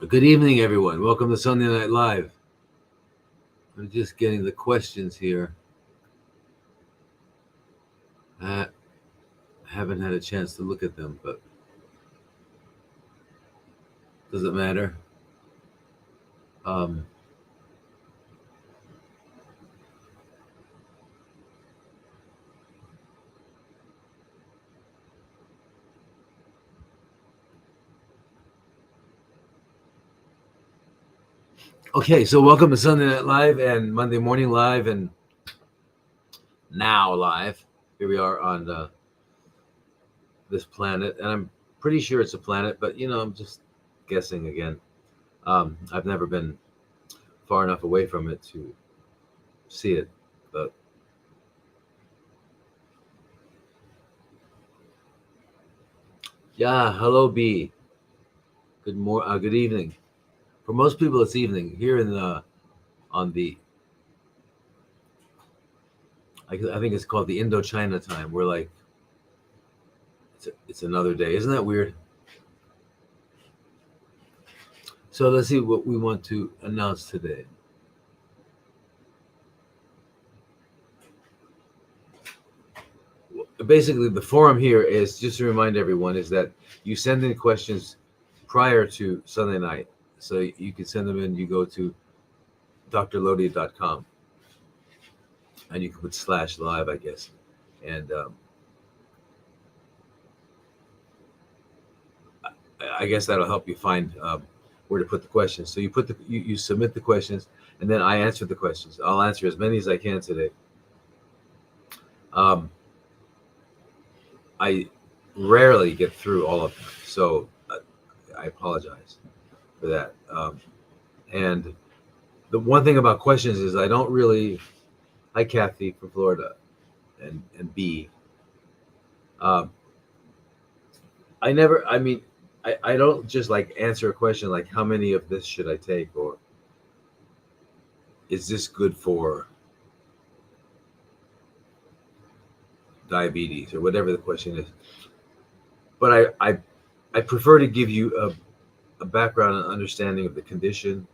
Good evening, everyone. Welcome to Sunday Night Live. I'm just getting the questions here. I haven't had a chance to look at them, but does it matter? Okay, so welcome to Sunday Night Live and Monday Morning Live and Now Live. Here we are on this planet, and I'm pretty sure it's a planet, but I'm just guessing again. I've never been far enough away from it to see it, but yeah, hello B. Good evening. For most people, it's evening. Here on the I think it's called the Indochina time. We're like it's another day. Isn't that weird? So let's see what we want to announce today. Basically, the forum here is just to remind everyone is that you send in questions prior to Sunday night. So you can send them in. You go to drlodi.com and you can put /live, I guess. And I guess that'll help you find where to put the questions. So you submit the questions, and then I answer the questions. I'll answer as many as I can today. I rarely get through all of them, so I apologize for that. And the one thing about questions is I don't really. Hi, Kathy from Florida, and B. I don't just like answer a question like how many of this should I take, or is this good for diabetes, or whatever the question is. But I prefer to give you a background and understanding of the condition,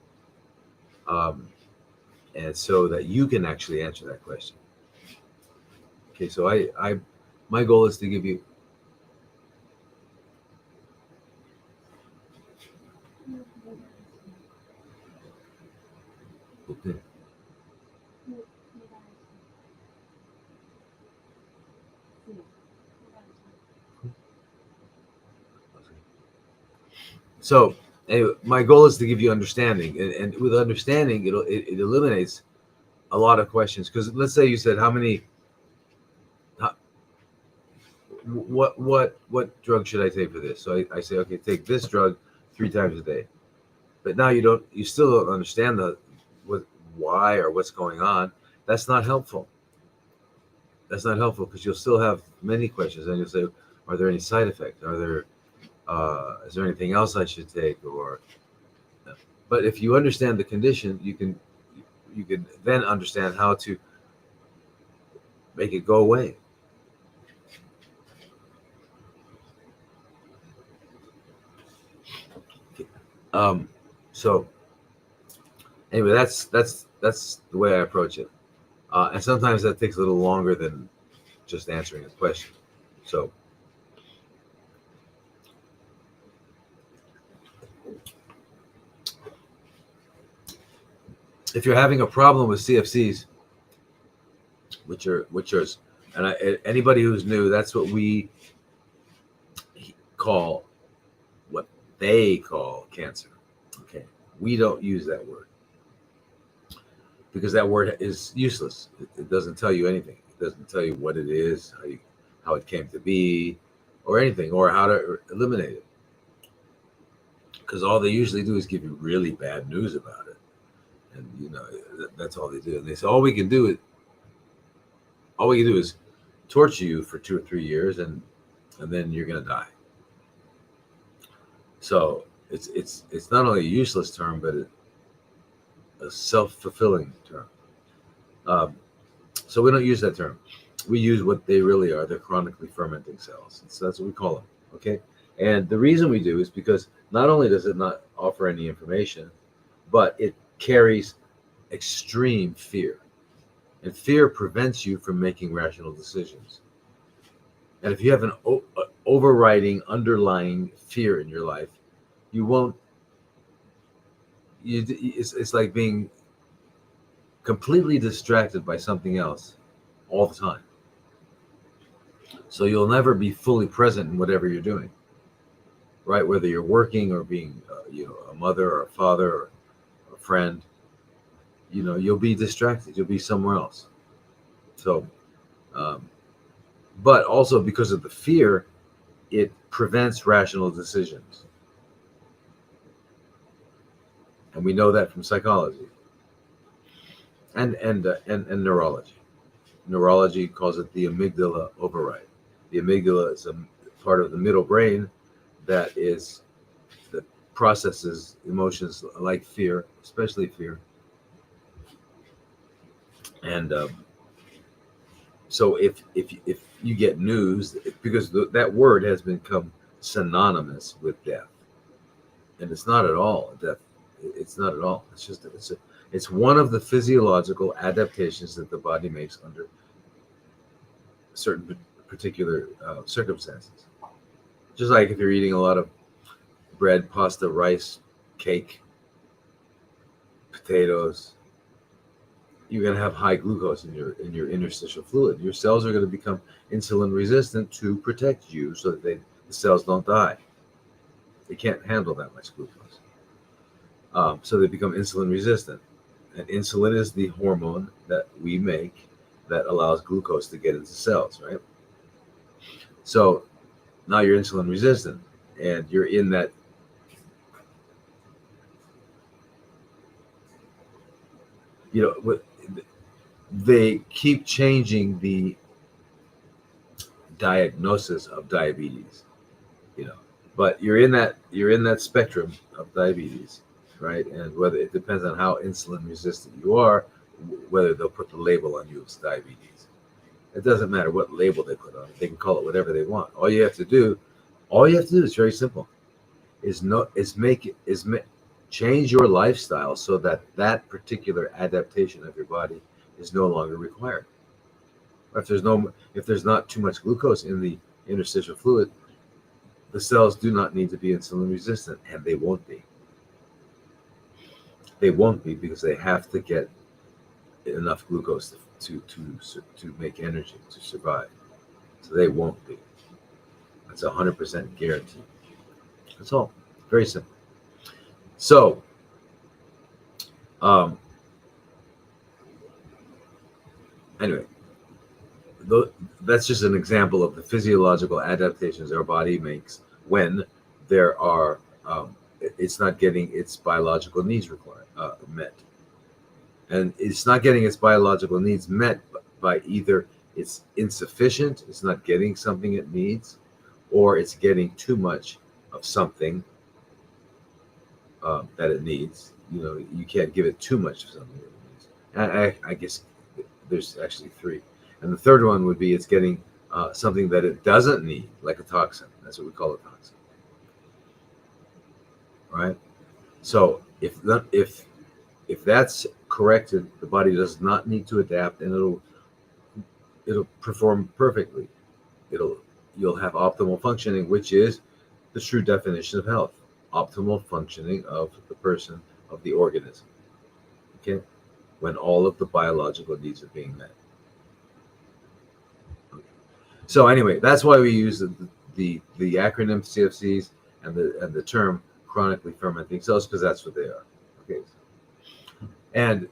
and so that you can actually answer that question. Okay, so my goal is to give you. Okay. So anyway, my goal is to give you understanding, and with understanding, it eliminates a lot of questions. Because let's say you said what drug should I take for this? So I say, okay, take this drug 3 times a day. But now you still don't understand why or what's going on. That's not helpful. That's not helpful because you'll still have many questions, and you'll say, are there any side effects? Is there anything else I should take? But if you understand the condition, you can then understand how to make it go away. So anyway, that's the way I approach it, and sometimes that takes a little longer than just answering a question. So if you're having a problem with CFCs, which are and anybody who's new, that's what we call what they call cancer. Okay, we don't use that word because that word is useless. It doesn't tell you anything. It doesn't tell you what it is, how it came to be, or anything, or how to eliminate it. Because all they usually do is give you really bad news about it, and that's all they do. And they say all we can do is torture you for 2 or 3 years, and then you're gonna die. So it's not only a useless term, but a self-fulfilling term. So we don't use that term. We use what they really are. They're chronically fermenting cells. So that's what we call them. Okay. And the reason we do is because Not only does it not offer any information, but it carries extreme fear. And fear prevents you from making rational decisions. And if you have an overriding, underlying fear in your life, you won't. It's like being completely distracted by something else all the time. So you'll never be fully present in whatever you're doing, right? Whether you're working or being, a mother or a father or a friend, you'll be distracted. You'll be somewhere else. So, but also because of the fear, it prevents rational decisions. And we know that from psychology and neurology. Neurology calls it the amygdala override. The amygdala is a part of the middle brain that processes emotions like fear, especially fear. And so if you get news, because that word has become synonymous with death, and it's not at all death. It's not at all. It's just it's one of the physiological adaptations that the body makes under certain particular circumstances. Just like if you're eating a lot of bread, pasta, rice, cake, potatoes, you're going to have high glucose in your interstitial fluid. Your cells are going to become insulin resistant to protect you so that the cells don't die. They can't handle that much glucose. So they become insulin resistant. And insulin is the hormone that we make that allows glucose to get into cells, right? So now you're insulin resistant and you're in that they keep changing the diagnosis of diabetes, but you're in that spectrum of diabetes, right? And whether it depends on how insulin resistant you are, whether they'll put the label on you as diabetes. It doesn't matter what label they put on it. They can call it whatever they want. All you have to do is very simple. Change your lifestyle so that particular adaptation of your body is no longer required. If there's not too much glucose in the interstitial fluid, the cells do not need to be insulin resistant, and they won't be. They won't be because they have to get enough glucose to make energy to survive. So they won't be. That's 100% guaranteed. That's all. Very simple. So, anyway, that's just an example of the physiological adaptations our body makes when there are it's not getting its biological needs met. And it's not getting its biological needs met by either it's insufficient, it's not getting something it needs, or it's getting too much of something that it needs. You can't give it too much of something that it needs. I guess there's actually three. And the third one would be it's getting something that it doesn't need, like a toxin. That's what we call a toxin. Right? So if that's corrected, the body does not need to adapt, and it'll perform perfectly. You'll have optimal functioning, which is the true definition of health. Optimal functioning of the person, of the organism. Okay? When all of the biological needs are being met. Okay. So anyway, that's why we use the acronym CFCs and the term chronically fermenting cells, because that's what they are. Okay. And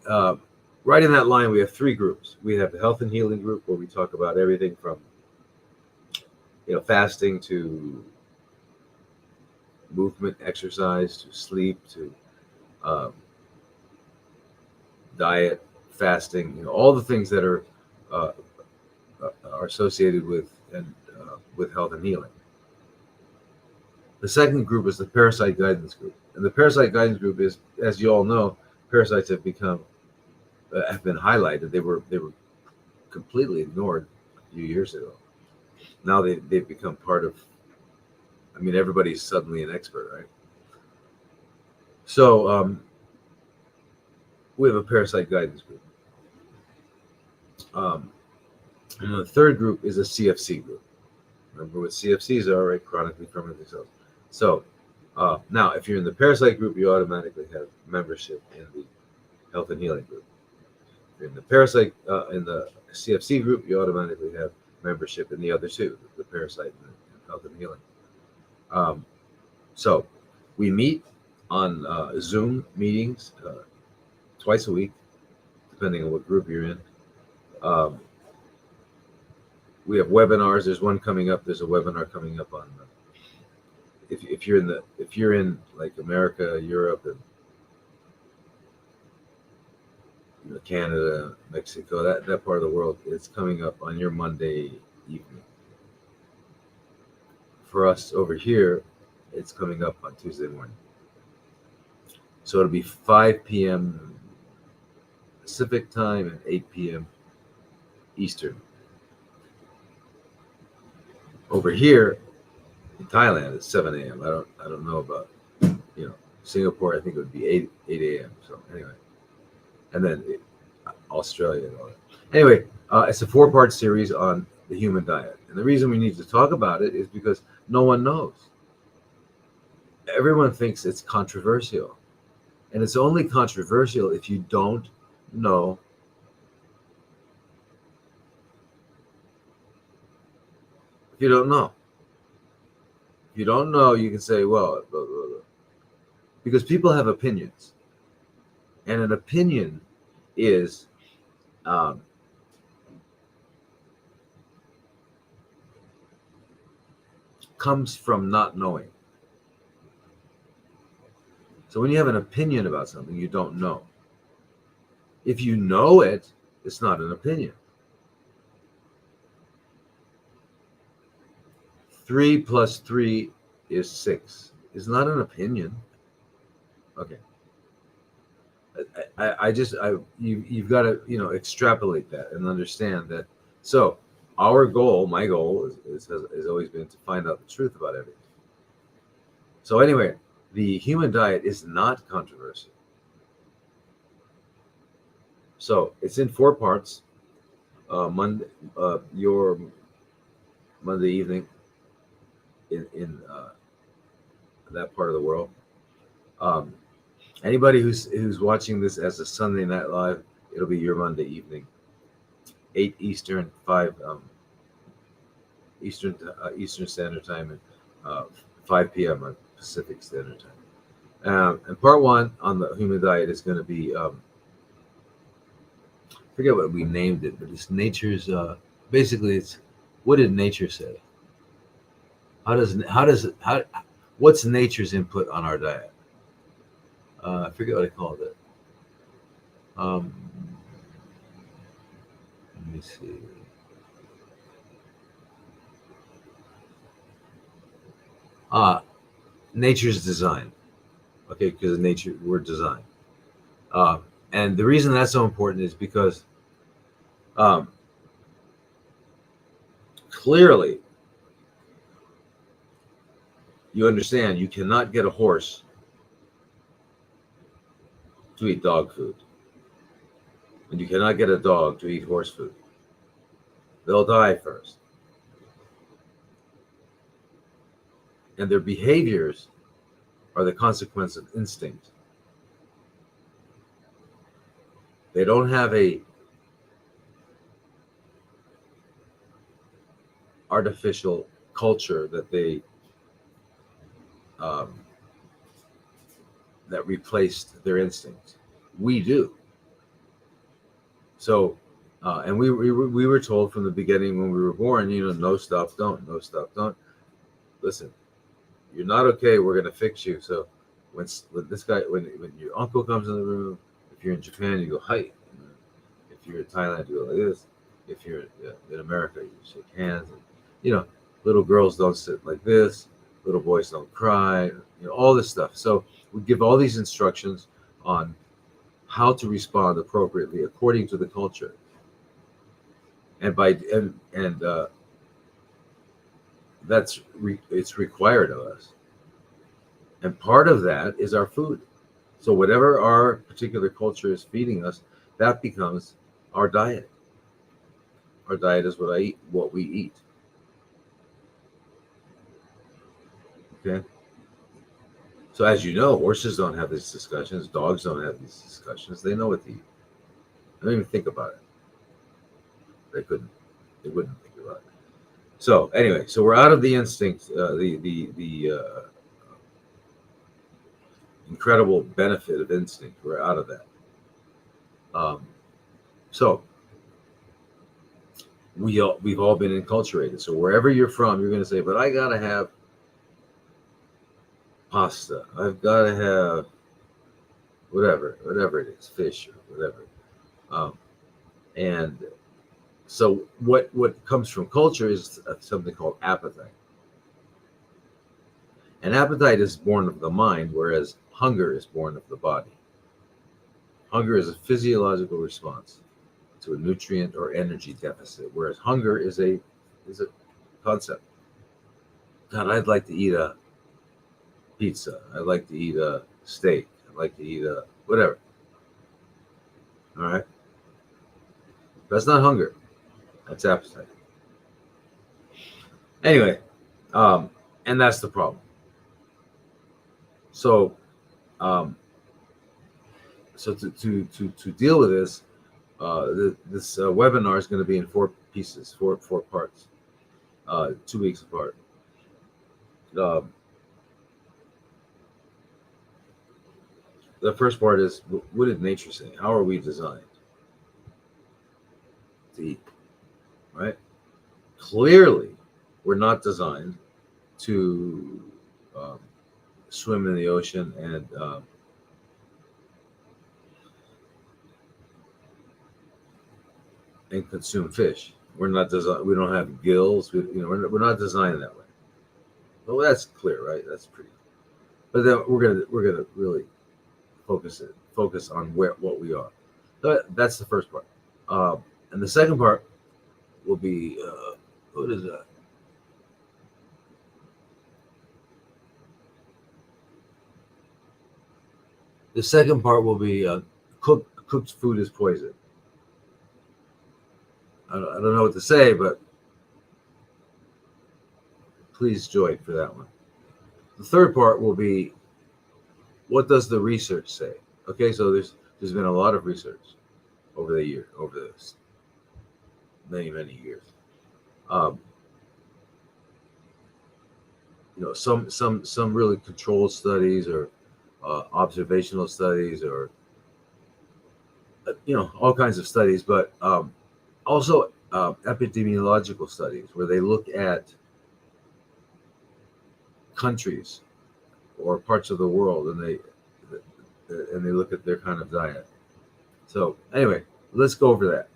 right in that line, we have three groups. We have the health and healing group, where we talk about everything from fasting to movement, exercise, to sleep, to diet, fasting, all the things that are associated with health and healing. The second group is the parasite guidance group, and the parasite guidance group is, as you all know, parasites have been highlighted. They were completely ignored a few years ago. Now they've become part of. Everybody's suddenly an expert, right? So we have a parasite guidance group. And the third group is a CFC group. Remember what CFCs are, right? Chronically fermenting cells. So now, if you're in the parasite group, you automatically have membership in the health and healing group. If you're in the parasite, in the CFC group, you automatically have membership in the other two, the parasite and health and healing. So we meet on Zoom meetings twice a week, depending on what group you're in. We have webinars. There's one coming up. There's a webinar coming up on if you're in like America, Europe, and Canada, Mexico, that part of the world, it's coming up on your Monday evening. For us over here, it's coming up on Tuesday morning. So it'll be 5 p.m. Pacific time and 8 p.m. Eastern. Over here in Thailand, it's 7 a.m. I don't know about Singapore. I think it would be 8 a.m. So anyway, and then Australia and all that. Anyway, it's a 4-part series on the human diet, and the reason we need to talk about it is because no one knows. Everyone thinks it's controversial, and it's only controversial if you don't know. If you don't know. If you don't know, you can say, well, blah, blah, blah. Because people have opinions. And an opinion is comes from not knowing. So when you have an opinion about something, you don't know. If you know it, it's not an opinion. 3 plus 3 is 6. It's not an opinion. Okay. You've got to extrapolate that and understand that. So my goal has always been to find out the truth about everything. So anyway, the human diet is not controversial. So it's in 4 parts. Your Monday evening in that part of the world. Anybody who's watching this as a Sunday Night Live, it'll be your Monday evening, 8 Eastern, 5 Eastern Standard Time, and 5 p.m. on Pacific Standard Time. And part 1 on the human diet is going to be I forget what we named it, but it's nature's. Basically, it's what did nature say? What's nature's input on our diet? I forget what I called it. Let me see. Nature's design. Okay, because we're designed. And the reason that's so important is because clearly you understand you cannot get a horse to eat dog food. And you cannot get a dog to eat horse food. They'll die first. And their behaviors are the consequence of instinct. They don't have a artificial culture that they that replaced their instincts. We do. So, and we were told from the beginning when we were born, no stuff, don't, no stuff, don't. Listen, you're not okay. We're gonna fix you. So, when your uncle comes in the room, if you're in Japan, you go hi. If you're in Thailand, you go like this. If you're in America, you shake hands. And, little girls don't sit like this. Little boys don't cry. All this stuff. So we give all these instructions on how to respond appropriately according to the culture. And it's required of us. And part of that is our food. So whatever our particular culture is feeding us, that becomes our diet. Our diet is what I eat, what we eat. Okay. So as you know, horses don't have these discussions. Dogs don't have these discussions. They know what to eat. They don't even think about it. They couldn't. They wouldn't think about it. So anyway, so we're out of the instinct, the incredible benefit of instinct. We're out of that. So we've all been enculturated. So wherever you're from, you're going to say, "But I gotta have pasta. I've got to have whatever it is, fish or whatever." And so what comes from culture is something called appetite. And appetite is born of the mind, whereas hunger is born of the body. Hunger is a physiological response to a nutrient or energy deficit, whereas hunger is a concept. God, I'd like to eat a pizza. I'd like to eat a steak. I'd like to eat a whatever. All right. That's not hunger. That's appetite. Anyway, and that's the problem. So, so to deal with this, this webinar is going to be in four pieces, four parts, 2 weeks apart. The first part is, what did nature say? How are we designed to eat? Right? Clearly, we're not designed to swim in the ocean and consume fish. We're not designed. We don't have gills. We're not designed that way. Well, that's clear, right? That's pretty. But then we're gonna really focus on what we are. That's the first part, and the second part will be what is that? The second part will be cooked food is poison. I don't know what to say, but please join for that one. The third part will be, what does the research say? Okay, so there's been a lot of research over this many years. Some really controlled studies or observational studies or all kinds of studies, but also epidemiological studies where they look at countries or parts of the world and they look at their kind of diet. So anyway, let's go over that.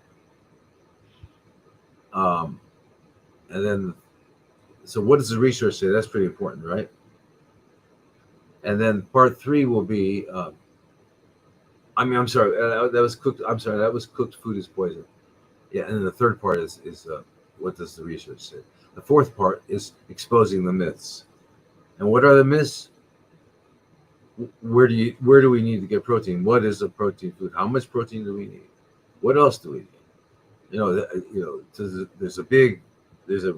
And then, so what does the research say? That's pretty important, right? And then part 3 will be, I'm sorry, that was cooked. I'm sorry, that was cooked food is poison. Yeah, and then the third part is what does the research say? The fourth part is exposing the myths. And what are the myths? Where do we need to get protein? What is a protein food? How much protein do we need? What else do we need? There's a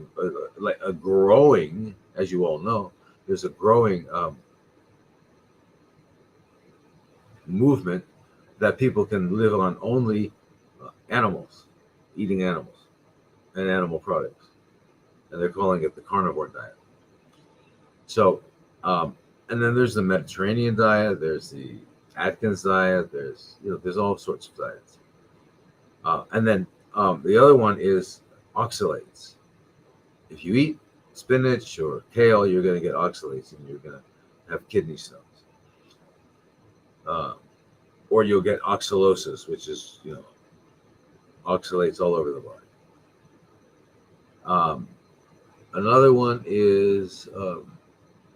growing, as you all know, there's a growing movement that people can live on only animals, eating animals and animal products, and they're calling it the carnivore diet. So, and then there's the Mediterranean diet, there's the Atkins diet, there's all sorts of diets, and then the other one is oxalates. If you eat spinach or kale, you're going to get oxalates, and you're going to have kidney stones. Or you'll get oxalosis, which is, oxalates all over the body. Another one is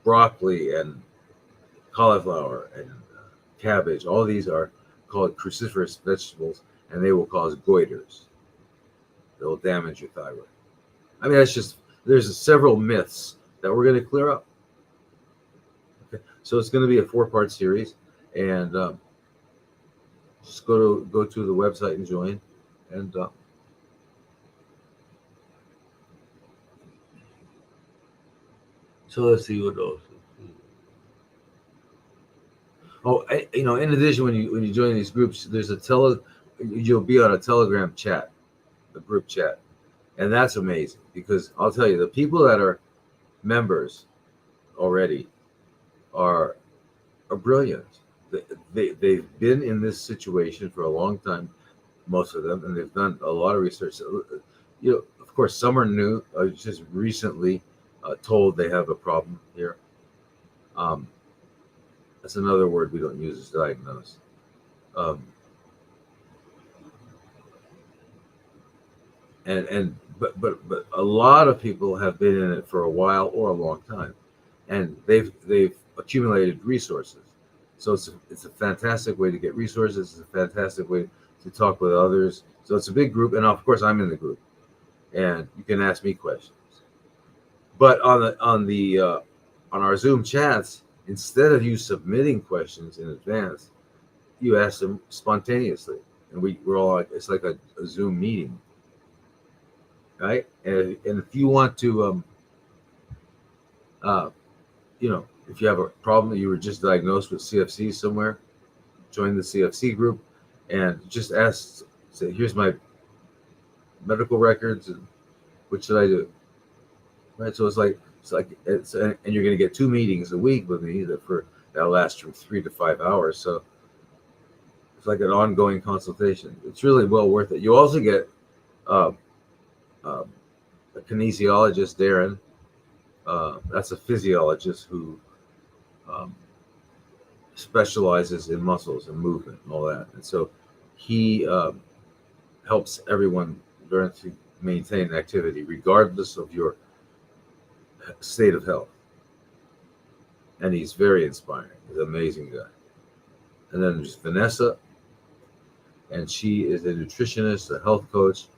broccoli and cauliflower and cabbage. All these are called cruciferous vegetables, and they will cause goiters. They will damage your thyroid. I mean, there's several myths that we're going to clear up. Okay. So it's going to be a 4-part series. And just go to the website and join. And so let's see what else. Oh, in addition, when you join these groups, there's you'll be on a Telegram chat, a group chat, and that's amazing because I'll tell you, the people that are members already are brilliant. They've been in this situation for a long time, most of them, and they've done a lot of research. Of course, some are new, just recently told they have a problem here. That's another word we don't use, is diagnose. But a lot of people have been in it for a while or a long time, and they've accumulated resources. So it's a fantastic way to get resources. It's a fantastic way to talk with others. So it's a big group, and of course I'm in the group, and you can ask me questions. But on our Zoom chats, instead of you submitting questions in advance, you ask them spontaneously, and we're all like, it's like a Zoom meeting, right? And if you want to, if you have a problem that you were just diagnosed with CFCs somewhere, join the CFC group and just ask, say, here's my medical records, and what should I do? Right? So and you're going to get 2 meetings a week with me that'll last from 3 to 5 hours. So it's like an ongoing consultation. It's really well worth it. You also get a kinesiologist, Darren. That's a physiologist who specializes in muscles and movement and all that. And so he helps everyone learn to maintain activity regardless of your state of health. And he's very inspiring. He's an amazing guy. And then there's Vanessa, and she is a nutritionist, a health coach,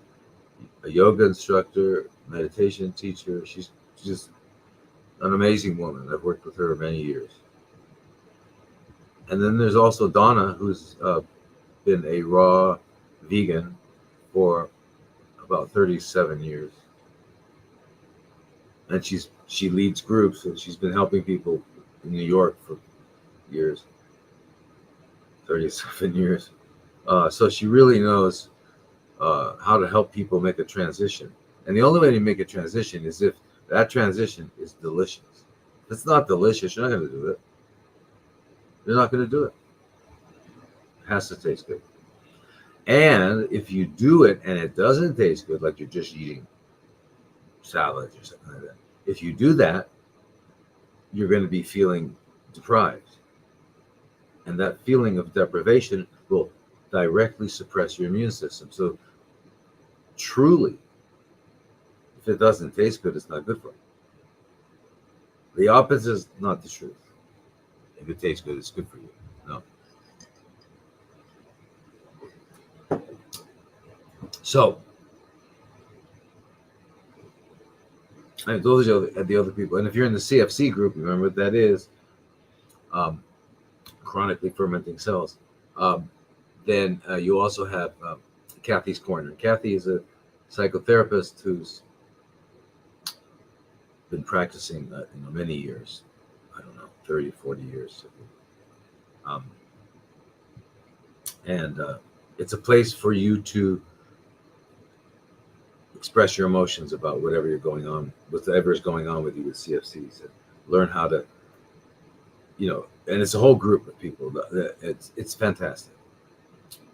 a yoga instructor, meditation teacher. She's just an amazing woman. I've worked with her many years. And then there's also Donna, who's been a raw vegan for about 37 years. And she leads groups, and she's been helping people in New York for years, 37 years. So she really knows how to help people make a transition. And the only way to make a transition is if that transition is delicious. If it's not delicious, you're not going to do it. You're not going to do it. It has to taste good. And if you do it and it doesn't taste good, like you're just eating salads or something like that, if you do that, you're going to be feeling deprived. And that feeling of deprivation will directly suppress your immune system. So truly, if it doesn't taste good, it's not good for you. The opposite is not the truth. If it tastes good, it's good for you. No. So, and those are the other people. And if you're in the CFC group, remember what that is, chronically fermenting cells. Then you also have Kathy's Corner. Kathy is a psychotherapist who's been practicing many years. I don't know, 30, 40 years. And it's a place for you to express your emotions about whatever is going on with you with CFCs, and learn how to, and it's a whole group of people. It's fantastic.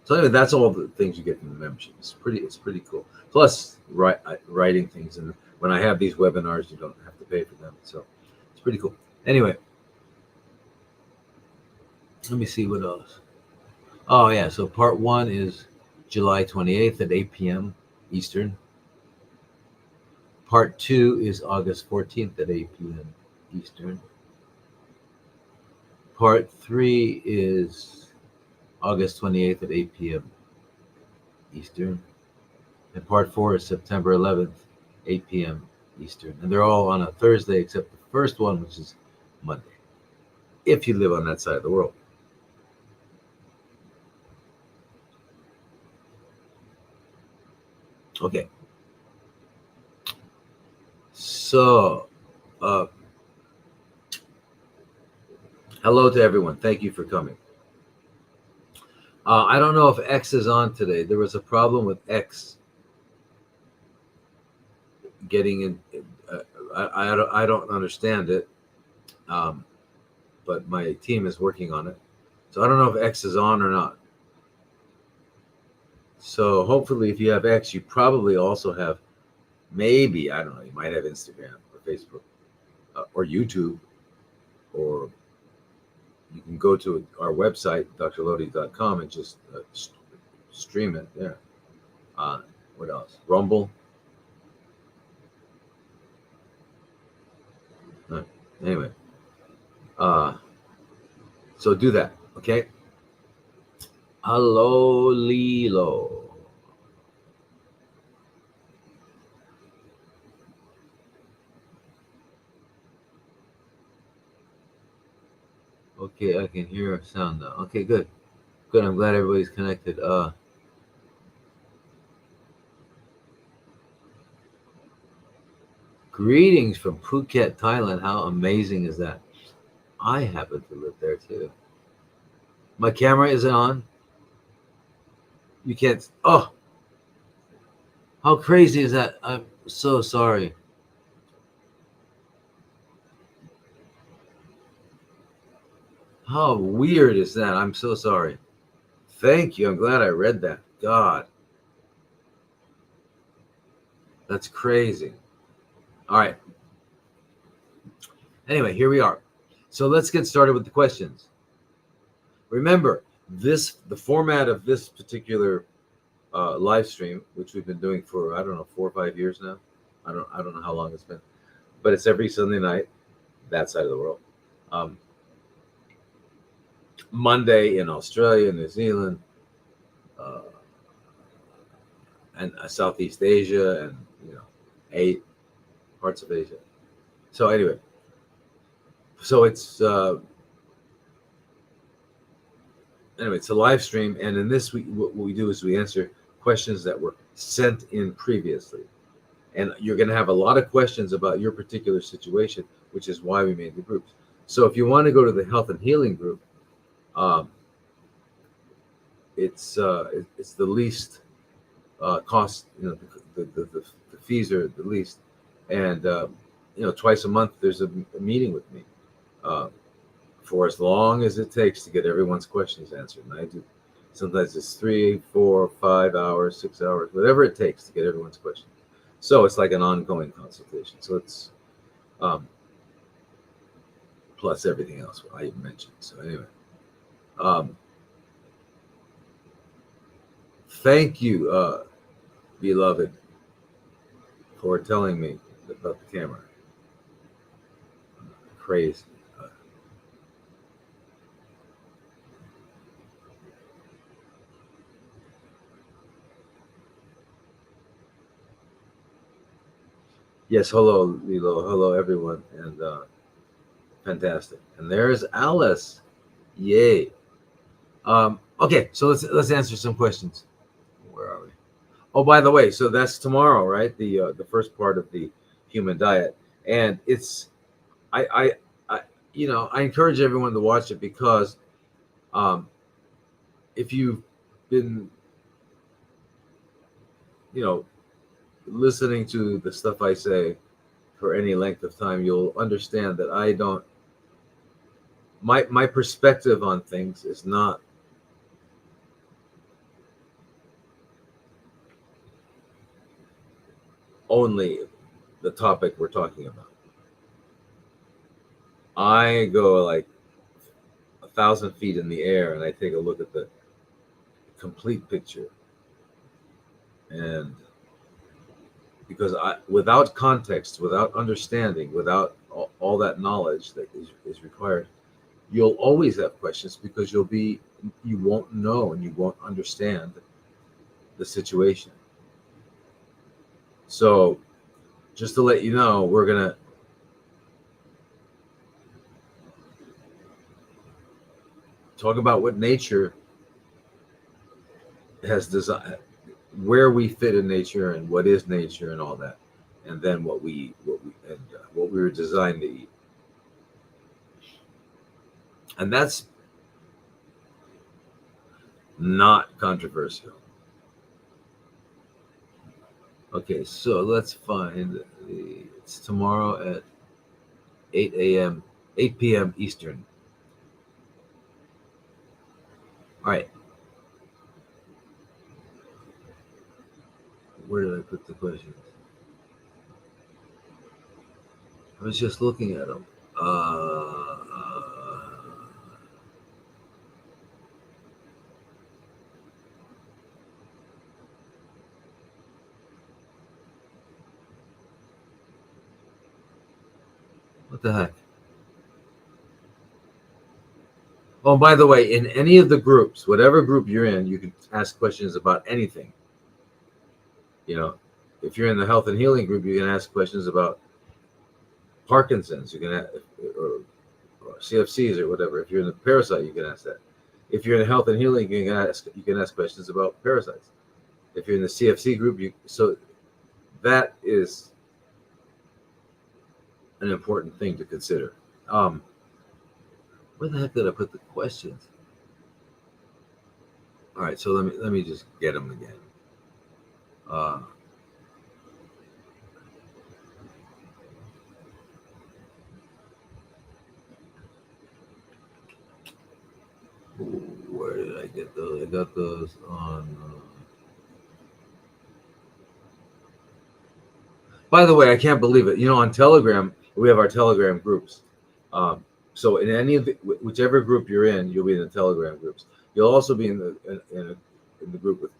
So anyway, that's all the things you get from the membership. It's pretty cool. Plus, writing things, and when I have these webinars, you don't have to pay for them. So it's pretty cool. Anyway, let me see what else. Oh yeah, so part 1 is July 28th at 8 p.m. Eastern. Part 2 is August 14th at 8 p.m. Eastern. Part 3 is August 28th at 8 p.m. Eastern. And part 4 is September 11th, 8 p.m. Eastern. And they're all on a Thursday, except the first one, which is Monday, if you live on that side of the world. Okay. So, hello to everyone. Thank you for coming. I don't know if X is on today. There was a problem with X getting in. I don't understand it, but my team is working on it. So I don't know if X is on or not. So hopefully, if you have X, you probably also have, maybe, I don't know, you might have Instagram or Facebook or YouTube, or you can go to our website, drlodi.com, and just stream it there. What else? Rumble. Anyway, so do that, okay? Hello, Lilo. Okay, I can hear a sound now. Okay, good. Good. I'm glad everybody's connected. Greetings from Phuket, Thailand. How amazing is that? I happen to live there too. My camera isn't on. You can't. Oh, how crazy is that? I'm so sorry. How weird is that? I'm so sorry. Thank you. I'm glad I read that. God, that's crazy. All right. Anyway, here we are. So let's get started with the questions. Remember, the format of this particular live stream, which we've been doing for, I don't know, 4 or 5 years now. I don't know how long it's been, but it's every Sunday night, that side of the world. Monday in Australia, New Zealand, and Southeast Asia, and 8 parts of Asia. So anyway, so it's it's a live stream, and in this what we do is we answer questions that were sent in previously, and you're going to have a lot of questions about your particular situation, which is why we made the groups. So if you want to go to the health and healing group, it's the least cost. The fees are the least, and twice a month there's a meeting with me for as long as it takes to get everyone's questions answered. And I do. Sometimes it's 3, 4, 5 hours, 6 hours, whatever it takes to get everyone's questions. So it's like an ongoing consultation. So it's plus everything else I mentioned. So anyway, thank you, beloved, for telling me about the camera. Crazy. Yes, hello, Lilo. Hello, everyone, and fantastic. And there's Alice. Yay. Okay, so let's answer some questions. Where are we? Oh, by the way, so that's tomorrow, right? The first part of the human diet, and it's I I encourage everyone to watch it because if you've been listening to the stuff I say for any length of time, you'll understand that I don't. My perspective on things is not only the topic we're talking about. I go like 1,000 feet in the air and I take a look at the complete picture. And because without context, without understanding, without all that knowledge that is required, you'll always have questions because you won't know and you won't understand the situation. So just to let you know, we're going to talk about what nature has designed, where we fit in nature and what is nature and all that, and then what we what we were designed to eat, and that's not controversial. Okay, so let's find it's tomorrow at 8 a.m. 8 p.m. Eastern. All right. Where did I put the questions? I was just looking at them. What the heck? Oh, by the way, in any of the groups, whatever group you're in, you can ask questions about anything. You know, if you're in the health and healing group, you can ask questions about Parkinson's. You can ask, or CFCs or whatever. If you're in the parasite, you can ask that. If you're in the health and healing, you can ask questions about parasites. If you're in the CFC group, so that is an important thing to consider. Where the heck did I put the questions? All right, so let me just get them again. Where did I get those? I got those on. By the way, I can't believe it. You know, on Telegram, we have our Telegram groups. So in any of whichever group you're in, you'll be in the Telegram groups. You'll also be in the group with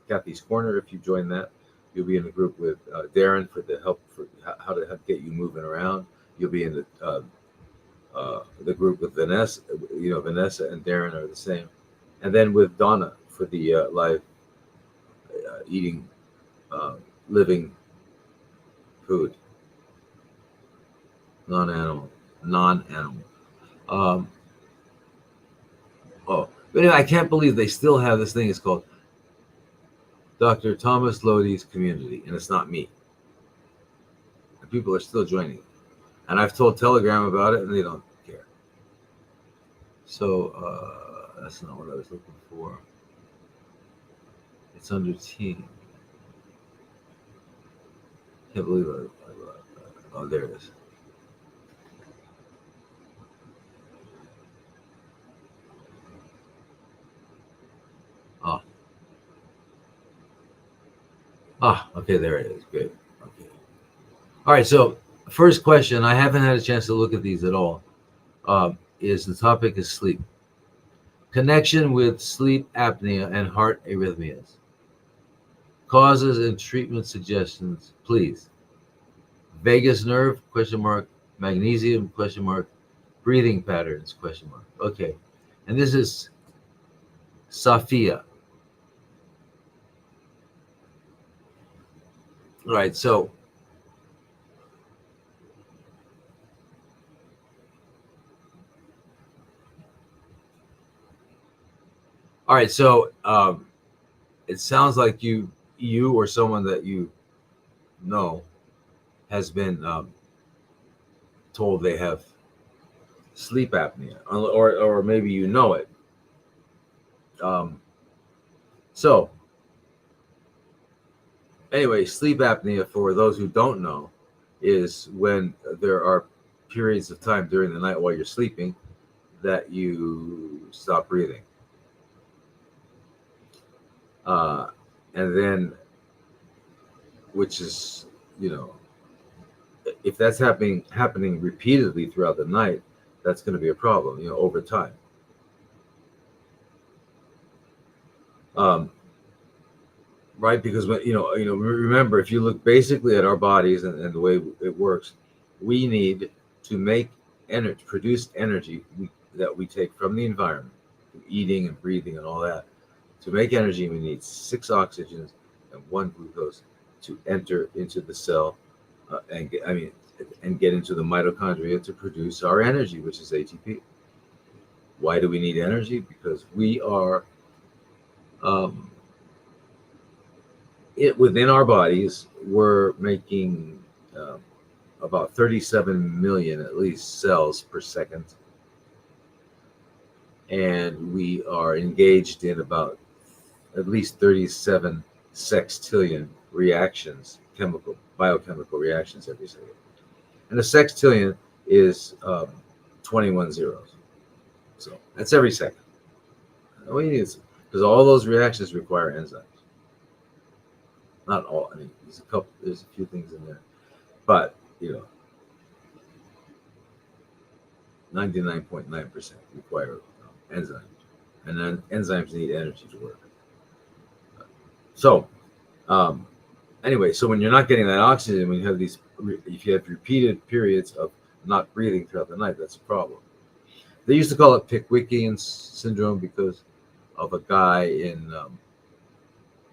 Kathy's Corner if you join that. You'll be in the group with Darren for the help for how to get you moving around. You'll be in the group with Vanessa. You know, Vanessa and Darren are the same, and then with Donna for the live eating, living food, non-animal. Oh, but anyway, I can't believe they still have this thing. It's called Dr. Thomas Lodi's Community, and it's not me. And people are still joining. And I've told Telegram about it, and they don't care. So that's not what I was looking for. It's under team. Can't believe it. Oh, there it is. Okay, there it is. Good. Okay. All right, so first question, I haven't had a chance to look at these at all, is the topic is sleep. Connection with sleep apnea and heart arrhythmias. Causes and treatment suggestions, please. Vagus nerve, question mark, magnesium, question mark, breathing patterns, question mark. Okay, and this is Safia. All right, so it sounds like you or someone that you know has been told they have sleep apnea, or maybe you know it. So anyway, sleep apnea, for those who don't know, is when there are periods of time during the night while you're sleeping that you stop breathing. And then, which is, if that's happening repeatedly throughout the night, that's going to be a problem, over time. Right, because when remember, if you look basically at our bodies and the way it works, we need to make energy, produce energy that we take from the environment, eating and breathing and all that. To make energy, we need 6 oxygens and 1 glucose to enter into the cell and get into the mitochondria to produce our energy, which is ATP. Why do we need energy? Because we are within our bodies, we're making about 37 million at least cells per second, and we are engaged in about at least 37 sextillion reactions, biochemical reactions every second. And a sextillion is 21 zeros. So that's every second. All you need is, because all those reactions require enzymes. Not all. I mean, there's a few things in there, but 99.9% require enzymes, and then enzymes need energy to work. So, anyway, so when you're not getting that oxygen, when you have if you have repeated periods of not breathing throughout the night, that's a problem. They used to call it Pickwickian syndrome because of a guy in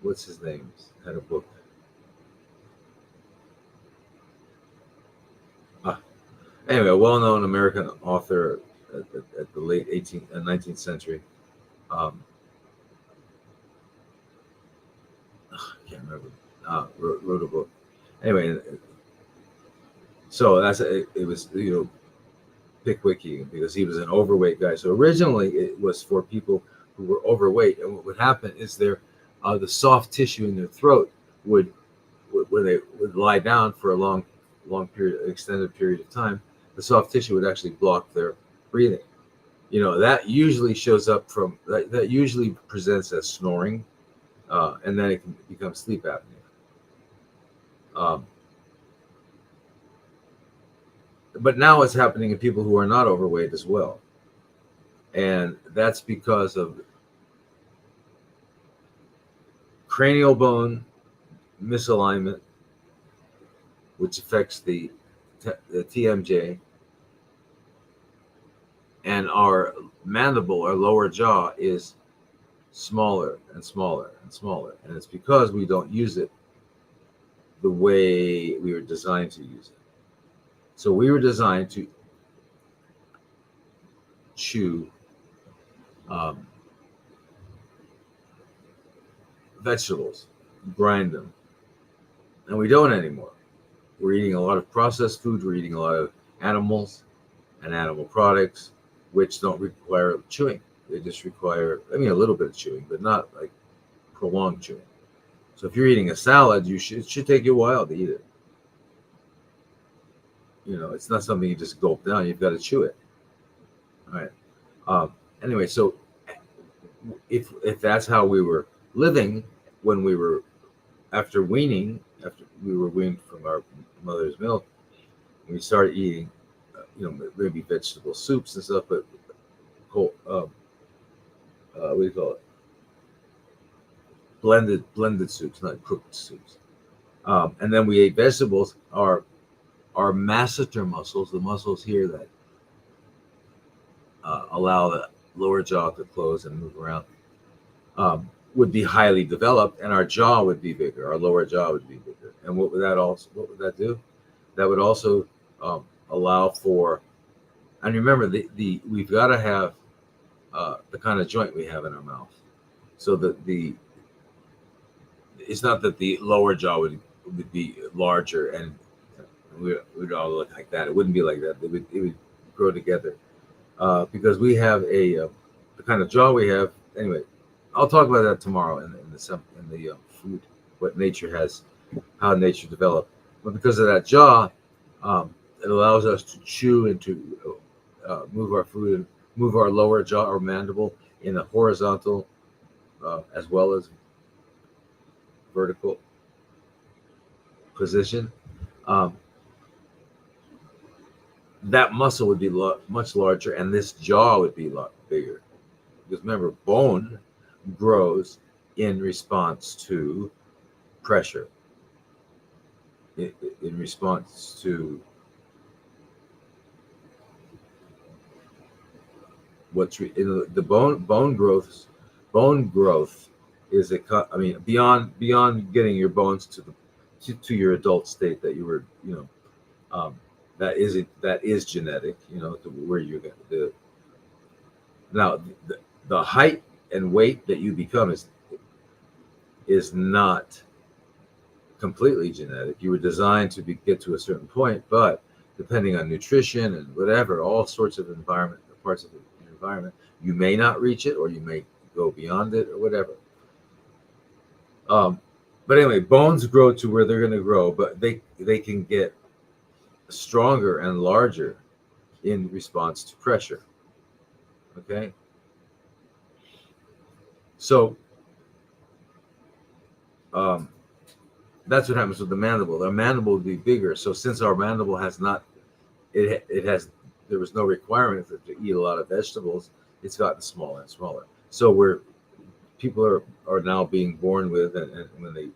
what's his name? Had a book. Anyway, a well-known American author at the late 19th century. I can't remember. Wrote a book. Anyway, so it was Pickwickian because he was an overweight guy. So originally it was for people who were overweight, and what would happen is the soft tissue in their throat would when they would lie down for a long period, extended period of time, the soft tissue would actually block their breathing. That usually shows up that usually presents as snoring, and then it can become sleep apnea. But now it's happening in people who are not overweight as well. And that's because of cranial bone misalignment, which affects the TMJ, and our mandible, our lower jaw, is smaller and smaller and smaller. And it's because we don't use it the way we were designed to use it. So we were designed to chew vegetables, grind them, and we don't anymore. We're eating a lot of processed food. We're eating a lot of animals and animal products, which don't require chewing. They just require, a little bit of chewing, but not like prolonged chewing. So if you're eating a salad, it should take you a while to eat it. It's not something you just gulp down. You've got to chew it. All right. Anyway, so if that's how we were living when we were after we were weaned from our mother's milk, and we started eating, maybe vegetable soups and stuff, but what do you call it? Blended soups, not cooked soups. And then we ate vegetables. Our masseter muscles, the muscles here that allow the lower jaw to close and move around, would be highly developed, and our jaw would be bigger. Our lower jaw would be bigger. And what would that do? That would also allow for, and remember, we've got to have the kind of joint we have in our mouth. So it's not that the lower jaw would be larger and we'd all look like that. It wouldn't be like that. It would grow together because we have the kind of jaw we have. Anyway, I'll talk about that tomorrow in the food, what nature has, how nature developed. But because of that jaw, it allows us to chew and to move our food and move our lower jaw or mandible in a horizontal as well as vertical position. That muscle would be much larger, and this jaw would be a lot bigger. Because remember, bone grows in response to pressure, in response to the bone growth. Bone growth is beyond getting your bones to your adult state that you were, that is genetic, to where you're going to do. Now, the height and weight that you become is not completely genetic. You were designed to get to a certain point, but depending on nutrition and whatever, all sorts of environment, parts of the environment, you may not reach it, or you may go beyond it, or whatever. But anyway, bones grow to where they're going to grow, but they can get stronger and larger in response to pressure. Okay, so that's what happens with the mandible. The mandible would be bigger. So since our mandible has not, it has, there was no requirement to eat a lot of vegetables, it's gotten smaller and smaller. So people are now being born with, and when they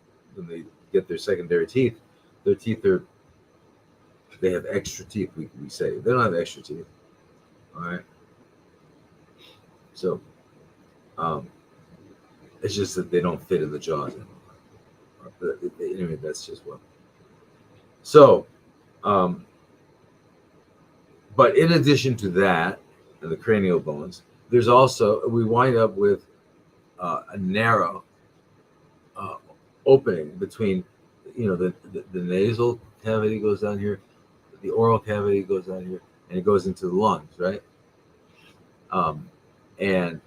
get their secondary teeth, their teeth they have extra teeth. We say they don't have extra teeth. All right. So it's just that they don't fit in the jaws anymore. But anyway, that's just one. So, but in addition to that, and the cranial bones, there's also, we wind up with a narrow opening between, the nasal cavity goes down here, the oral cavity goes down here, and it goes into the lungs, right? And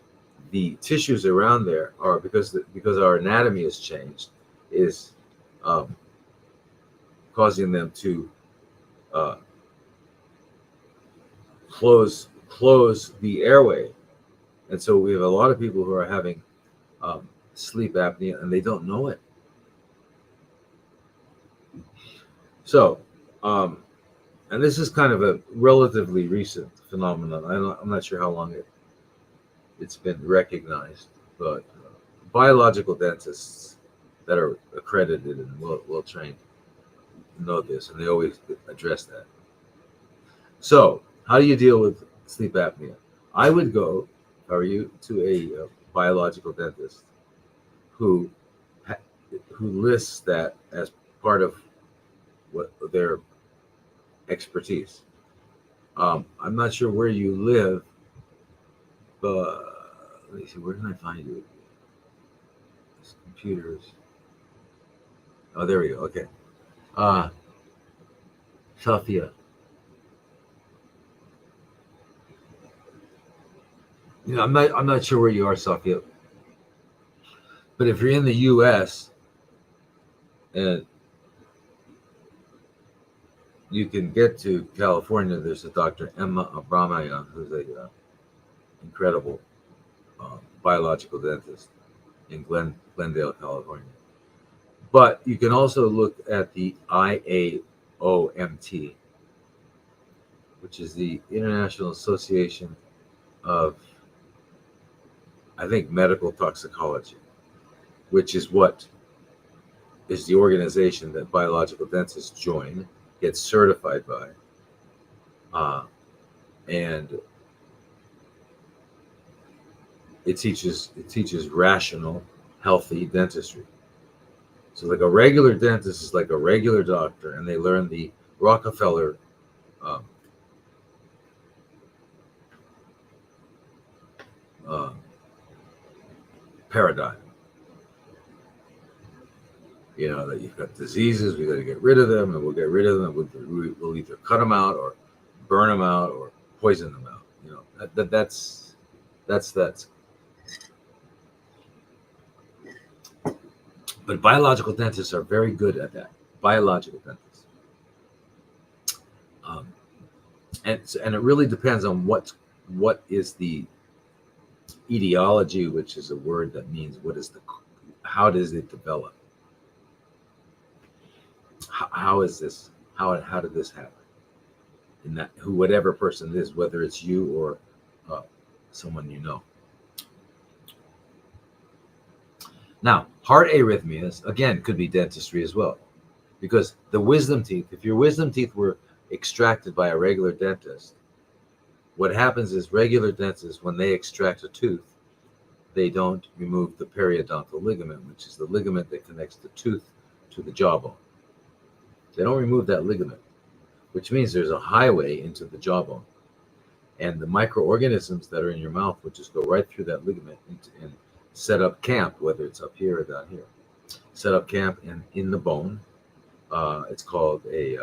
the tissues around there are, because our anatomy has changed, is causing them to close the airway, and so we have a lot of people who are having sleep apnea, and they don't know it. So, and this is kind of a relatively recent phenomenon. I'm not sure how long it's been recognized, but biological dentists that are accredited and well trained know this, and they always address that. So, how do you deal with sleep apnea? I would go, are you, to a biological dentist who lists that as part of what their expertise. I'm not sure where you live, but let me see, where can I find you? Computers. Oh, there we go. Okay. Sophia. I'm not sure where you are, Sophia. But if you're in the U.S. and you can get to California, there's a Dr. Emma Abramaya, who's a incredible biological dentist in Glendale, California. But you can also look at the IAOMT, which is the International Association of, I think, Medical Toxicology, which is what is the organization that biological dentists join, get certified by, and it teaches rational, healthy dentistry. So like a regular dentist is like a regular doctor, and they learn the Rockefeller paradigm. That you've got diseases, we got to get rid of them, and we'll get rid of them. We'll either cut them out, or burn them out, or poison them out. That's. But biological dentists are very good at that. Biological dentists, and it really depends on what is the etiology, which is a word that means how does it develop? How is this? How did this happen? And that whatever person it is, whether it's you or someone you know. Now, heart arrhythmias, again, could be dentistry as well, because the wisdom teeth, if your wisdom teeth were extracted by a regular dentist, what happens is regular dentists, when they extract a tooth, they don't remove the periodontal ligament, which is the ligament that connects the tooth to the jawbone. They don't remove that ligament, which means there's a highway into the jawbone. And the microorganisms that are in your mouth will just go right through that ligament and set up camp, whether it's up here or down here. set up camp in the bone. It's called a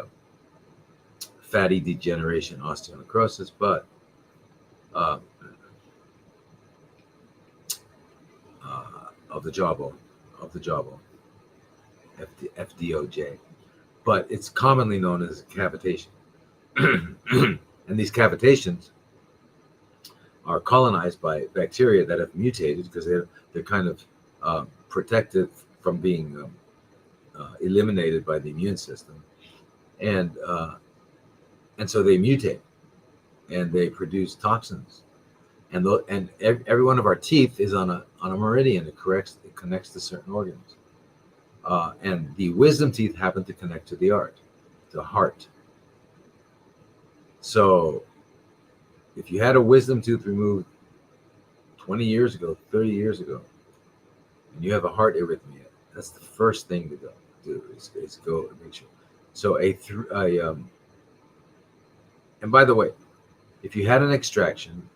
fatty degeneration osteonecrosis, but uh, of the jawbone, FDOJ. But it's commonly known as cavitation. And these cavitations are colonized by bacteria that have mutated because they're kind of protected from being eliminated by the immune system, and so they mutate and they produce toxins. And every one of our teeth is on a meridian. It connects to certain organs, and the wisdom teeth happen to connect to the heart. So if you had a wisdom tooth removed 20 years ago, 30 years ago, and you have a heart arrhythmia, that's the first thing to do is go and make sure. So and by the way, if you had an extraction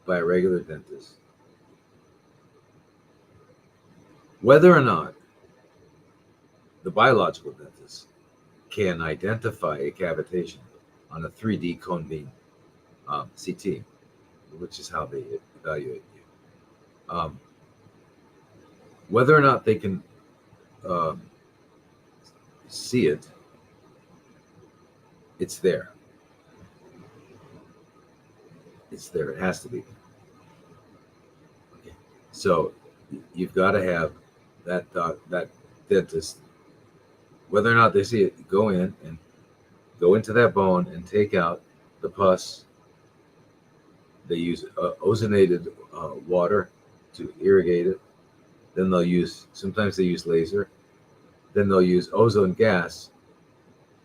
by a regular dentist, whether or not the biological dentist can identify a cavitation on a 3D cone beam CT, which is how they evaluate you, whether or not they can see it, it's there. It's there. It has to be. Okay. So you've got to have that dentist, whether or not they see it, go in and go into that bone and take out the pus. They use ozonated water to irrigate it. Then sometimes they use laser. Then they'll use ozone gas,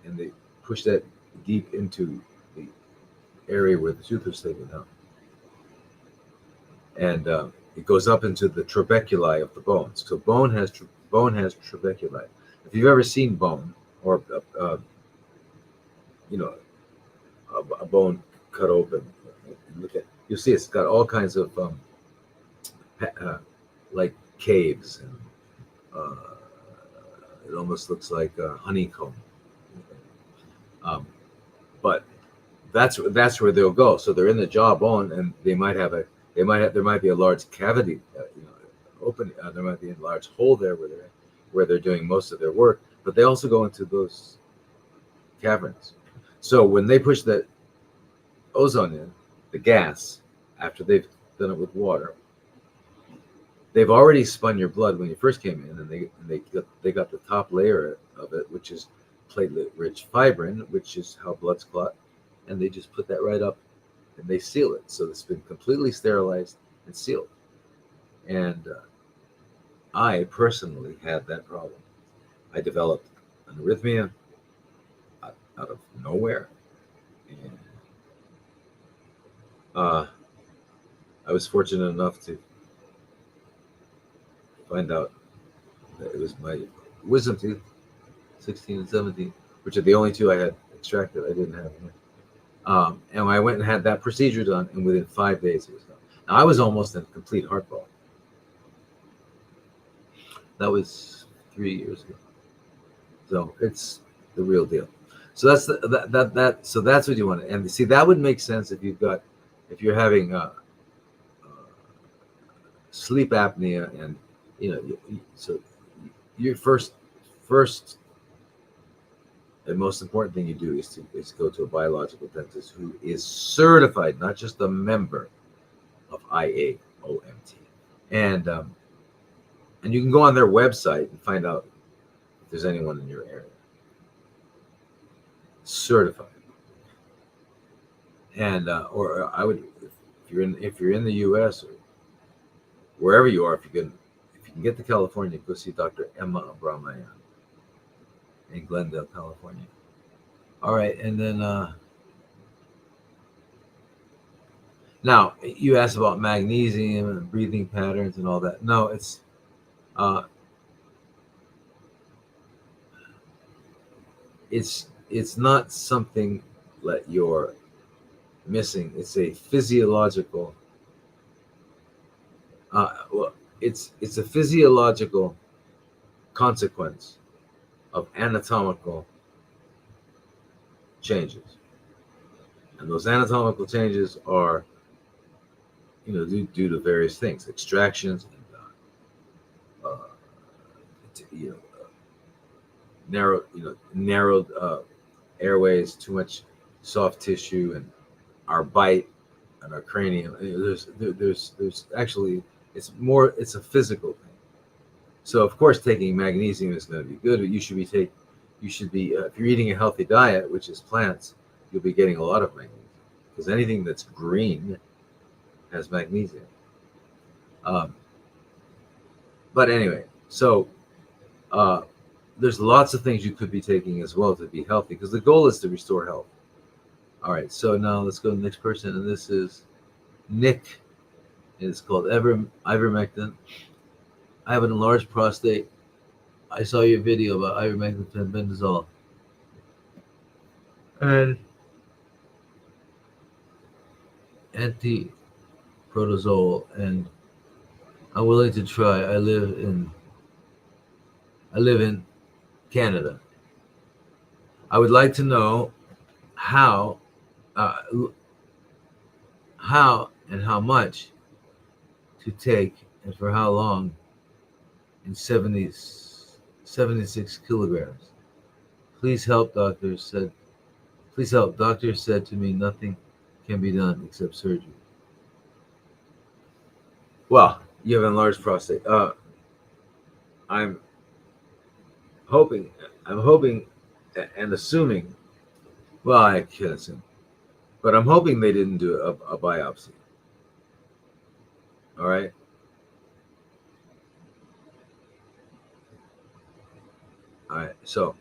and they push that deep into the area where the tooth is taken out. And it goes up into the trabeculi of the bones. So bone has trabeculi. If you've ever seen bone, or a bone cut open, you'll see it's got all kinds of like caves, and it almost looks like a honeycomb. But that's where they'll go. So they're in the jawbone, and there might be a large cavity, open. There might be a large hole there where they're doing most of their work. But they also go into those caverns. So when they push that ozone in, the gas, after they've done it with water, they've already spun your blood when you first came in, and they got the top layer of it, which is platelet-rich fibrin, which is how bloods clot, and they just put that right up, and they seal it. So it's been completely sterilized and sealed. And I personally had that problem. I developed an arrhythmia out of nowhere, and I was fortunate enough to find out that it was my wisdom tooth, 16 and 17, which are the only two I had extracted. I didn't have any. And I went and had that procedure done, and within 5 days it was done. Now, I was almost in complete heart failure. That was 3 years ago. So it's the real deal. So that's so that's what you want. And see, that would make sense if you're having sleep apnea, and so your first and most important thing you do is to go to a biological dentist who is certified, not just a member of IAOMT. And you can go on their website and find out if there's anyone in your area certified. And or I would, if you're in the U.S. or wherever you are, if you can get to California, go see Dr. Emma Abramayan in Glendale, California. All right, and then now you asked about magnesium and breathing patterns and all that. No, it's not something that you're missing. It's a physiological. It's a physiological consequence of anatomical changes. And those anatomical changes are, due to various things, extractions, and, you know, narrowed airways, too much soft tissue, and our bite and our cranium. There's actually, it's a physical thing. So of course, taking magnesium is going to be good, but you should be if you're eating a healthy diet, which is plants, you'll be getting a lot of magnesium, because anything that's green has magnesium. But anyway, so there's lots of things you could be taking as well to be healthy, because the goal is to restore health. All right, so now let's go to the next person, and this is Nick. It's called ivermectin. I have an enlarged prostate. I saw your video about ivermectin and bendazole, and anti-protozoal, and I'm willing to try. I live in Canada. I would like to know how and how much to take, and for how long, in 76 kilograms. Please help, doctor said. Please help. Doctor said to me nothing can be done except surgery. Well, you have enlarged prostate. I'm hoping and assuming, well, I can't assume, but I'm hoping they didn't do a biopsy. All right. All right. So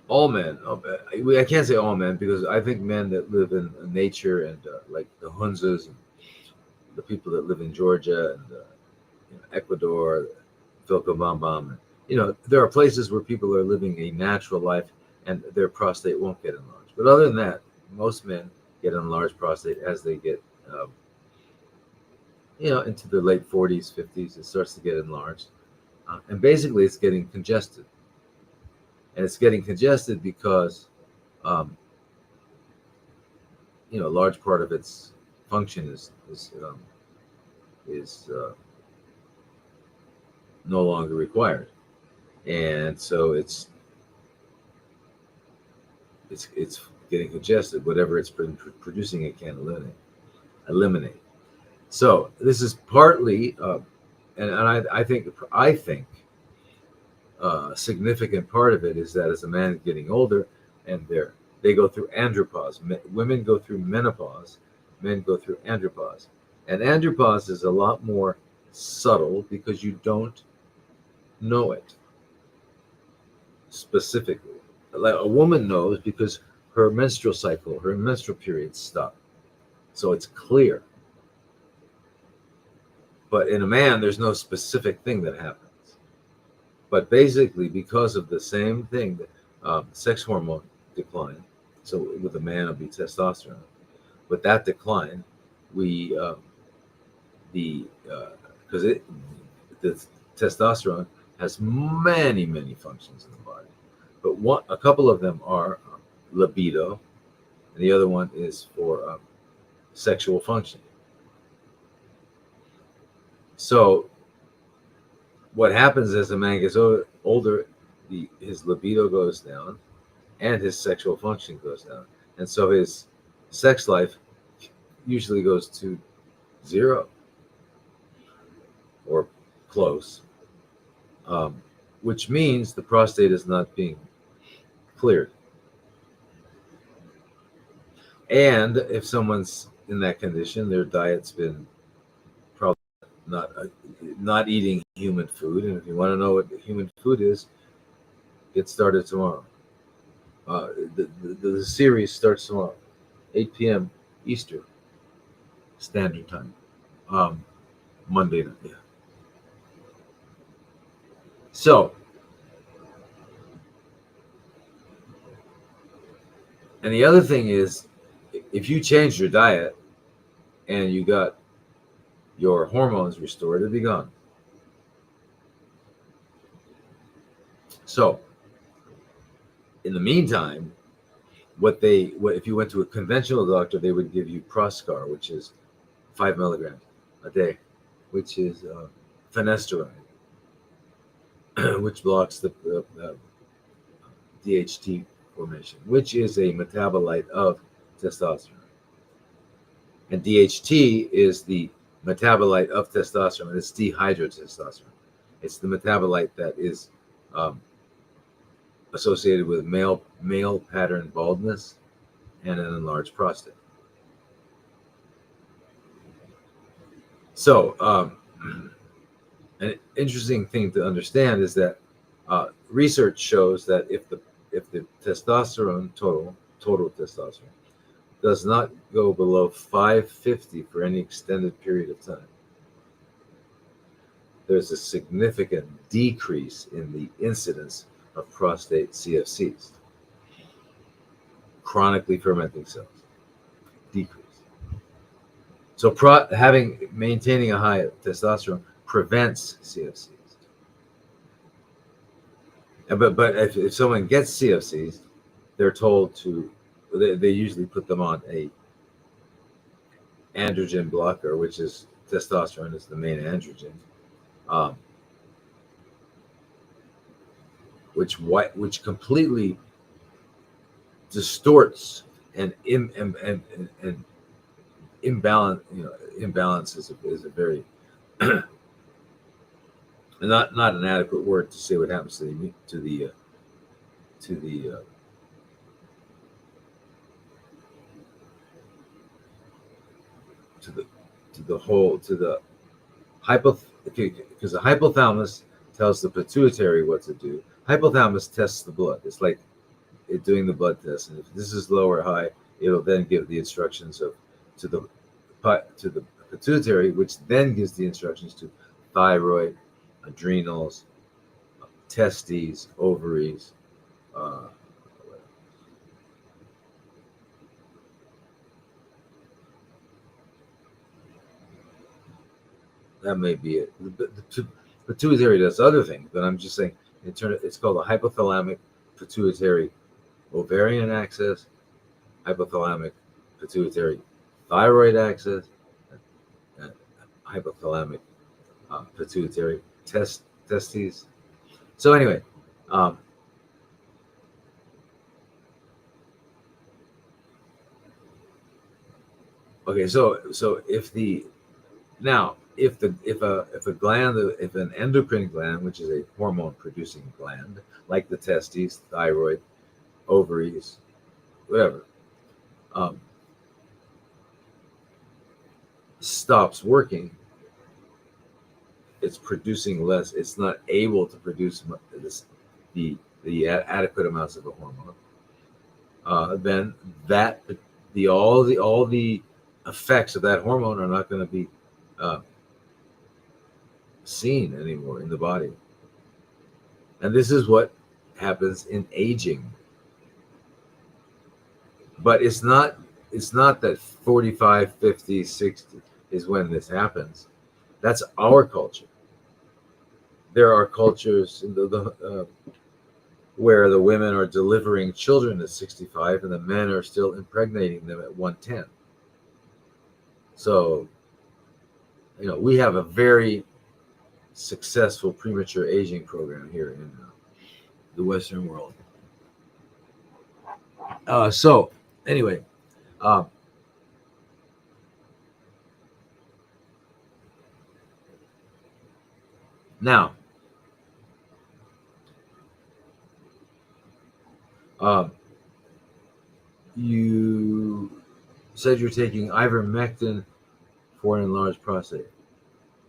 all men, I can't say all men, because I think men that live in nature, and like the Hunzas and the people that live in Georgia and Ecuador, Vilcabamba, there are places where people are living a natural life and their prostate won't get enlarged. But other than that, most men get an enlarged prostate as they get, into their late 40s, 50s. It starts to get enlarged. And basically, it's getting congested. And it's getting congested because, a large part of its function is no longer required, and so it's getting congested. Whatever it's producing, it can't eliminate. So this is partly, and I think a significant part of it is that as a man is getting older, and they go through andropause. Women go through menopause, men go through andropause, and andropause is a lot more subtle because you don't know it specifically. Like a woman knows because her menstrual periods stop, so it's clear. But in a man, there's no specific thing that happens. But basically, because of the same thing, sex hormone decline. So with a man, it'll be testosterone. With that decline, because the testosterone has many, many functions in the body, but a couple of them are libido, and the other one is for sexual function. So what happens as a man gets older, his libido goes down and his sexual function goes down. And so his sex life usually goes to 0 or close, which means the prostate is not being cleared. And if someone's in that condition, their diet's been probably not eating human food. And if you want to know what human food is, get started tomorrow. The series starts tomorrow, 8 p.m. Eastern Standard Time, Monday night. Yeah. So, and the other thing is, if you change your diet, and you got your hormones restored, it'd be gone. So, in the meantime, if you went to a conventional doctor, they would give you Proscar, which is 5 milligrams a day, which is finasteride, which blocks the DHT formation, which is a metabolite of testosterone. And DHT is the metabolite of testosterone. It's dehydrotestosterone. It's the metabolite that is associated with male pattern baldness and an enlarged prostate. So, an interesting thing to understand is that research shows that if the testosterone total testosterone does not go below 550 for any extended period of time, there's a significant decrease in the incidence of prostate CFCs, chronically fermenting cells, decrease. So maintaining a high testosterone prevents CFCs. But if someone gets CFCs, they're told they usually put them on a androgen blocker, which is testosterone is the main androgen, which completely distorts and imbalance. Imbalance is a very not an adequate word to say what happens to the because the hypothalamus tells the pituitary what to do. Hypothalamus tests the blood. It's like it doing the blood test, and if this is low or high, it'll then give the instructions to the pituitary, which then gives the instructions to thyroid, adrenals, testes, ovaries. That may be it. The pituitary does other things, but I'm just saying it's called a hypothalamic pituitary ovarian axis, hypothalamic pituitary thyroid axis, and hypothalamic pituitary testes. So anyway, okay. So if an endocrine gland, which is a hormone producing gland, like the testes, thyroid, ovaries, whatever, stops working, it's producing less. It's not able to produce the adequate amounts of a hormone. Then all the effects of that hormone are not going to be seen anymore in the body. And this is what happens in aging. But it's not that 45, 50, 60 is when this happens. That's our culture. There are cultures where the women are delivering children at 65 and the men are still impregnating them at 110. So, we have a very successful premature aging program here in the Western world. So, anyway, now, you said you're taking ivermectin for an enlarged prostate.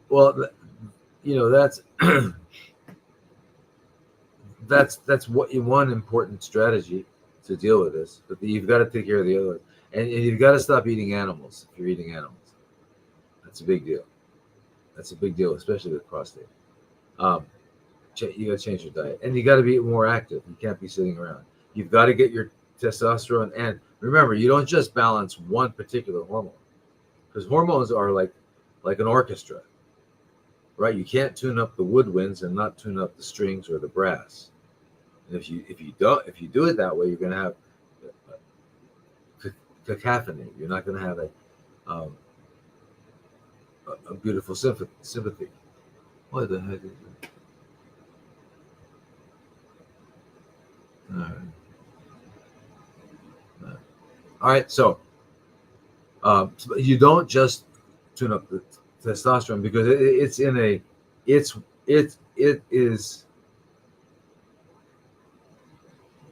Well, that's that's one important strategy to deal with this. But you've got to take care of the other ones, and you've got to stop eating animals. If you're eating animals, that's a big deal. That's a big deal, especially with prostate. You got to change your diet, and you got to be more active. You can't be sitting around. You've got to get your testosterone, and remember, you don't just balance one particular hormone, because hormones are like an orchestra, right? You can't tune up the woodwinds and not tune up the strings or the brass. And if you do it that way, you're going to have cacophony. You're not going to have a beautiful sympathy. What the heck is that? All right. All right. So you don't just tune up the testosterone because it is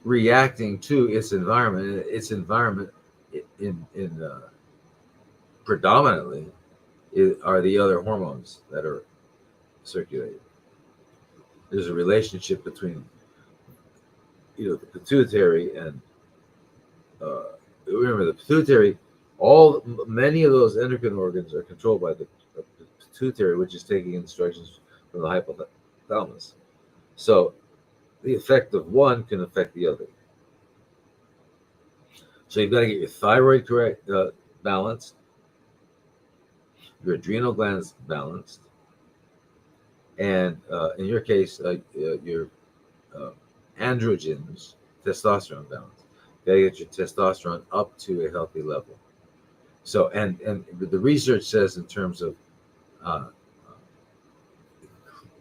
reacting to its environment. Its environment in predominantly are the other hormones that are circulating. There's a relationship between the pituitary and remember the pituitary. Many of those endocrine organs are controlled by the pituitary, which is taking instructions from the hypothalamus. So the effect of one can affect the other. So you've got to get your thyroid correct, balanced, your adrenal glands balanced, and in your case, your androgens, testosterone balanced. You got to get your testosterone up to a healthy level. So, and the research says in terms of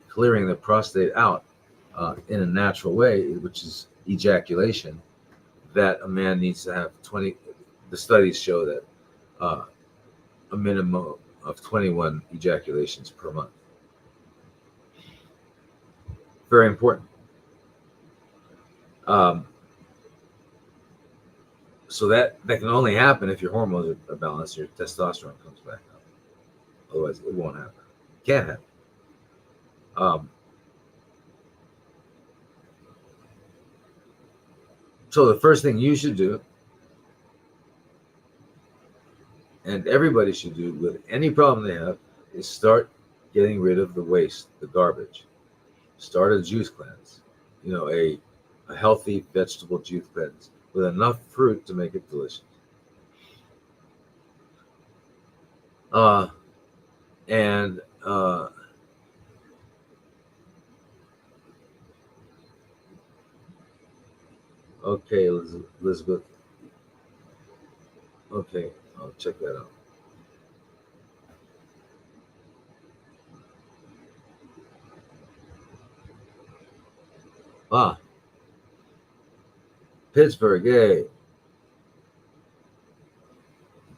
clearing the prostate out in a natural way, which is ejaculation, that a man needs to have 20. The studies show that a minimum of 21 ejaculations per month. Very important. So that can only happen if your hormones are balanced, your testosterone comes back up. Otherwise, it won't happen. It can't happen. So the first thing you should do, and everybody should do with any problem they have, is start getting rid of the waste, the garbage. Start a juice cleanse, a healthy vegetable juice cleanse with enough fruit to make it delicious. Okay, Elizabeth. Okay, I'll check that out. Pittsburgh, yay.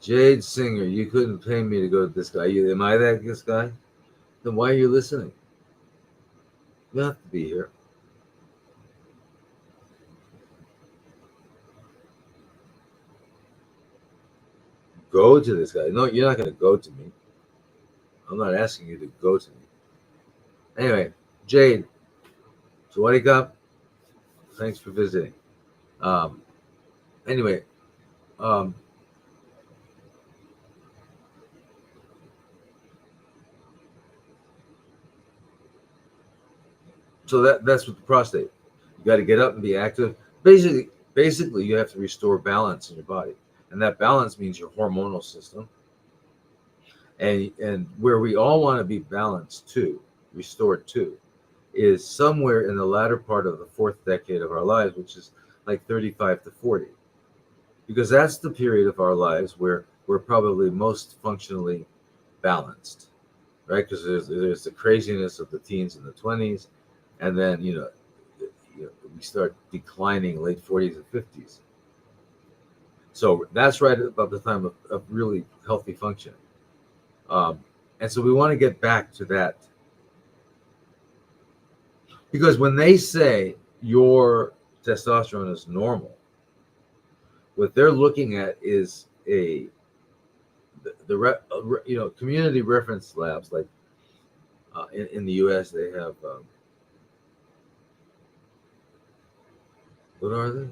Jade Singer, you couldn't pay me to go to this guy. Am I this guy? Then why are you listening? You don't have to be here. Go to this guy. No, you're not going to go to me. I'm not asking you to go to me. Anyway, Jade, Sawadee Cup, thanks for visiting. Anyway, so that's with the prostate. You got to get up and be active. Basically, you have to restore balance in your body, and that balance means your hormonal system. And where we all want to be balanced to, restored to, is somewhere in the latter part of the fourth decade of our lives, which is like 35 to 40, because that's the period of our lives where we're probably most functionally balanced, right? Because there's the craziness of the teens and the 20s, and then we start declining late 40s and 50s. So that's right about the time of really healthy functioning. And so we want to get back to that, because when they say your testosterone is normal, what they're looking at is the community reference labs, like in the U.S. they have what are they?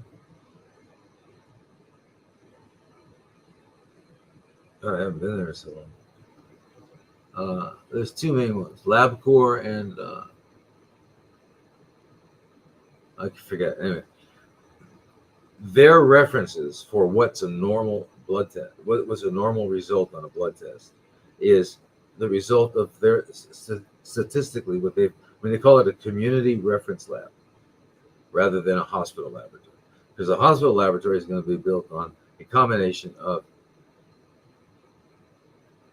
I haven't been there so long. There's two main ones, LabCorp and I forget. Anyway, their references for what's a normal blood test, what was a normal result on a blood test, is the result of their statistically what they when they call it a community reference lab rather than a hospital laboratory, because a hospital laboratory is going to be built on a combination of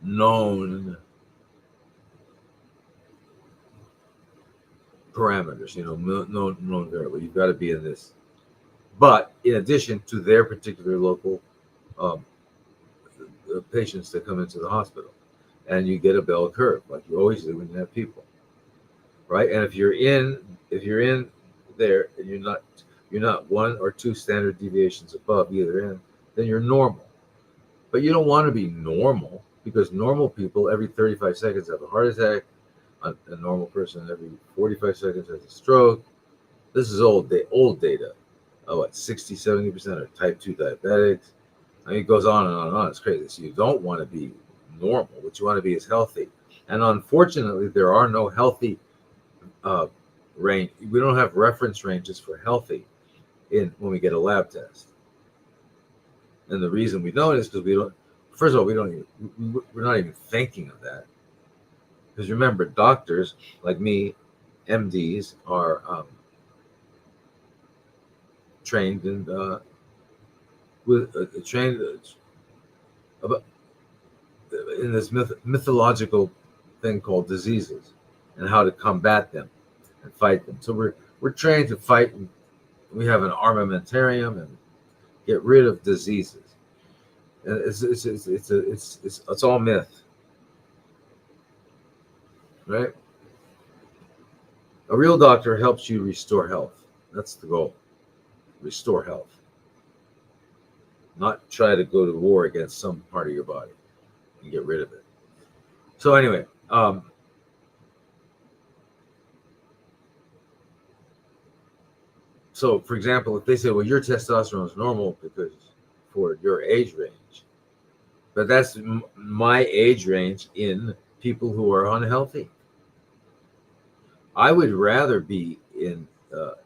known parameters, known variable. You've got to be in this, but in addition to their particular local um, patients that come into the hospital, and you get a bell curve like you always do when you have people, right? And if you're in there and you're not one or two standard deviations above either end, then you're normal. But you don't want to be normal, because normal people every 35 seconds have a heart attack. A normal person every 45 seconds has a stroke. This is old data. Oh, what, 60-70% are type 2 diabetics. I mean, it goes on and on and on. It's crazy. So you don't want to be normal. What you want to be is healthy. And unfortunately, there are no healthy range. We don't have reference ranges for healthy when we get a lab test. And the reason we don't is because we don't. First of all, we're not even thinking of that. Because remember, doctors like me, MDs, are trained in about in this mythological thing called diseases and how to combat them and fight them. So we're trained to fight. And we have an armamentarium and get rid of diseases. And it's all myth, right? A real doctor helps you restore health. That's the goal. Restore health. Not try to go to war against some part of your body and get rid of it. So anyway, so for example, if they say, well, your testosterone is normal because for your age range, but that's my age range in people who are unhealthy. I would rather be in the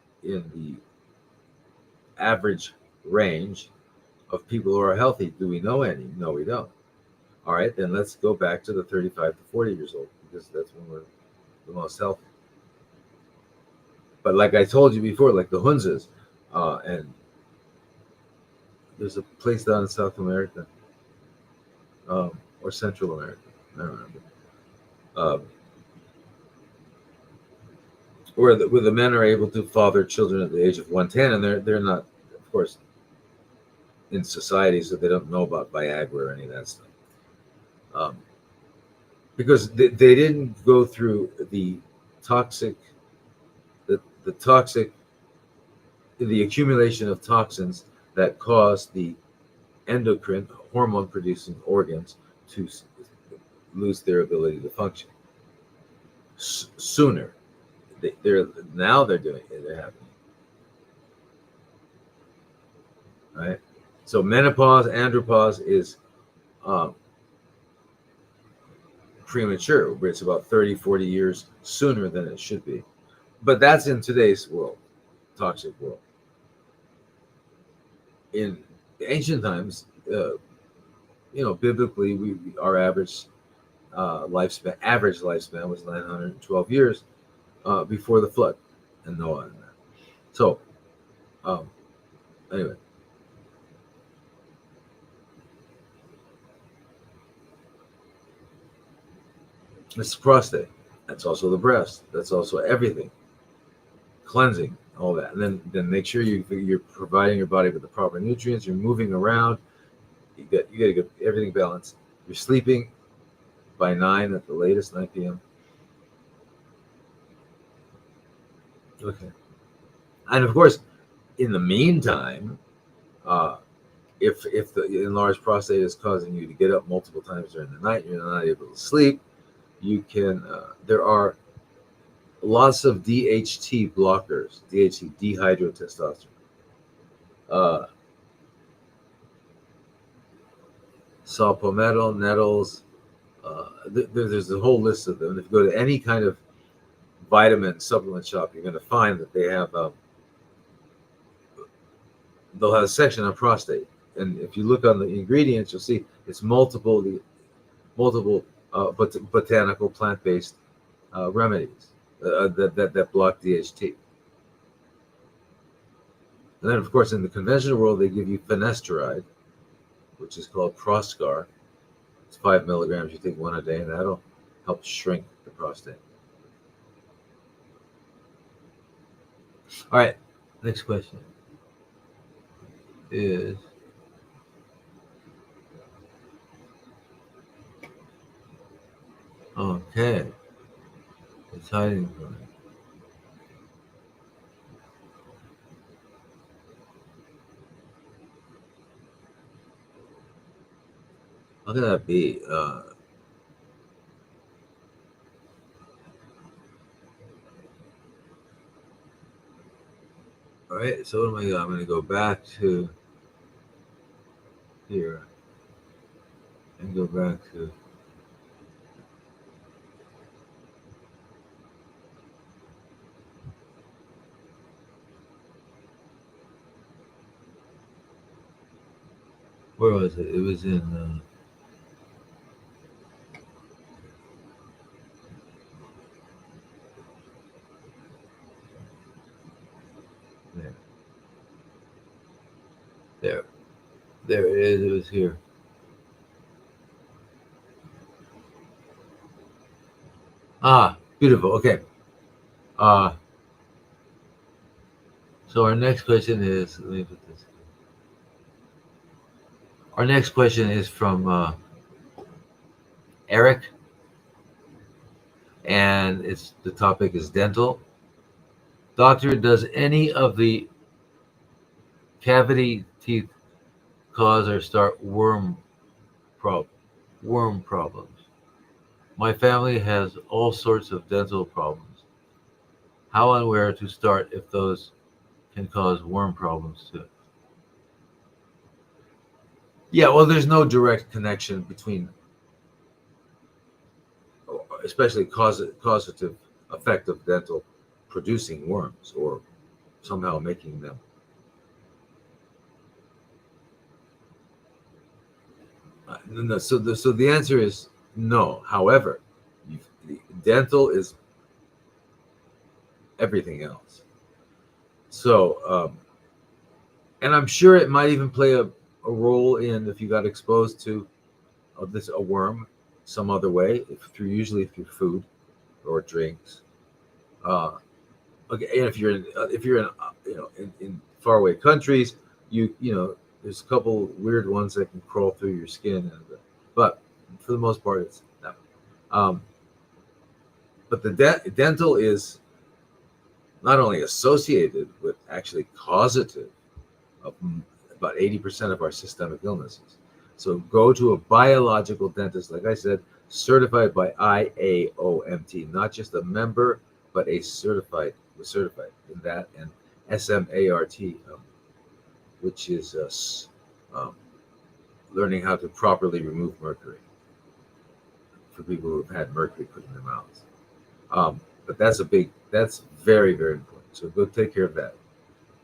average range of people who are healthy. Do we know any? No, we don't. All right, then let's go back to the 35 to 40 years old, because that's when we're the most healthy. But like I told you before, like the Hunzas, and there's a place down in South America, or Central America, I don't remember, where the men are able to father children at the age of 110, and they're not, of course, in society, so they don't know about Viagra or any of that stuff, because they didn't go through the accumulation of toxins that cause the endocrine hormone producing organs to lose their ability to function sooner. They're doing it. They're happening, right? So menopause, andropause is premature, where it's about 30-40 years sooner than it should be. But that's in today's world, toxic world. In ancient times, biblically, our average lifespan was 912 years before the flood and Noah and that. So, anyway. It's the prostate. That's also the breast. That's also everything. Cleansing, all that. And then make sure you're providing your body with the proper nutrients. You're moving around. You got to get everything balanced. You're sleeping by 9 at the latest, 9 p.m. Okay. And of course, in the meantime, if the enlarged prostate is causing you to get up multiple times during the night, you're not able to sleep, you can, there are lots of DHT blockers, DHT, dihydrotestosterone. Saw palmetto, nettles, there's a whole list of them. If you go to any kind of vitamin supplement shop, you're going to find that they have, they'll have a section on prostate. and if you look on the ingredients, you'll see it's multiple botanical plant-based remedies that block DHT. And then, of course, in the conventional world, they give you finasteride, which is called Proscar. It's 5 milligrams. You take one a day, and that'll help shrink the prostate. All right, next question is, okay, it's hiding from me. How can that be? All right, so what am I doing? I'm going to go back to here and go back to where was it? It was in there it is. It was here. Beautiful. Okay. So our next question is, let me put this. Our next question is from Eric, and the topic is dental. Doctor, does any of the cavity teeth cause or start worm problems? My family has all sorts of dental problems. How and where to start if those can cause worm problems too? Yeah, well, there's no direct connection between, especially causative effect of dental producing worms or somehow making them. No, so the answer is no. However, dental is everything else. So, and I'm sure it might even play a role in if you got exposed to a worm some other way, usually through food or drinks. Okay, and if you're in faraway countries, there's a couple weird ones that can crawl through your skin, but for the most part, it's not. But the dental is not only associated with actually causative of about 80% of our systemic illnesses. So go to a biological dentist, like I said, certified by IAOMT, not just a member, but certified in that, and SMART, which is learning how to properly remove mercury for people who have had mercury put in their mouths. But that's very, very important. So go take care of that.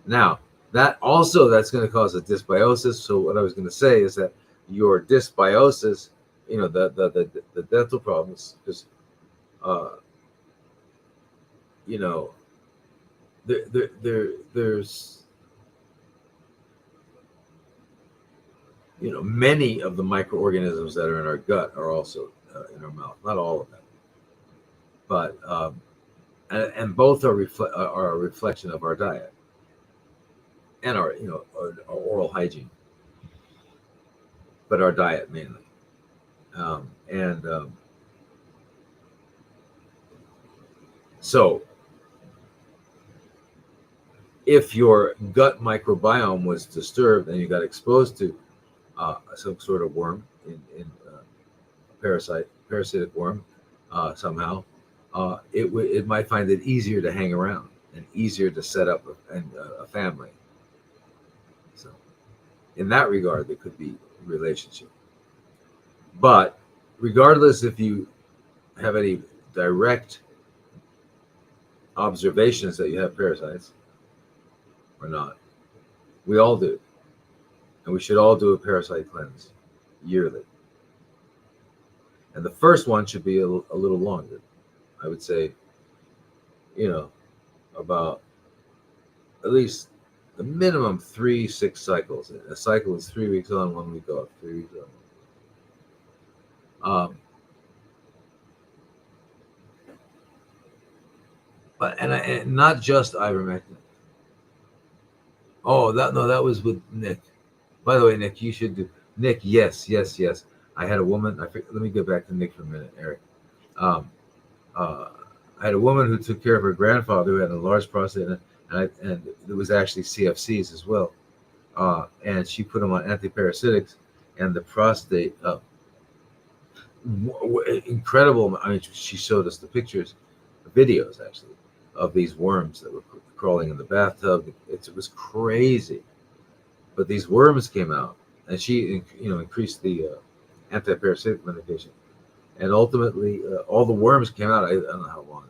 Now, that's going to cause a dysbiosis. So what I was going to say is that your dysbiosis, the dental problems, because there's many of the microorganisms that are in our gut are also in our mouth. Not all of them, but and both are a reflection of our diet and our oral hygiene, but our diet mainly. So if your gut microbiome was disturbed and you got exposed to some sort of worm, in parasitic worm, somehow, it might find it easier to hang around and easier to set up a family. So in that regard, there could be a relationship. But regardless if you have any direct observations that you have parasites or not, we all do. And we should all do a parasite cleanse yearly. And the first one should be a little longer. I would say, about at least the minimum 3-6 cycles. A cycle is 3 weeks on, 1 week off, 3 weeks on. And not just ivermectin. Oh, that was with Nick. By the way, Nick, you should do Nick. Yes. I had a woman. Let me get back to Nick for a minute, Eric. I had a woman who took care of her grandfather who had an enlarged prostate, and it was actually CFCs as well. And she put him on antiparasitics, and the prostate, incredible. I mean, she showed us the pictures, videos actually, of these worms that were crawling in the bathtub. It was crazy, but these worms came out, and she, increased the antiparasitic medication, and ultimately, all the worms came out. I don't know how long.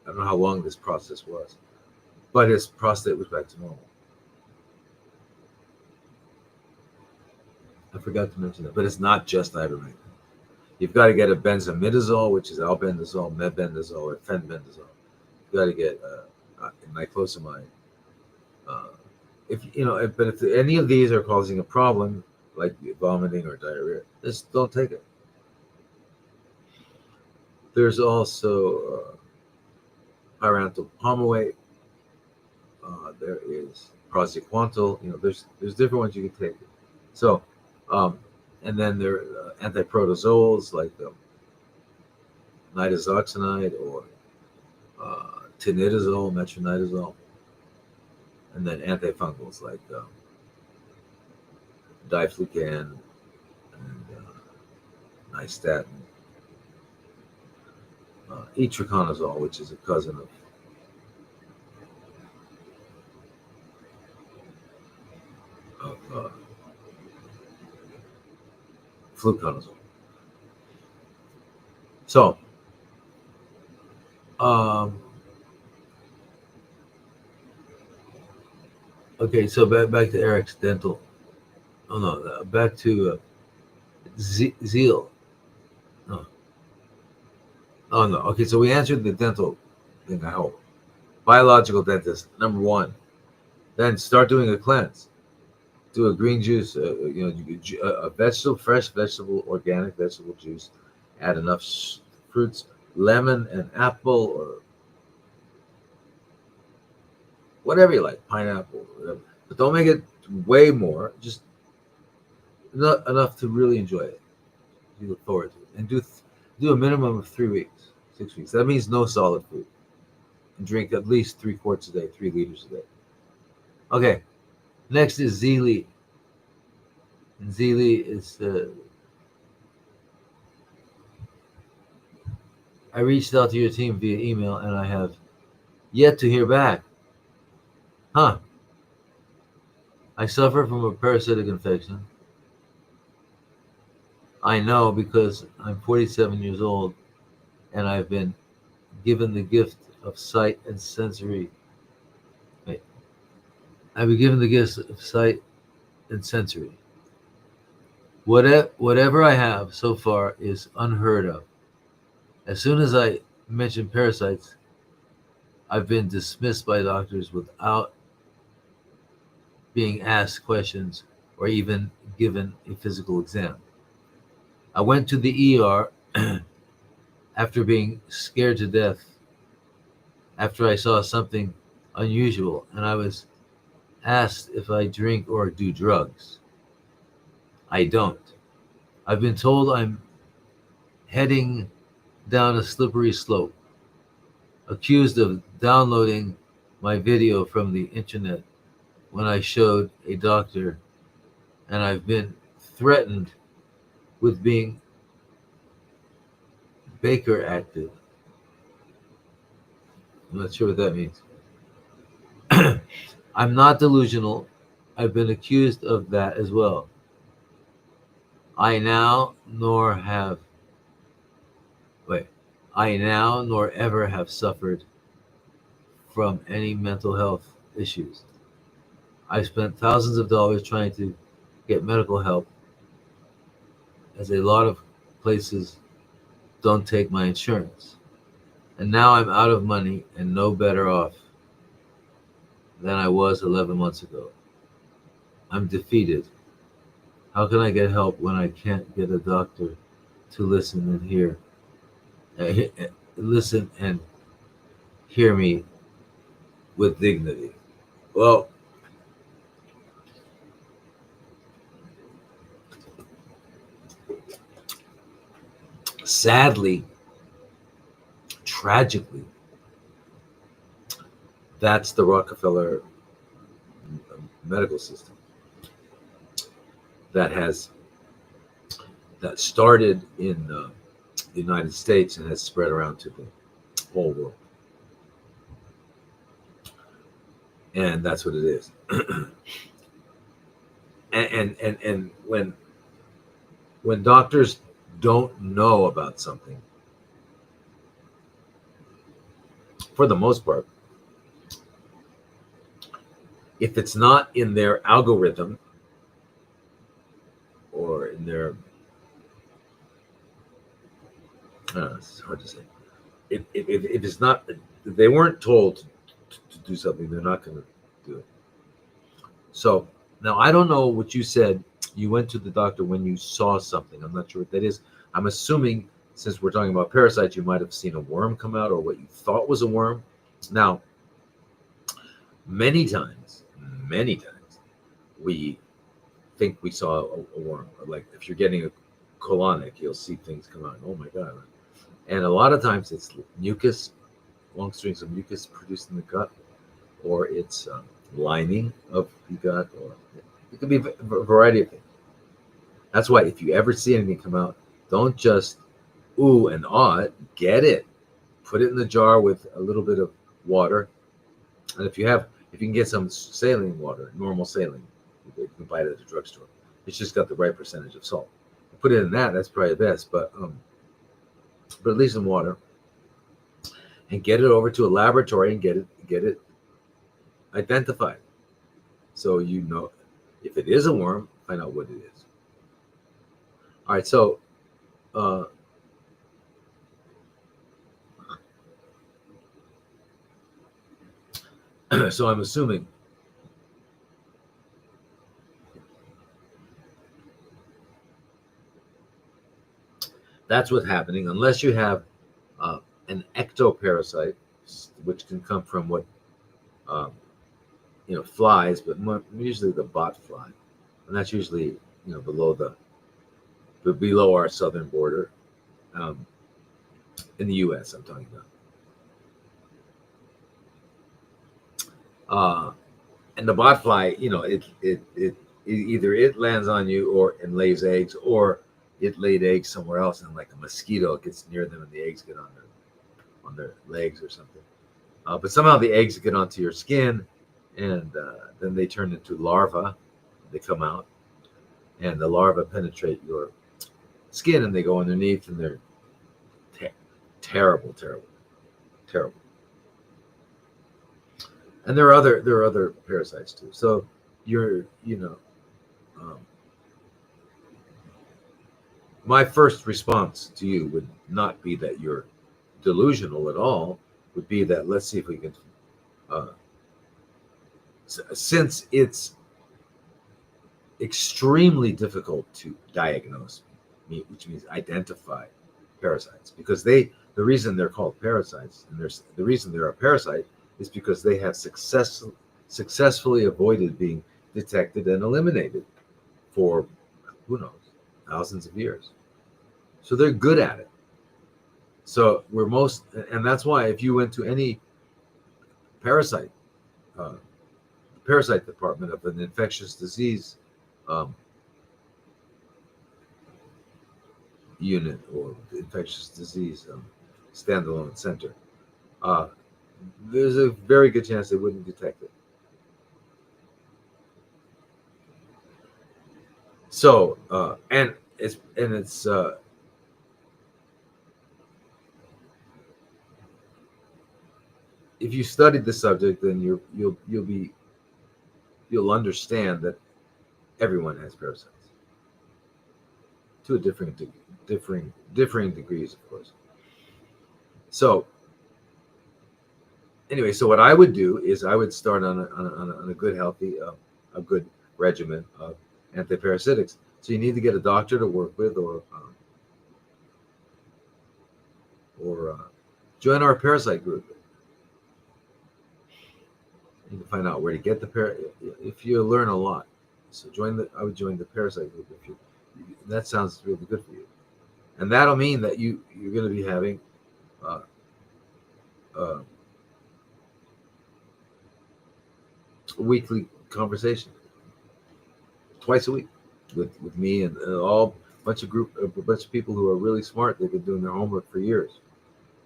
I don't know how long this process was, but his prostate was back to normal. I forgot to mention that, but it's not just ivermectin. You've got to get a benzimidazole, which is albendazole, mebendazole, or fenbendazole. You've got to get niclosamide. If any of these are causing a problem, like vomiting or diarrhea, just don't take it. There's also pyrantel palmate. There is praziquantel. There's different ones you can take. So, and then there are antiprotozoals like nitazoxanide or tinidazole, metronidazole, and then antifungals like diflucan and nystatin, itraconazole, which is a cousin of fluconazole. So, okay, so back to Eric's dental. Oh no, back to Zeal. Oh no. Okay, so we answered the dental thing. I hope. Biological dentist, number 1. Then start doing a cleanse. Do a green juice. A fresh vegetable, organic vegetable juice. Add enough fruits, lemon and apple, or whatever you like, pineapple, whatever. But don't make it way more. Just not enough to really enjoy it. You look forward to it, and do a minimum of 3 weeks, 6 weeks. That means no solid food, and drink at least 3 quarts a day, 3 liters a day. Okay, next is Zealy. And Zealy is I reached out to your team via email, and I have yet to hear back. I suffer from a parasitic infection. I know because I'm 47 years old, and I've been given the gift of sight and sensory. I've been given the gifts of sight and sensory. Whatever I have so far is unheard of. As soon as I mention parasites, I've been dismissed by doctors without being asked questions or even given a physical exam. I went to the ER after being scared to death after I saw something unusual, and I was asked if I drink or do drugs. I don't. I've been told I'm heading down a slippery slope, accused of downloading my video from the internet when I showed a doctor, and I've been threatened with being Baker active. I'm not sure what that means. I'm not delusional. I've been accused of that as well. I now nor ever have suffered from any mental health issues. I spent thousands of dollars trying to get medical help, as a lot of places don't take my insurance. And now I'm out of money and no better off than I was 11 months ago. I'm defeated. How can I get help when I can't get a doctor to listen and listen and hear me with dignity? Well, sadly, tragically, that's the Rockefeller medical system that has that started in the United States and has spread around to the whole world. And that's what it is. and when doctors don't know about something, for the most part, if it's not in their algorithm or in their, it's hard to say. If it's not, if they weren't told to do something, they're not going to do it. So now I don't know what you said. You went to the doctor when you saw something. I'm not sure what that is. I'm assuming, since we're talking about parasites, you might have seen a worm come out or what you thought was a worm. Now, many times, we think we saw a worm. Like if you're getting a colonic, you'll see things come out. Oh my God. And a lot of times it's mucus, long strings of mucus produced in the gut, or it's lining of the gut, or it could be a variety of things. That's why if you ever see anything come out, don't just ooh and ah it, get it. Put it in the jar with a little bit of water. And if you can get some saline water, normal saline, you can buy it at the drugstore. It's just got the right percentage of salt. Put it in that, that's probably the best, but at least in water. And get it over to a laboratory and get it identified. So you know if it is a worm, find out what it is. All right, so so I'm assuming that's what's happening, unless you have an ectoparasite, which can come from what flies, but usually the bot fly, and that's usually below our southern border, in the U.S. I'm talking about. And the bot fly, it either it lands on you or and lays eggs, or it laid eggs somewhere else, and like a mosquito gets near them and the eggs get on their legs or something. But somehow the eggs get onto your skin, and then they turn into larvae. They come out, and the larvae penetrate your skin, and they go underneath, and they're terrible. And there are other parasites too. So my first response to you would not be that you're delusional at all. Would be that let's see if we can, since it's extremely difficult to diagnose, which means identify parasites, because the reason they're called parasites, and the reason they're a parasite is because they have successfully avoided being detected and eliminated for, who knows, thousands of years. So they're good at it. So and that's why if you went to any parasite department of an infectious disease unit or infectious disease standalone center, there's a very good chance they wouldn't detect it. So and it's if you studied the subject, then you'll you'll understand that everyone has parasites to a differing degrees, of course. So anyway, so what I would do is I would start on a good, healthy, a good regimen of antiparasitics. So you need to get a doctor to work with, or join our parasite group. You can find out where to get if you learn a lot. So I would join the parasite group if you. That sounds really good for you, and that'll mean that you're going to be having weekly conversation, twice a week, with me and a bunch of people who are really smart. They've been doing their homework for years.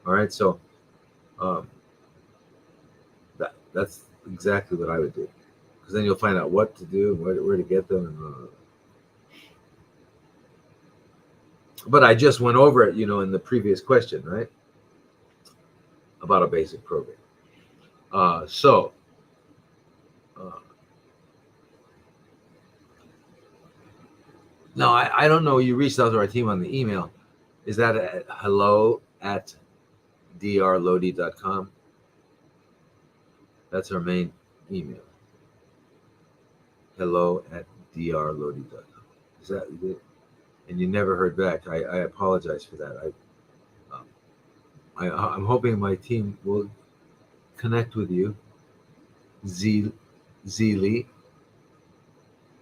All right, so that's exactly what I would do, because then you'll find out what to do, where to get them. But I just went over it, in the previous question, right? About a basic program. Now, I don't know, you reached out to our team on the email. Is that at hello@drlodi.com? That's our main email. hello@drlodi.com. Is that it? And you never heard back. I apologize for that. I'm hoping my team will connect with you. Lee,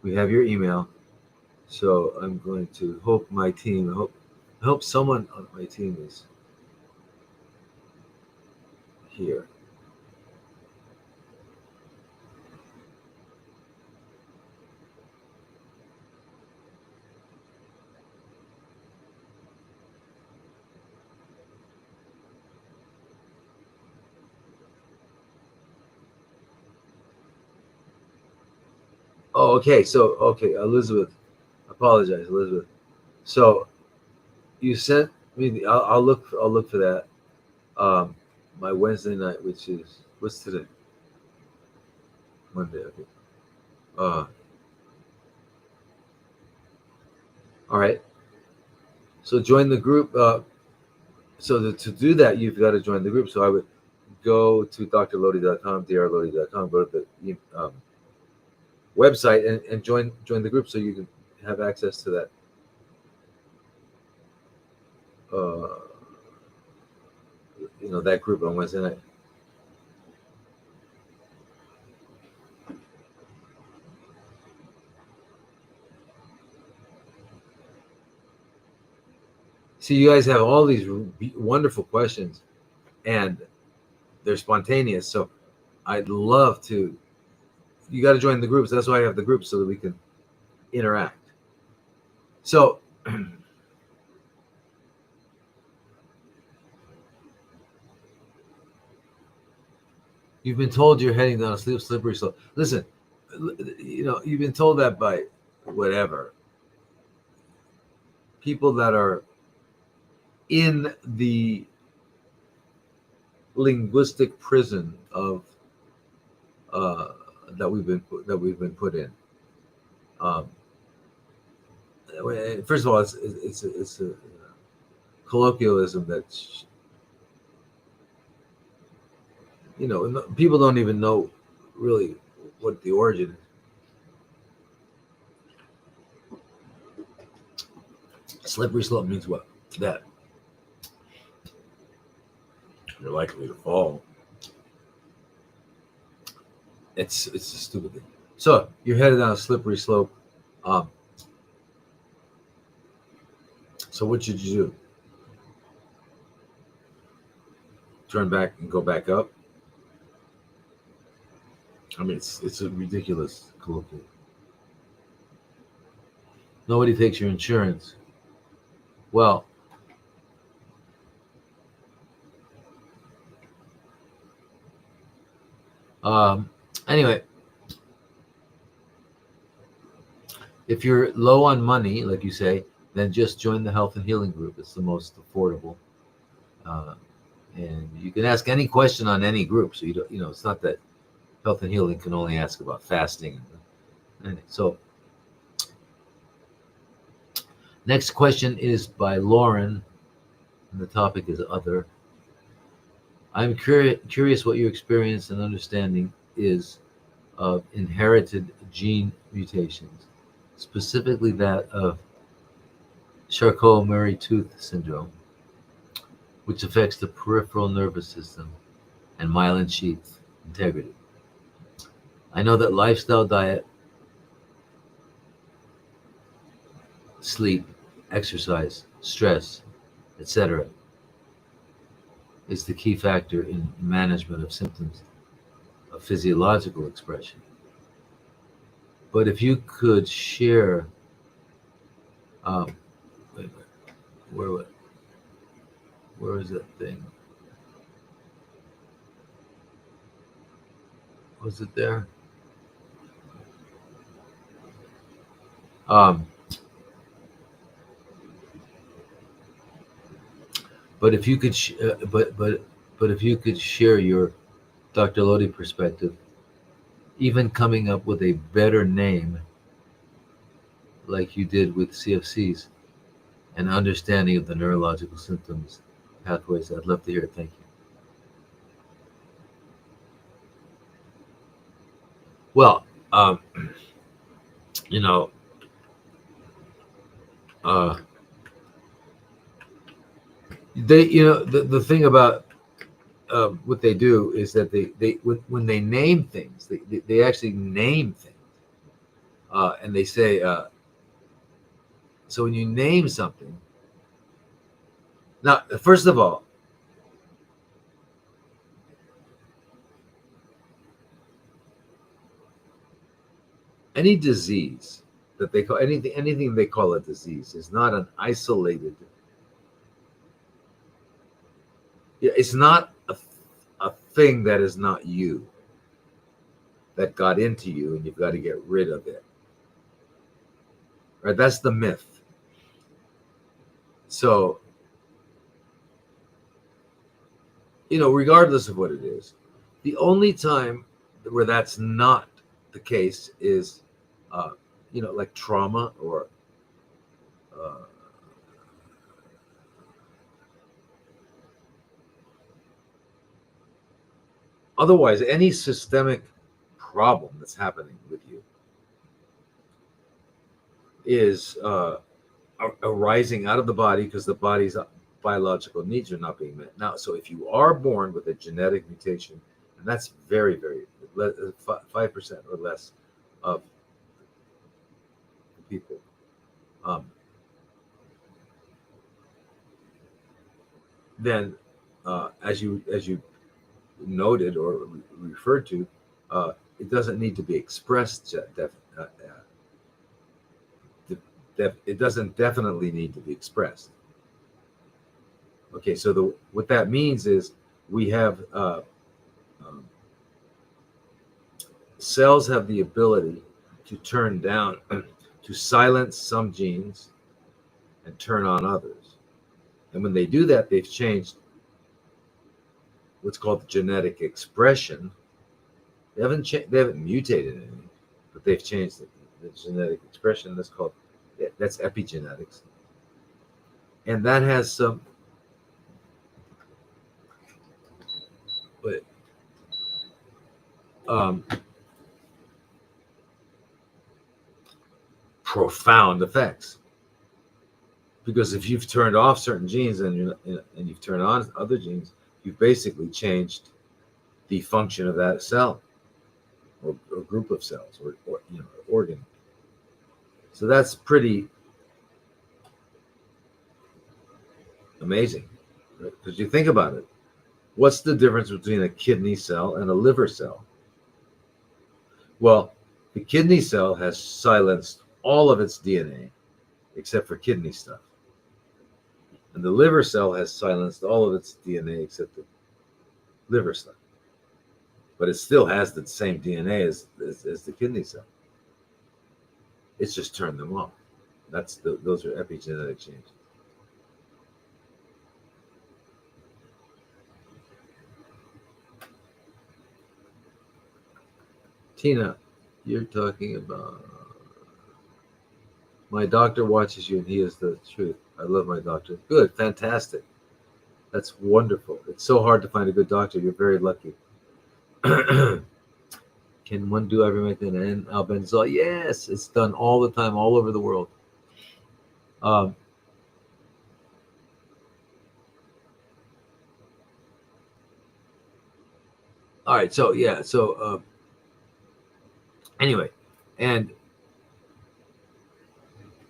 we have your email. So I'm going to hope my team, I hope someone on my team is here. Oh, okay. So, Elizabeth, apologize, Elizabeth. So you sent me. I'll look for that. My Wednesday night, which is what's today? Monday. Okay. All right. So join the group. So to do that, you've got to join the group. So I would go to drlodi.com, drlodi.com, go to the website and join the group, so you can have access to that. That group on Wednesday night. See, you guys have all these wonderful questions, and they're spontaneous. So I'd love to. You got to join the groups. That's why I have the groups, so that we can interact. So you've been told you're heading down a slippery slope. Listen, you've been told that by whatever people that are in the linguistic prison of that we've been put in. First of all, it's a colloquialism that's people don't even know really what the origin is. Slippery slope means what? That you're likely to fall. It's a stupid thing. So you're headed down a slippery slope. So what should you do? Turn back and go back up? I mean, it's a ridiculous colloquial. Nobody takes your insurance. Well, anyway, if you're low on money, like you say, then just join the health and healing group. It's the most affordable, and you can ask any question on any group. So it's not that Health and Healing can only ask about fasting. And so, next question is by Lauren, and the topic is other. I'm curious what your experience and understanding is of inherited gene mutations, specifically that of Charcot-Marie-Tooth syndrome, which affects the peripheral nervous system and myelin sheath integrity. I know that lifestyle, diet, sleep, exercise, stress, etc., is the key factor in management of symptoms of physiological expression. But if you could share, wait a minute, where is that thing? Was it there? But if you could, but if you could share your Dr. Lodi perspective, even coming up with a better name, like you did with CFCs, and understanding of the neurological symptoms, pathways, I'd love to hear it. Thank you. Well, you know, the thing about what they do is that they when they name things, they actually name things, and they say, so when you name something, now, first of all, any disease that they call anything they call a disease is not an isolated. It's not a thing that is not you, that got into you, and you've got to get rid of it. Right? That's the myth. So, regardless of what it is, the only time where that's not the case is, like trauma or otherwise, any systemic problem that's happening with you is arising out of the body because the body's biological needs are not being met. Now, so if you are born with a genetic mutation, and that's very, very 5% or less of people, then as you noted or referred to, it doesn't need to be expressed. It doesn't definitely need to be expressed. Okay, so what that means is we have cells have the ability to turn down, to silence some genes and turn on others. And when they do that, they've changed what's called the genetic expression. They haven't mutated anything, but they've changed the genetic expression. That's epigenetics. And that has some profound effects. Because if you've turned off certain genes and you've turned on other genes, you've basically changed the function of that cell or group of cells or organ. So that's pretty amazing, because you think about it. What's the difference between a kidney cell and a liver cell? Well, the kidney cell has silenced all of its DNA except for kidney stuff. And the liver cell has silenced all of its DNA except the liver stuff. But it still has the same DNA as the kidney cell. It's just turned them off. Those are epigenetic changes. Tina, you're talking about my doctor watches you and he is the truth. I love my doctor. Good, fantastic. That's wonderful. It's so hard to find a good doctor. You're very lucky. Can one do ivermectin and albendazole? Yes, it's done all the time, all over the world. Um, all right, so yeah, so anyway, and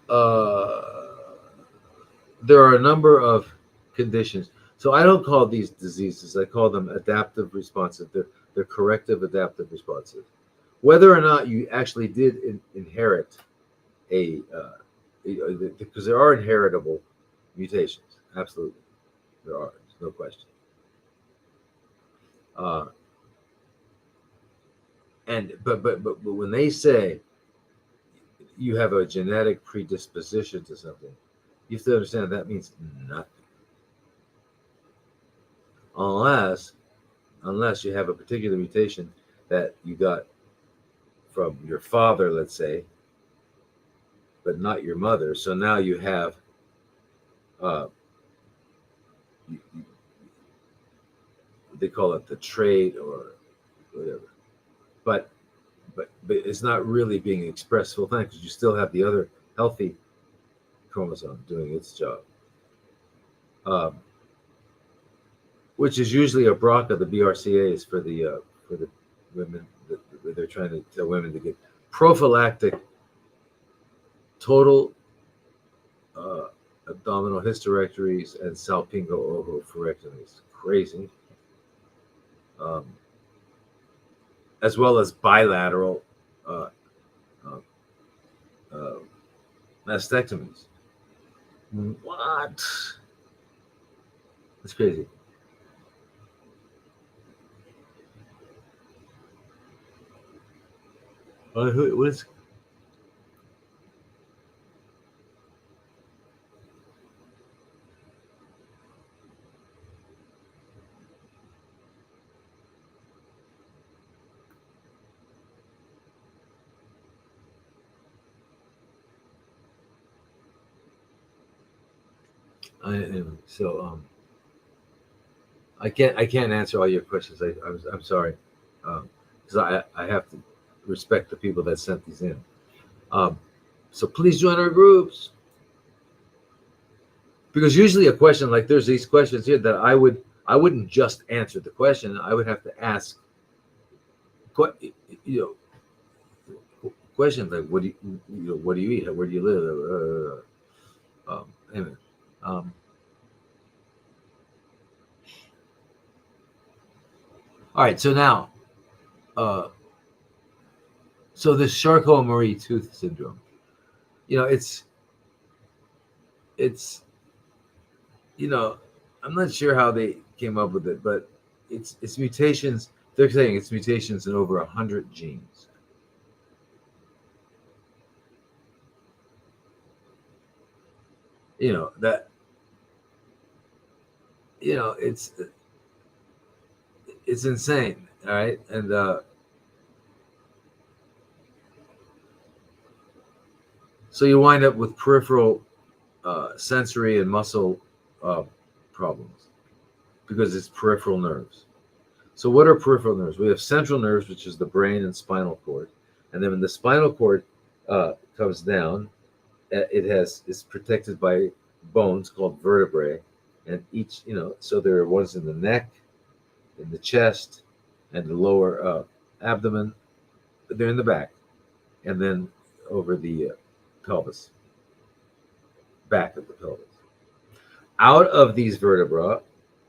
uh, there are a number of conditions. So I don't call these diseases. I call them adaptive responsive. They're corrective adaptive responsive. Whether or not you actually did inherit a because there are inheritable mutations. Absolutely, there are. There's no question. Uh, but when they say you have a genetic predisposition to something, you have to understand that means nothing, unless you have a particular mutation that you got from your father, let's say, but not your mother. So now you have uh, they call it the trait or whatever, but but it's not really being expressed full time because you still have the other healthy chromosome doing its job, um, which is usually a BRCA, the BRCAs for the women. They're trying to tell women to get prophylactic total abdominal hysterectomies and salpingo oophorectomies. Crazy. Um, as well as bilateral uh, uh, uh, mastectomies. What? That's crazy. What is? Anyway, so I can't answer all your questions. I'm sorry, because I have to respect the people that sent these in. Um, so please join our groups, because usually a question like there's these questions here that I wouldn't just answer the question. I would have to ask, you questions like what do you eat? Where do you live? Anyway, um, all right. So now, uh, so this Charcot-Marie Tooth syndrome, it's it's I'm not sure how they came up with it, but it's mutations. They're saying it's mutations in over 100 genes. That it's insane. All right, and so you wind up with peripheral sensory and muscle uh, problems because it's peripheral nerves. So what are peripheral nerves? We have central nerves, which is the brain and spinal cord, and then when the spinal cord comes down, it's protected by bones called vertebrae, and each so there are ones in the neck, in the chest, and the lower abdomen. They're in the back, and then over the pelvis, back of the pelvis. Out of these vertebrae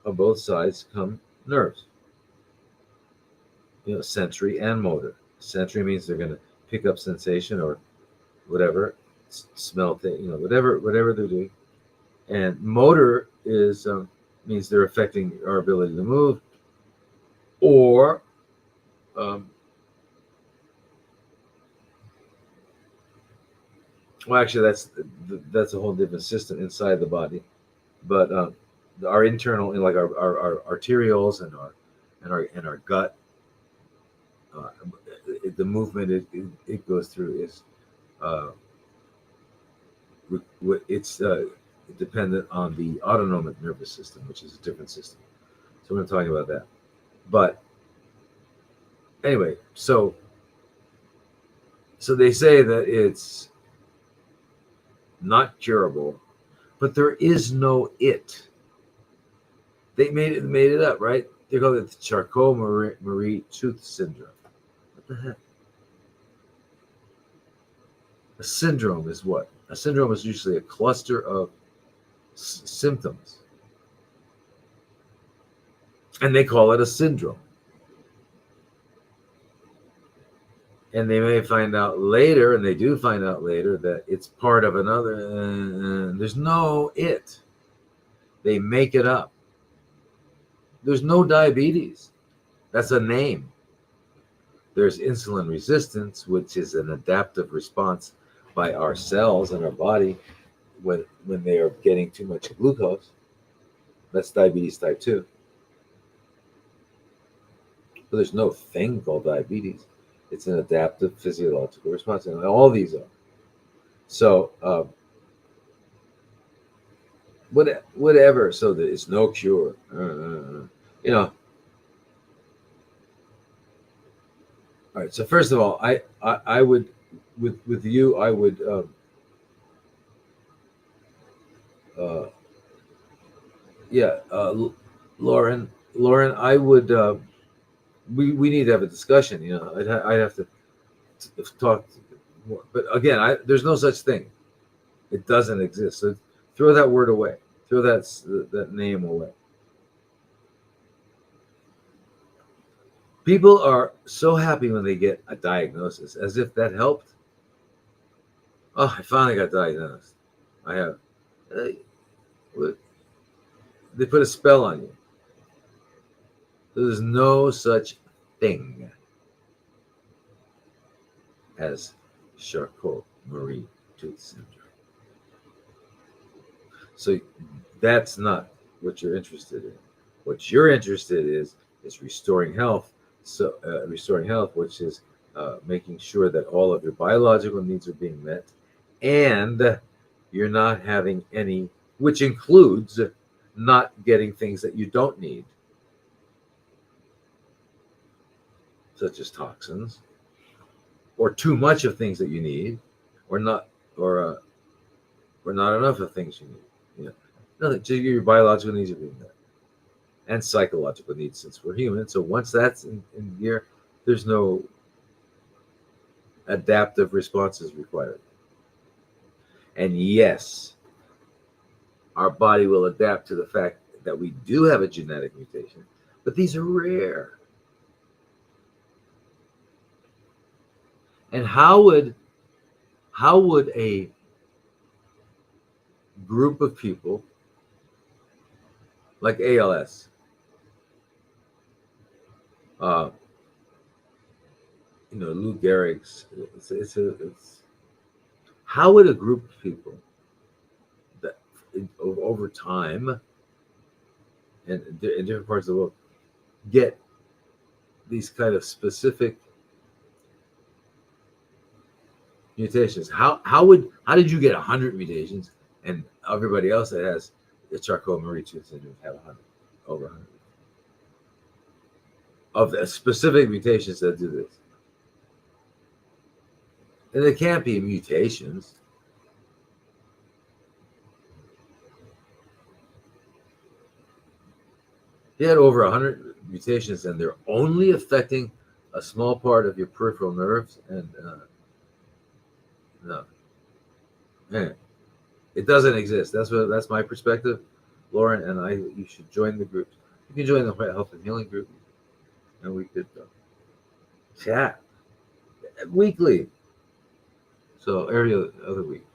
on both sides come nerves, sensory and motor. Sensory means they're going to pick up sensation or whatever, smell thing, whatever they're doing. And motor is means they're affecting our ability to move, or well, actually, that's a whole different system inside the body. But our internal, like our arterioles and our gut, uh, the movement it goes through is it's dependent on the autonomic nervous system, which is a different system. So we're going to talk about that. But anyway, so they say that it's not curable, but there is no it. They made it up, right? They call it the Charcot-Marie Tooth syndrome. What the heck? A syndrome is what? A syndrome is usually a cluster of symptoms. And they call it a syndrome. And they may find out later, and they do find out later, that it's part of another. There's no it. They make it up. There's no diabetes. That's a name. There's insulin resistance, which is an adaptive response by our cells in our body when they are getting too much glucose. That's diabetes type 2. But there's no thing called diabetes. It's an adaptive physiological response, and all these are. So, whatever. So there is no cure. You know. All right. So first of all, I would with you I would Lauren I would we need to have a discussion. You know, I'd have to talk more. But again, there's no such thing. It doesn't exist. So throw that word away. Throw that name away. People are so happy when they get a diagnosis, as if that helped. Oh, I finally got diagnosed. I have. They put a spell on you. There's no such thing as Charcot-Marie Tooth syndrome. So that's not what you're interested in. What you're interested in is restoring health. So restoring health, which is making sure that all of your biological needs are being met, and you're not having any, which includes not getting things that you don't need, such as toxins, or too much of things that you need, or not enough of things you need. You know, nothing. Just your biological needs are being met, and psychological needs, since we're human. So once that's in gear, there's no adaptive responses required. And yes, our body will adapt to the fact that we do have a genetic mutation, but these are rare. And how would a group of people like ALS, Lou Gehrig's, it's how would a group of people that over time and in different parts of the world get these kind of specific mutations? How did you get 100 mutations and everybody else that has the Charcot-Marie Tooth syndrome have 100, over 100 of the specific mutations that do this? And it can't be mutations. You had over 100 mutations, and they're only affecting a small part of your peripheral nerves, and no, it doesn't exist. That's my perspective, Lauren, and you should join the group. You can join the Health and Healing group, and we could chat weekly. So every other week.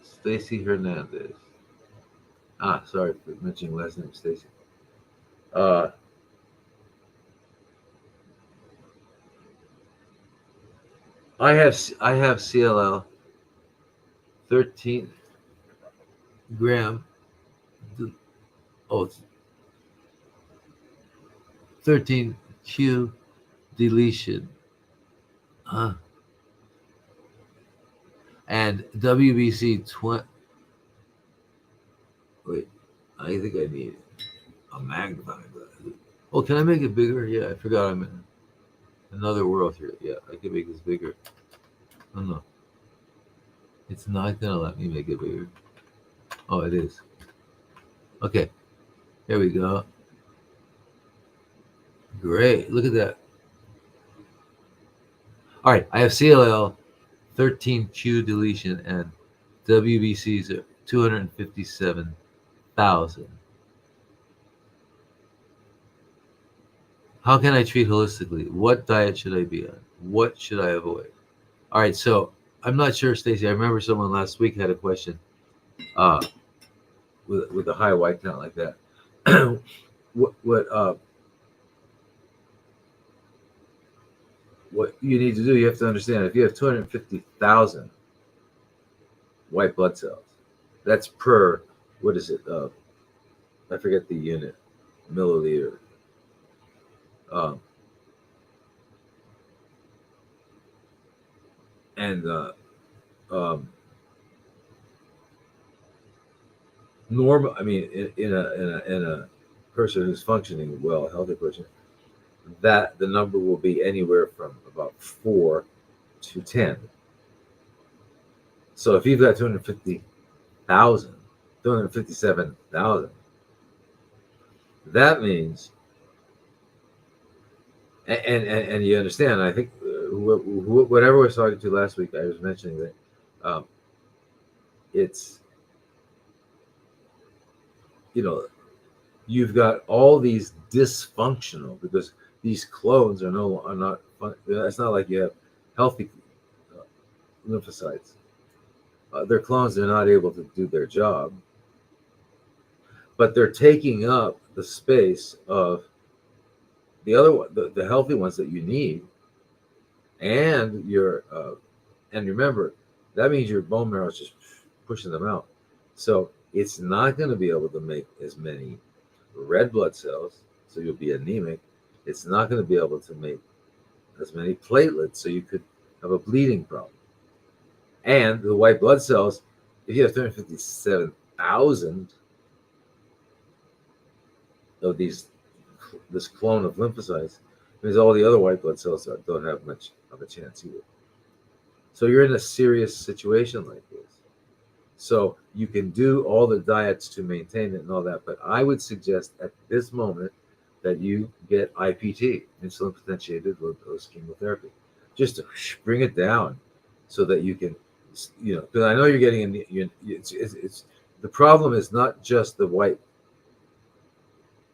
Stacy Hernandez. Sorry for mentioning last name, Stacy. I have CLL 13 gram. Oh, 13q deletion. And WBC 20. Wait, I think I need a magnifying glass. Oh, can I make it bigger? Yeah, I forgot I'm in another world here. Yeah, I can make this bigger. Oh no. It's not gonna let me make it bigger. Oh, it is. Okay, here we go. Great, look at that. All right, I have CLL, 13q deletion, and WBCs are 257,000. How can I treat holistically? What diet should I be on? What should I avoid? All right, so I'm not sure, Stacy. I remember someone last week had a question with a high white count like that. What you need to do, you have to understand, if you have 250,000 white blood cells, that's per, what is it? I forget the unit, milliliter. Normal. I mean, in a person who's functioning well, a healthy person, that the number will be anywhere from about 4 to 10. So if you've got 250,000, 257,000, that means, and you understand, I think whatever I was talking to last week, I was mentioning that it's, you've got all these dysfunctional, because these clones are not fun. It's not like you have healthy lymphocytes. They're clones. They're not able to do their job, but they're taking up the space of the other one, the healthy ones that you need, and and remember, that means your bone marrow is just pushing them out. So it's not going to be able to make as many red blood cells, so you'll be anemic. It's not going to be able to make as many platelets, so you could have a bleeding problem. And the white blood cells, if you have 357,000 of this clone of lymphocytes, means all the other white blood cells don't have much of a chance either. So you're in a serious situation like this. So you can do all the diets to maintain it and all that, but I would suggest at this moment that you get IPT, insulin potentiated glucose chemotherapy, just to bring it down, so that you can, because I know you're getting it's the problem is not just the white.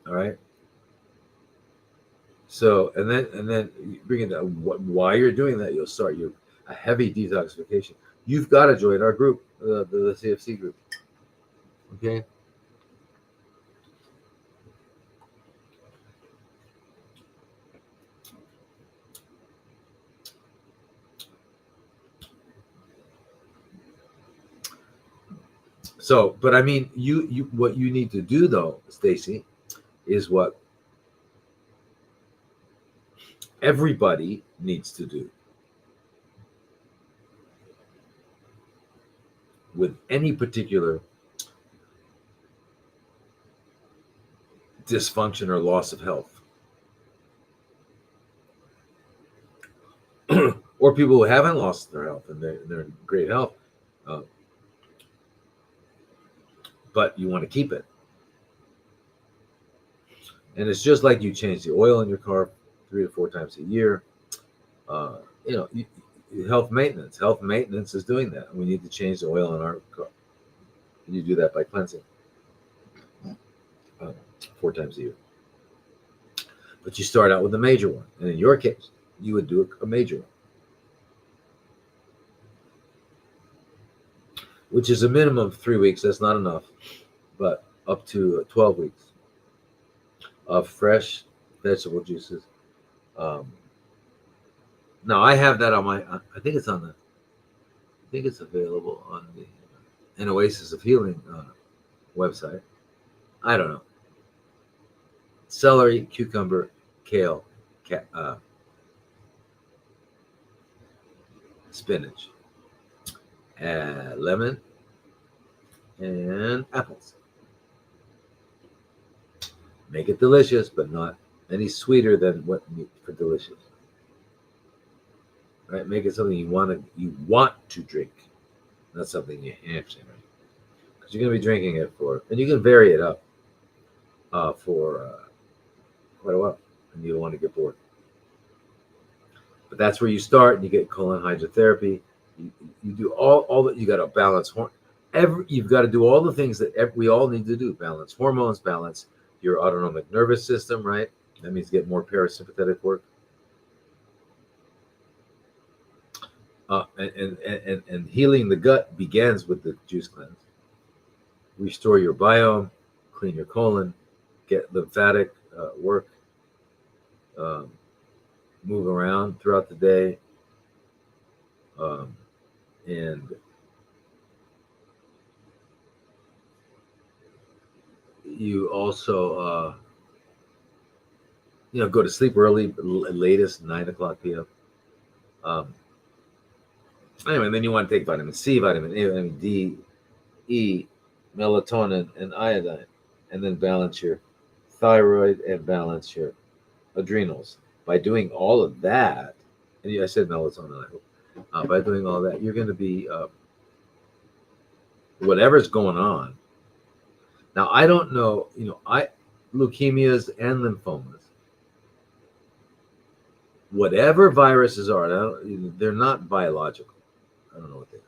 All right. So and then you bring it down. Why you're doing that, you'll start a heavy detoxification. You've got to join our group, the CFC group. Okay. So, but I mean, you what you need to do though, Stacy, is what everybody needs to do with any particular dysfunction or loss of health, or people who haven't lost their health and they're in great health, but you want to keep it. And it's just like you change the oil in your car 3 to 4 times a year. Health maintenance. Health maintenance is doing that. We need to change the oil in our car. And you do that by cleansing 4 times a year. But you start out with a major one. And in your case, you would do a major one, which is a minimum of 3 weeks. That's not enough, but up to 12 weeks of fresh vegetable juices. Now I have that on I think it's available on the An Oasis of Healing website. I don't know. Celery, cucumber, kale, spinach, lemon, and apples. Make it delicious, but not any sweeter than what for delicious. Right? Make it something you want to drink, not something you have to, right? Because you're going to be drinking it and you can vary it up for quite a while, and you don't want to get bored. But that's where you start, and you get colon hydrotherapy. You do all that. You got to balance you've got to do all the things that we all need to do: balance hormones, balance your autonomic nervous system. Right? That means get more parasympathetic work. And healing the gut begins with the juice cleanse. Restore your biome, clean your colon, get lymphatic work, move around throughout the day, and you also go to sleep early, latest 9:00 p.m. Anyway, then you want to take vitamin C, vitamin A, vitamin D, E, melatonin, and iodine, and then balance your thyroid and balance your adrenals. By doing all of that, and I said melatonin, I hope, by doing all that, you're going to be, whatever's going on. Now, I don't know, leukemias and lymphomas, whatever viruses are, they're not biological. I don't know what they are.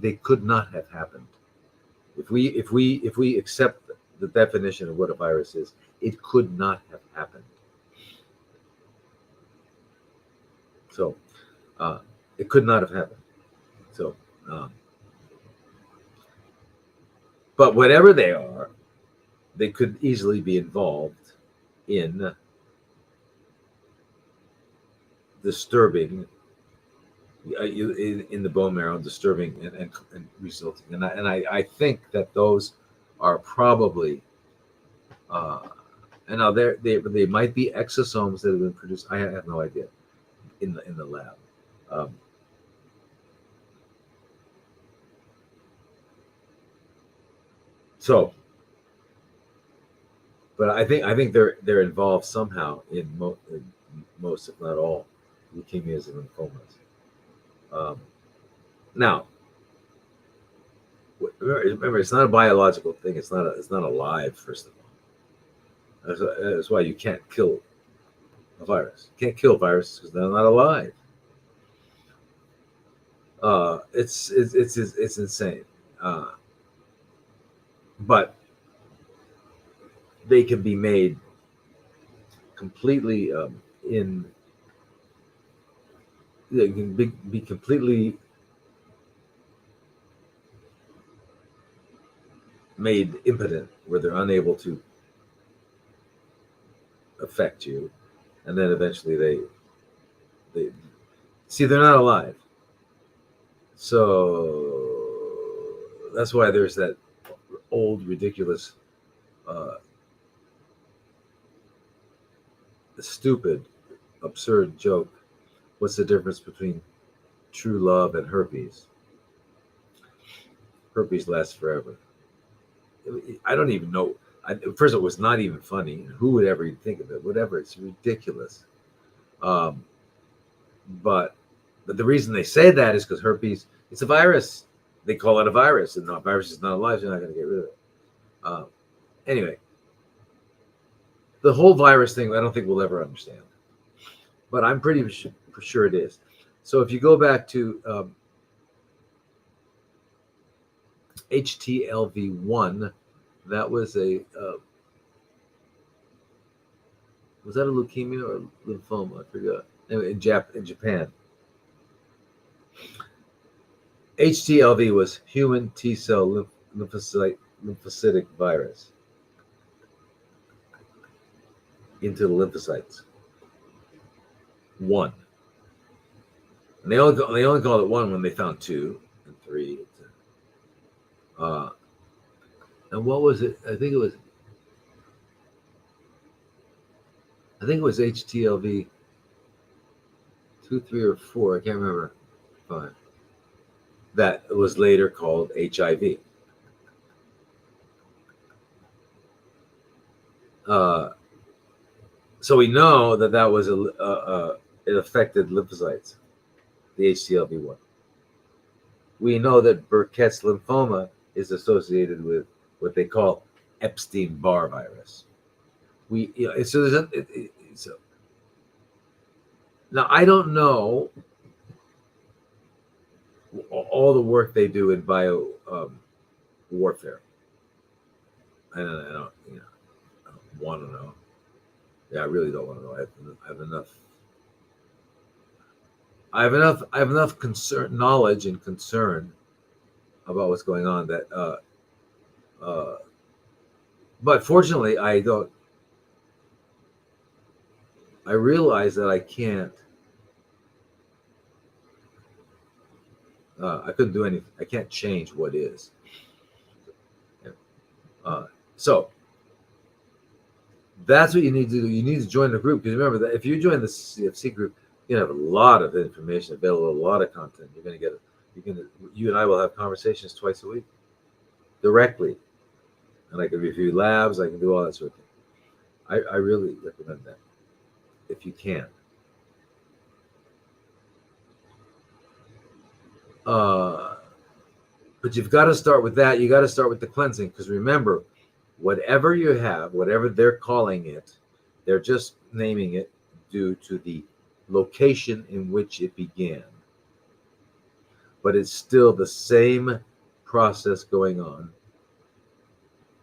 They could not have happened. If we accept the definition of what a virus is, it could not have happened. So it could not have happened. So, but whatever they are, they could easily be involved in disturbing in the bone marrow, disturbing and resulting. And I think that those are probably, and now they might be exosomes that have been produced. I have no idea in the lab. So, but I think they're involved somehow in most, if not all, leukemias and lymphomas. Now, remember, it's not a biological thing. It's not alive. First of all, that's why you can't kill a virus. You can't kill viruses because they're not alive. It's insane. But they can be made completely they can be completely made impotent, where they're unable to affect you, and then eventually they see they're not alive. So that's why there's that old ridiculous stupid absurd joke: what's the difference between true love and herpes? Herpes lasts forever. I don't even know. First, it was not even funny. Who would ever even think of it? Whatever. It's ridiculous. But the reason they say that is because herpes, it's a virus. They call it a virus, and the virus is not alive, so you're not going to get rid of it. Anyway, the whole virus thing, I don't think we'll ever understand. But I'm pretty sure it is. So if you go back to HTLV1, that was was that a leukemia or lymphoma? I forgot. Anyway, in Japan. HTLV was human T cell lymphocytic virus into the lymphocytes. 1. And they only called it 1 when they found 2 and 3. And what was it? I think it was I think it was HTLV 2, 3, or 4. I can't remember. 5. That was later called HIV. So we know that was it affected lymphocytes, the HTLV1. We know that Burkitt's lymphoma is associated with what they call Epstein-Barr virus. So there's so now I don't know all the work they do in bio warfare. I don't want to know. Yeah, I really don't want to know. I have enough knowledge and concern about what's going on that. But fortunately, I don't. I realize that I can't. I couldn't do anything. I can't change what is. So that's what you need to do. You need to join the group, because remember that if you join the CFC group, you have a lot of information available, a lot of content. You're going to get. You and I will have conversations twice a week, directly, and I can review labs. I can do all that sort of thing. I really recommend that if you can. But you've got to start with that. You got to start with the cleansing, because remember, whatever you have, whatever they're calling it, they're just naming it due to the location in which it began. But it's still the same process going on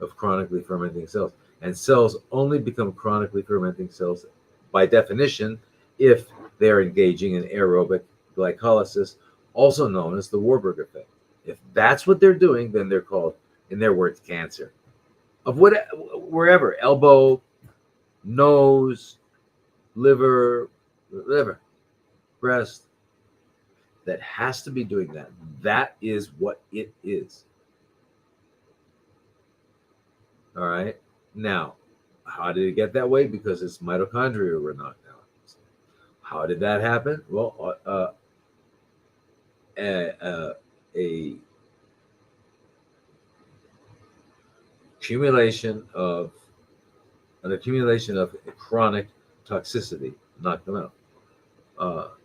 of chronically fermenting cells. And cells only become chronically fermenting cells by definition if they're engaging in aerobic glycolysis, also known as the Warburg effect. If that's what they're doing, then they're called, in their words, cancer. Of wherever, elbow, nose, liver, breast, that has to be doing that. That is what it is. All right. Now, how did it get that way? Because its mitochondria were knocked out. How did that happen? Well, a accumulation of chronic toxicity knocked them out.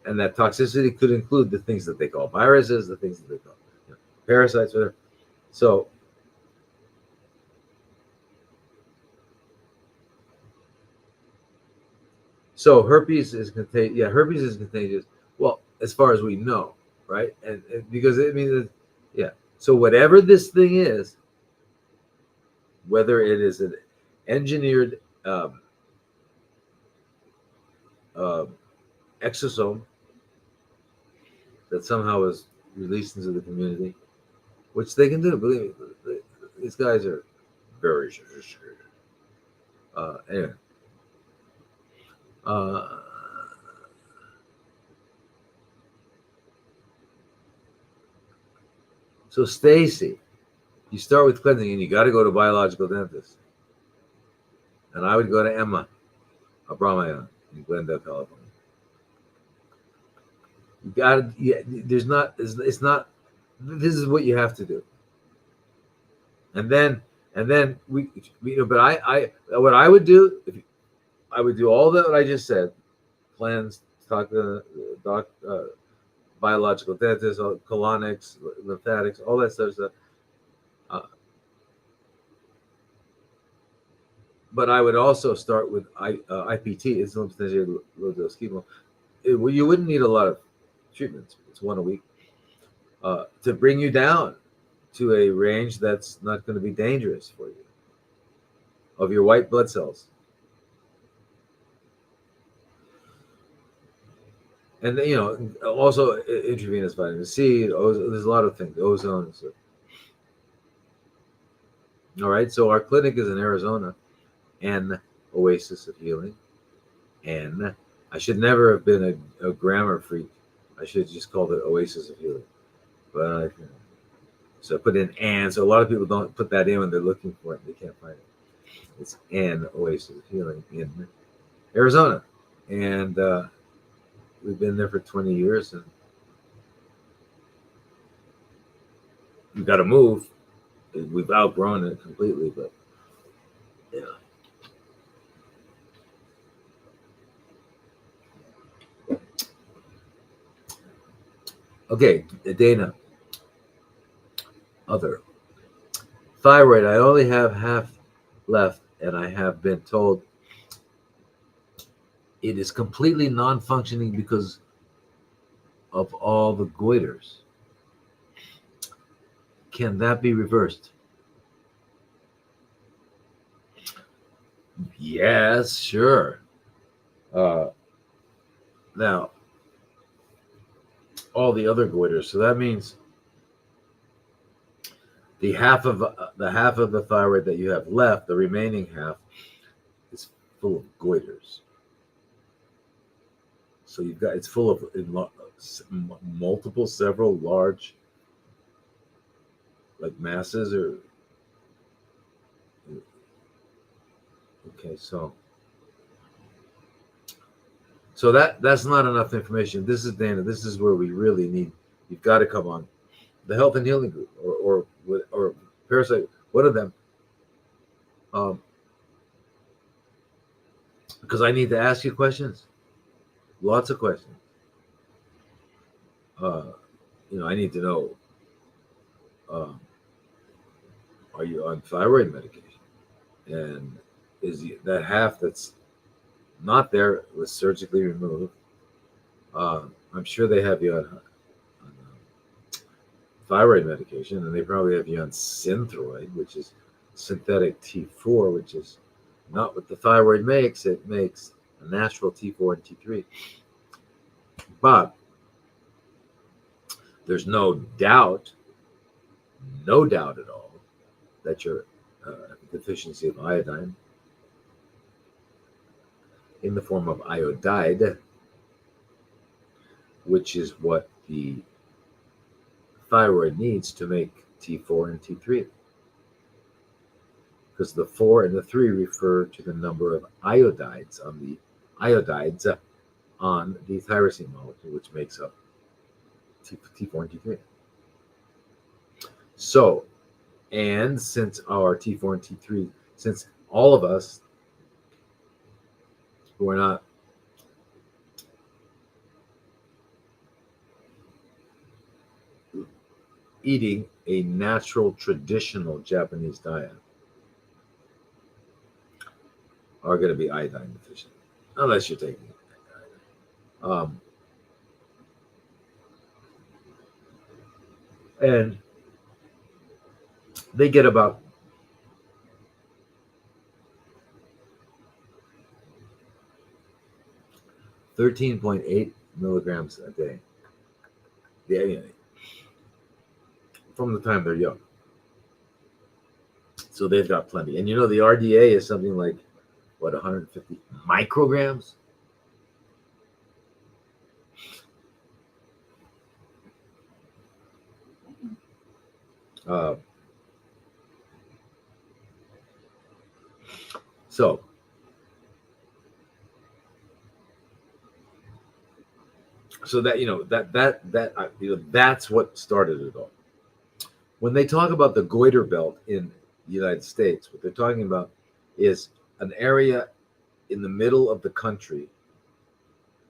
And that toxicity could include the things that they call viruses, the things that they call parasites, whatever. So herpes is contagious. Yeah, herpes is contagious. Well, as far as we know, right? And because it means, yeah. So whatever this thing is, whether it is an engineered exosome that somehow is released into the community, which they can do. Believe me, these guys are very anyway. So Stacy, you start with cleansing, and you got to go to biological dentist. And I would go to Emma Abramayan in Glendale, California. You got to. Yeah, there's not. It's not. This is what you have to do. And then we but I what I would do, I would do all that I just said, cleanse, talk to biological dentist, colonics, lymphatics, all that stuff. But I would also start with IPT, insulin potentiated low dose chemo. You wouldn't need a lot of treatments. It's one a week to bring you down to a range that's not going to be dangerous for you of your white blood cells. And also intravenous vitamin C. There's a lot of things, ozone and stuff. All right, so our clinic is in Arizona, and Oasis of Healing. And I should never have been a grammar freak. I should have just called it Oasis of Healing. But so I put in and. So a lot of people don't put that in when they're looking for it. They can't find it. It's an Oasis of Healing in Arizona, and we've been there for 20 years, and we've got to move. We've outgrown it completely, but yeah. Okay, Dana. Other thyroid. I only have half left, and I have been told it is completely non-functioning because of all the goiters. Can that be reversed? Yes, sure. Now, all the other goiters. So that means the half of the thyroid that you have left, the remaining half, is full of goiters. So it's full of several large, like masses, or okay. So that's not enough information. This is Dana. This is where we really need. You've got to come on the health and healing group, or parasite. One of them. Because I need to ask you questions, lots of questions. I need to know: are you on thyroid medication? And is that half that's not there was surgically removed? I'm sure they have you on thyroid medication, and they probably have you on Synthroid, which is synthetic T4, which is not what the thyroid makes. It makes a natural T4 and T3. But there's no doubt at all, that you're a deficiency of iodine in the form of iodide, which is what the thyroid needs to make T4 and T3. Because the 4 and the 3 refer to the number of iodides on the tyrosine molecule, which makes up T4 and T3. So, and since our T4 and T3, since all of us who are not eating a natural, traditional Japanese diet, are going to be iodine deficient, unless you're taking iodine. And they get about 13.8 milligrams a day. Yeah, from the time they're young. So they've got plenty. And the RDA is something like, 150 micrograms? So that that's what started it all. When they talk about the goiter belt in the United States, what they're talking about is an area in the middle of the country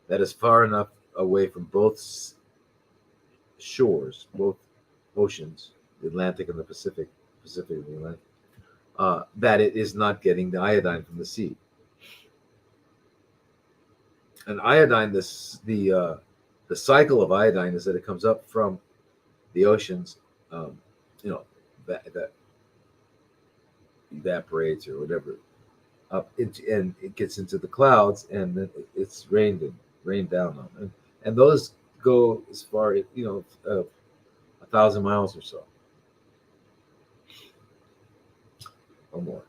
that is far enough away from both shores, both oceans, the Atlantic and the Pacific and the Atlantic, that it is not getting the iodine from the sea. And iodine, the cycle of iodine is that it comes up from the oceans, that evaporates or whatever, up and it gets into the clouds, and then it's rained down on, and those go as far, 1,000 miles or so, or more.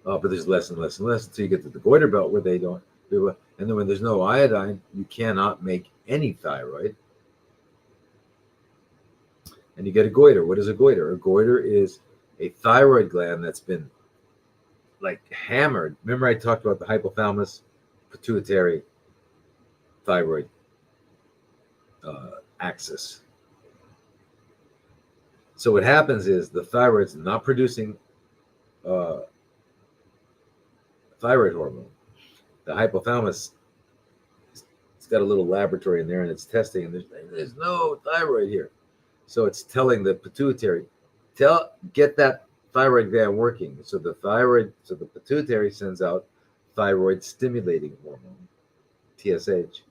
But there's less and less and less until you get to the goiter belt, where they don't. And then when there's no iodine, you cannot make any thyroid, and you get a goiter. What is a goiter? A goiter is a thyroid gland that's been like hammered. Remember I talked about the hypothalamus, pituitary, thyroid axis. So what happens is the thyroid's not producing uh, thyroid hormone. The hypothalamus, it's got a little laboratory in there and it's testing, and there's no thyroid here. So it's telling the pituitary, get that thyroid gland working. So the pituitary sends out thyroid stimulating hormone, TSH,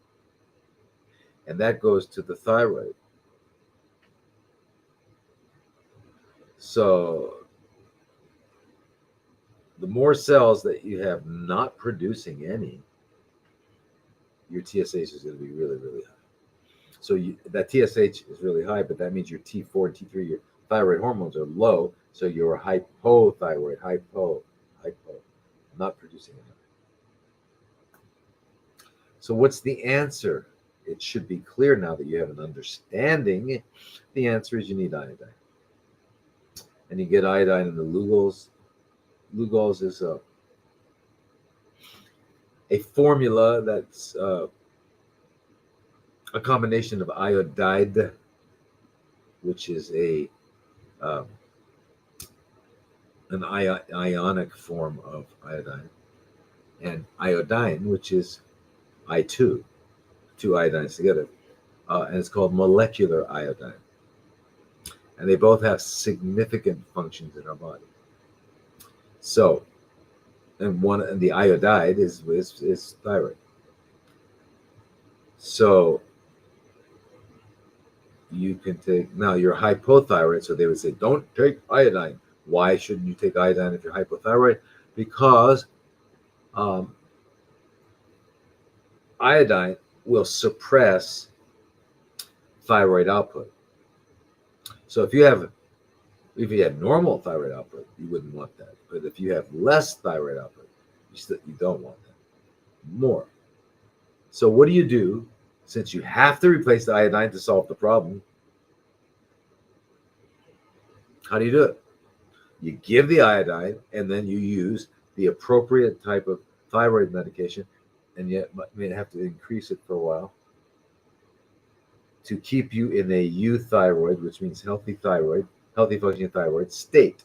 and that goes to the thyroid. So the more cells that you have not producing any, your TSH is going to be really, really high. So that TSH is really high, but that means your T4 and T3, your thyroid hormones are low. So you're hypothyroid, not producing enough. So what's the answer? It should be clear now that you have an understanding. The answer is you need iodine. And you get iodine in the Lugol's. Lugol's is a formula that's a combination of iodide, which is an ionic form of iodine, and iodine, which is I2, two iodines together, and it's called molecular iodine. And they both have significant functions in our body. So, and the iodide is thyroid. So you can take, now you're hypothyroid, so they would say, don't take iodine. Why shouldn't you take iodine if you're hypothyroid? Because iodine will suppress thyroid output. So if you had normal thyroid output, you wouldn't want that. But if you have less thyroid output, you don't want that. More. So what do you do, since you have to replace the iodine to solve the problem? How do you do it? You give the iodine, and then you use the appropriate type of thyroid medication, and yet may have to increase it for a while to keep you in a euthyroid, which means healthy functioning thyroid state,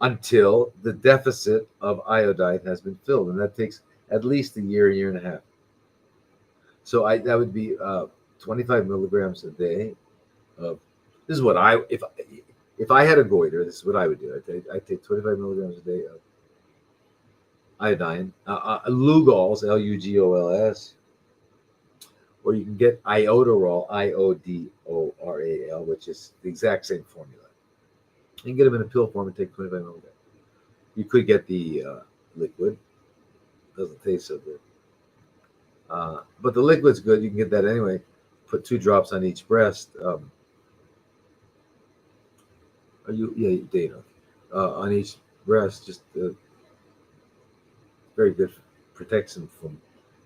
until the deficit of iodine has been filled, and that takes at least a year and a half. So that would be 25 milligrams a day of. This is what if I had a goiter, this is what I would do. I'd take 25 milligrams a day of iodine, Lugol's, Lugols, or you can get iodoral, Iodoral, which is the exact same formula. You can get them in a pill form and take 25 milligrams. You could get the liquid. Doesn't taste so good. But the liquid's good. You can get that anyway. Put 2 drops on each breast. On each breast, just very good protection from.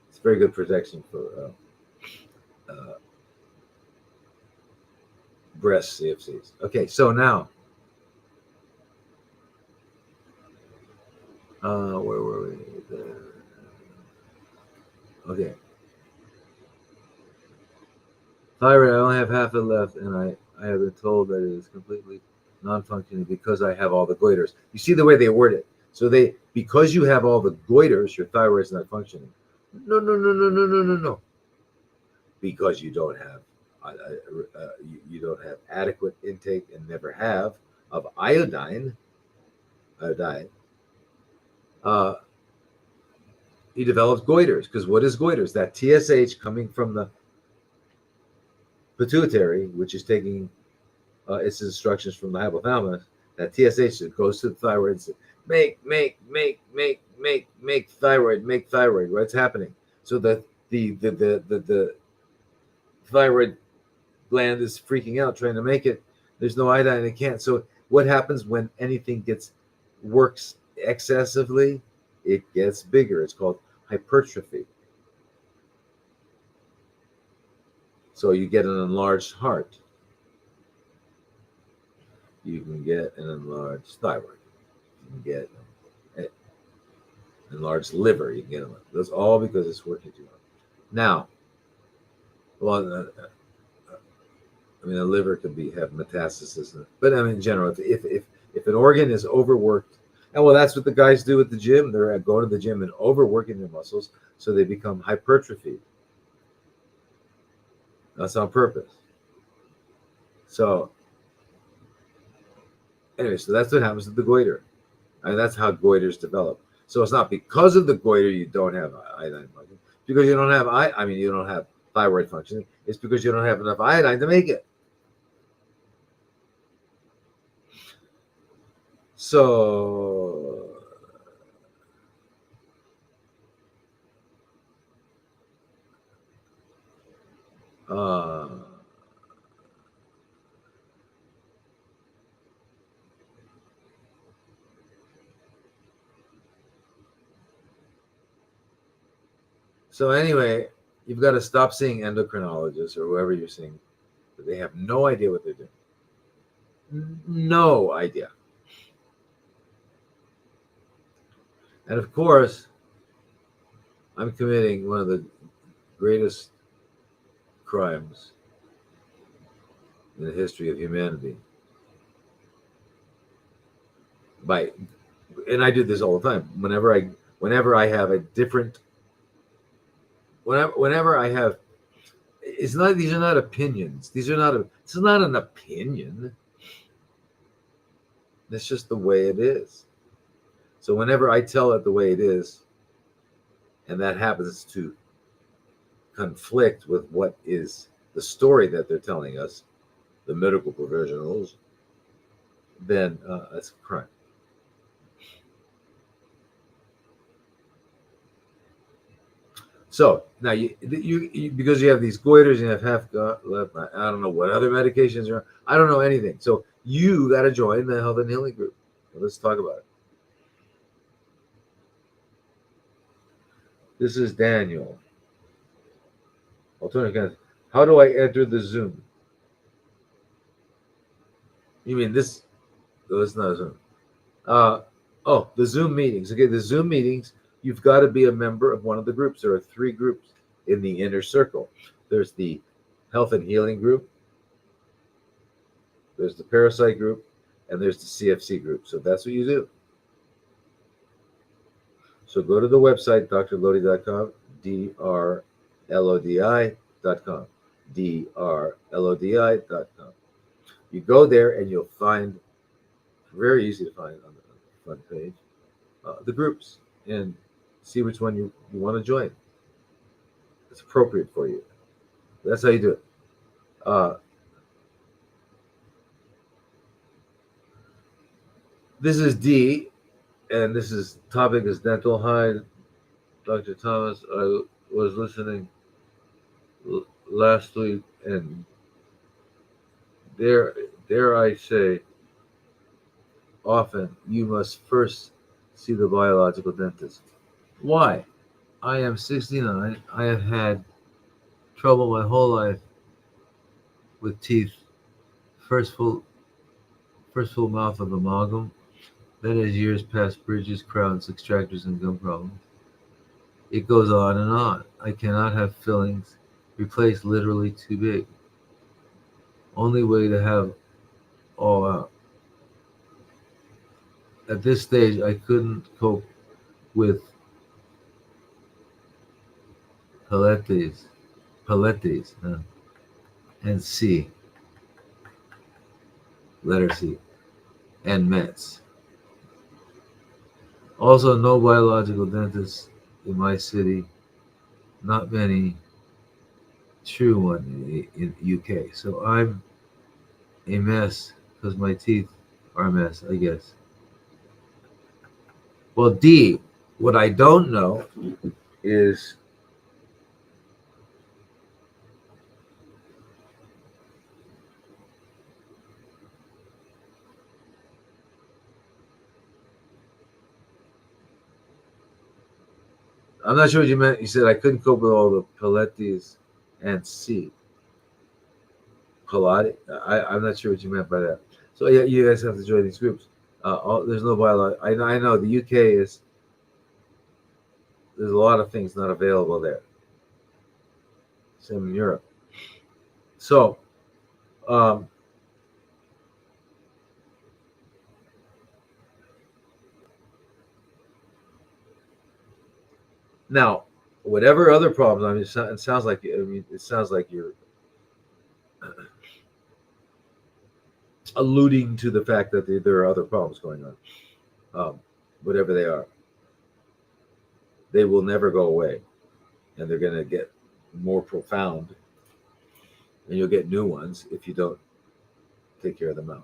It's very good protection for breast CFCs. Okay, so now, where were we? There. Okay. Thyroid, I only have half it left, and I have been told that it is completely non-functioning because I have all the goiters. You see the way they word it? So because you have all the goiters, your thyroid is not functioning. No. Because you don't have you don't have adequate intake and never have of iodine. He develops goiters, because what is goiters? That TSH coming from the pituitary, which is taking its instructions from the hypothalamus. That TSH goes to the thyroid and says, make thyroid. What's happening? So the thyroid gland is freaking out trying to make it. There's no iodine, it can't. So what happens when anything works excessively? It gets bigger. It's called hypertrophy. So you get an enlarged heart. You can get an enlarged thyroid. You can get enlarged liver. You can get them. That's all because it's working too hard. Now, well, I mean, the liver could have metastasis, but I mean, in general, if an organ is overworked, and well, that's what the guys do at the gym. They're going to the gym and overworking their muscles, so they become hypertrophied. That's on purpose. So, anyway, so that's what happens to the goiter. I mean, that's how goiters develop. So it's not because of the goiter you don't have iodine function, because you don't have you don't have thyroid functioning. It's because you don't have enough iodine to make it. So so anyway, you've got to stop seeing endocrinologists or whoever you're seeing. They have no idea what they're doing. No idea. And of course, I'm committing one of the greatest crimes in the history of humanity. And I do this all the time. Whenever I have a different, whenever I have, these are not opinions. This is not an opinion. It's just the way it is. So whenever I tell it the way it is, and that happens to conflict with what is the story that they're telling us, the medical professionals, then that's a crime. So now you because you have these goiters, you have half left. I don't know what other medications are. I don't know anything. So you got to join the health and healing group. So let's talk about it. This is Daniel. Alternative. How do I enter the Zoom? You mean this? No, it's not a Zoom. The Zoom meetings. Okay, the Zoom meetings. You've got to be a member of one of the groups. There are 3 groups in the inner circle. There's the health and healing group. There's the parasite group, and there's the CFC group. So that's what you do. So go to the website, drlodi.com, drlodi.com, drlodi.com. You go there and you'll find, very easy to find on the front page, the groups, and see which one you want to join. It's appropriate for you. That's how you do it. This is D, and this is topic is dental. Hi, Dr. Thomas. I was listening last week, and dare I say, often you must first see the biological dentist. Why? I am 69. I have had trouble my whole life with teeth. First full mouth of amalgam. Then as years pass, bridges, crowns, extractors, and gum problems. It goes on and on. I cannot have fillings replaced, literally too big. Only way to have all out. At this stage, I couldn't cope with Palettes, and C, letter C, and Mets. Also, no biological dentists in my city, not many true one in UK. So I'm a mess because my teeth are a mess, I guess. Well, D, what I don't know is I'm not sure what you meant. You said I couldn't cope with all the Palettes and C. Pilates? I'm not sure what you meant by that. So yeah, you guys have to join these groups. There's no biology. I know the UK is there's a lot of things not available there. Same in Europe. So, now, whatever other problems, I mean, it sounds like you're alluding to the fact that there are other problems going on. Whatever they are, they will never go away, and they're going to get more profound, and you'll get new ones if you don't take care of the mouth.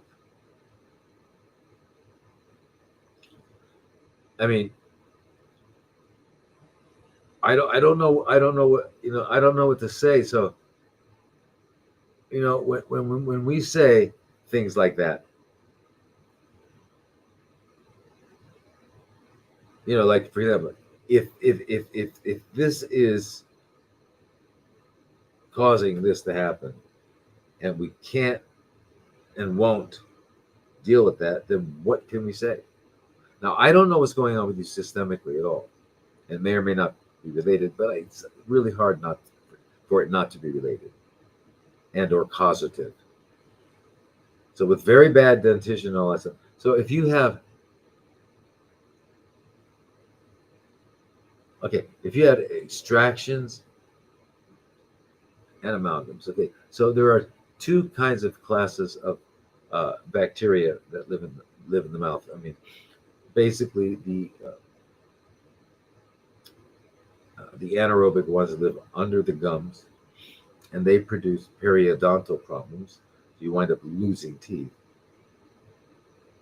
I mean, I don't know what I don't know what to say. So, when we say things like that, like for example, if this is causing this to happen, and we can't and won't deal with that, then what can we say? Now, I don't know what's going on with you systemically at all. It may or may not be related, but it's really hard for it not to be related and or causative. So with very bad dentition and all that stuff. So if you had extractions and amalgams, okay, so there are two kinds of classes of bacteria that live in the mouth. I mean, basically the anaerobic ones live under the gums, and they produce periodontal problems. You wind up losing teeth.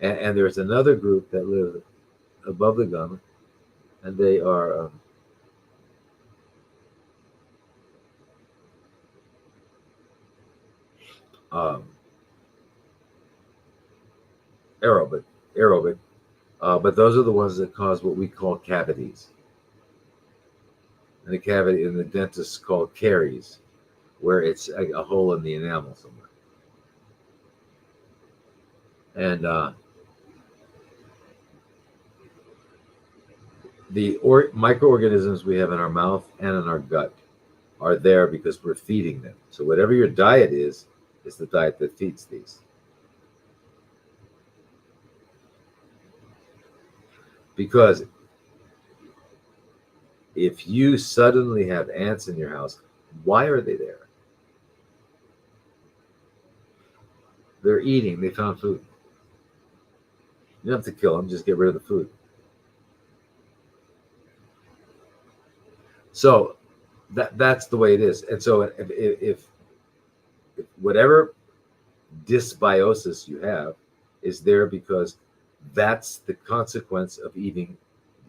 And there's another group that live above the gum, and they are aerobic, but those are the ones that cause what we call cavities. And the cavity in the dentists call caries, where it's a hole in the enamel somewhere. And the microorganisms we have in our mouth and in our gut are there because we're feeding them. So whatever your diet is the diet that feeds these. Because if you suddenly have ants in your house, why are they there? They're eating. They found food. You don't have to kill them. Just get rid of the food. So that's the way it is. And so if whatever dysbiosis you have is there because that's the consequence of eating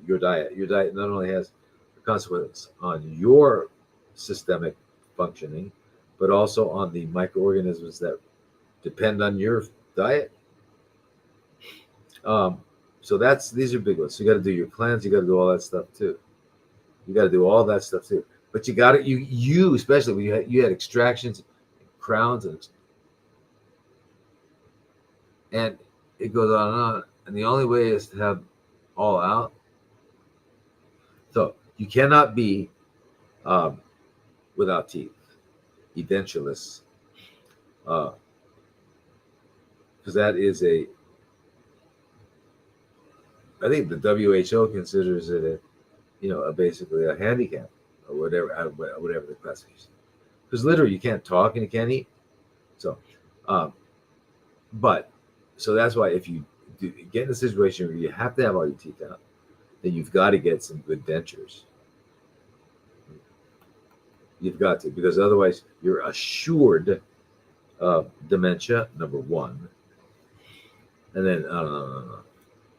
your diet. Your diet not only has a consequence on your systemic functioning, but also on the microorganisms that depend on your diet. So these are big ones. So you got to do your cleanse. You got to do all that stuff too. You got to do all that stuff too. But you got to you especially when you had extractions, crowns, and it goes on and on. And the only way is to have all out. So you cannot be without teeth, edentulous, because that is I think the WHO considers it basically a handicap or whatever the classification. Because literally you can't talk and you can't eat. So, so that's why if you get in a situation where you have to have all your teeth out, then you've got to get some good dentures. You've got to, because otherwise you're assured dementia, number one. And then, I don't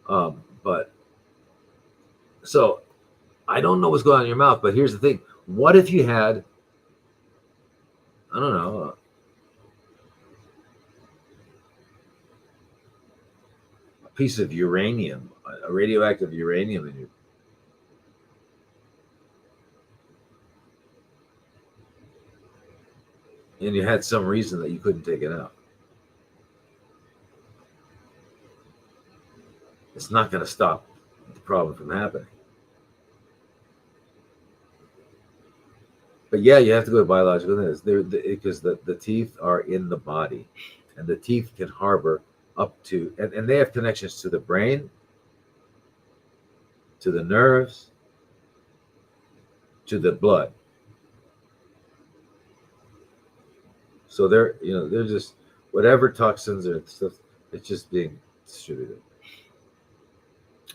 know. But so I don't know what's going on in your mouth, but here's the thing. What if you had, I don't know, a piece of uranium, a radioactive uranium in you? And you had some reason that you couldn't take it out. It's not going to stop the problem from happening. But yeah, you have to go to biological dentists. Because the teeth are in the body, and the teeth can harbor up to, and they have connections to the brain, to the nerves, to the blood. So they're just whatever toxins or stuff, it's just being distributed.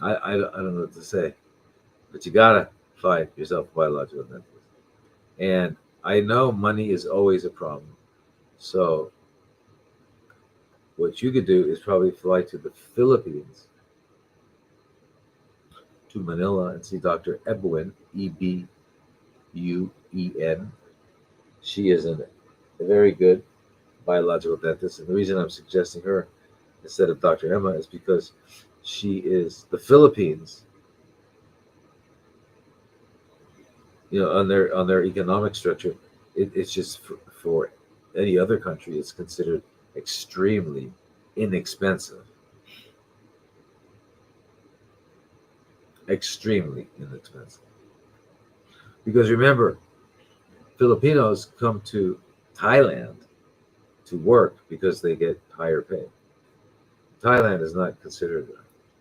I don't know what to say, but you gotta find yourself a biological dentist. And I know money is always a problem. So what you could do is probably fly to the Philippines, to Manila, and see Dr. Ebuin, Ebuen. She is a very good biological dentist. And the reason I'm suggesting her instead of Dr. Emma is because she is the Philippines, on their economic structure, it's just for any other country, it's considered extremely inexpensive. Extremely inexpensive. Because remember, Filipinos come to Thailand to work because they get higher pay. Thailand is not considered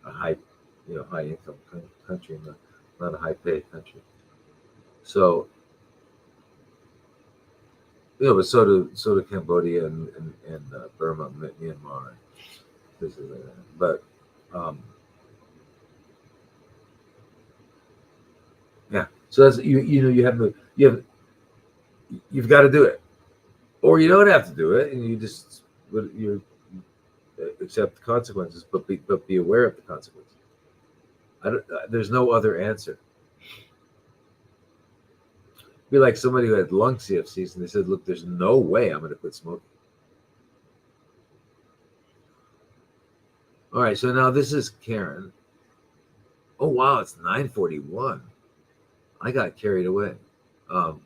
a high income country, not a high pay country. So, but so do Cambodia and Burma, Myanmar, places like that. But yeah, so that's you've got to do it, or you don't have to do it, and you accept the consequences, but be aware of the consequences. There's no other answer. Be like somebody who had lung CFCs and they said, look, there's no way I'm going to quit smoking. All right, so now this is Karen. Oh, wow, it's 9:41. I got carried away. Wait a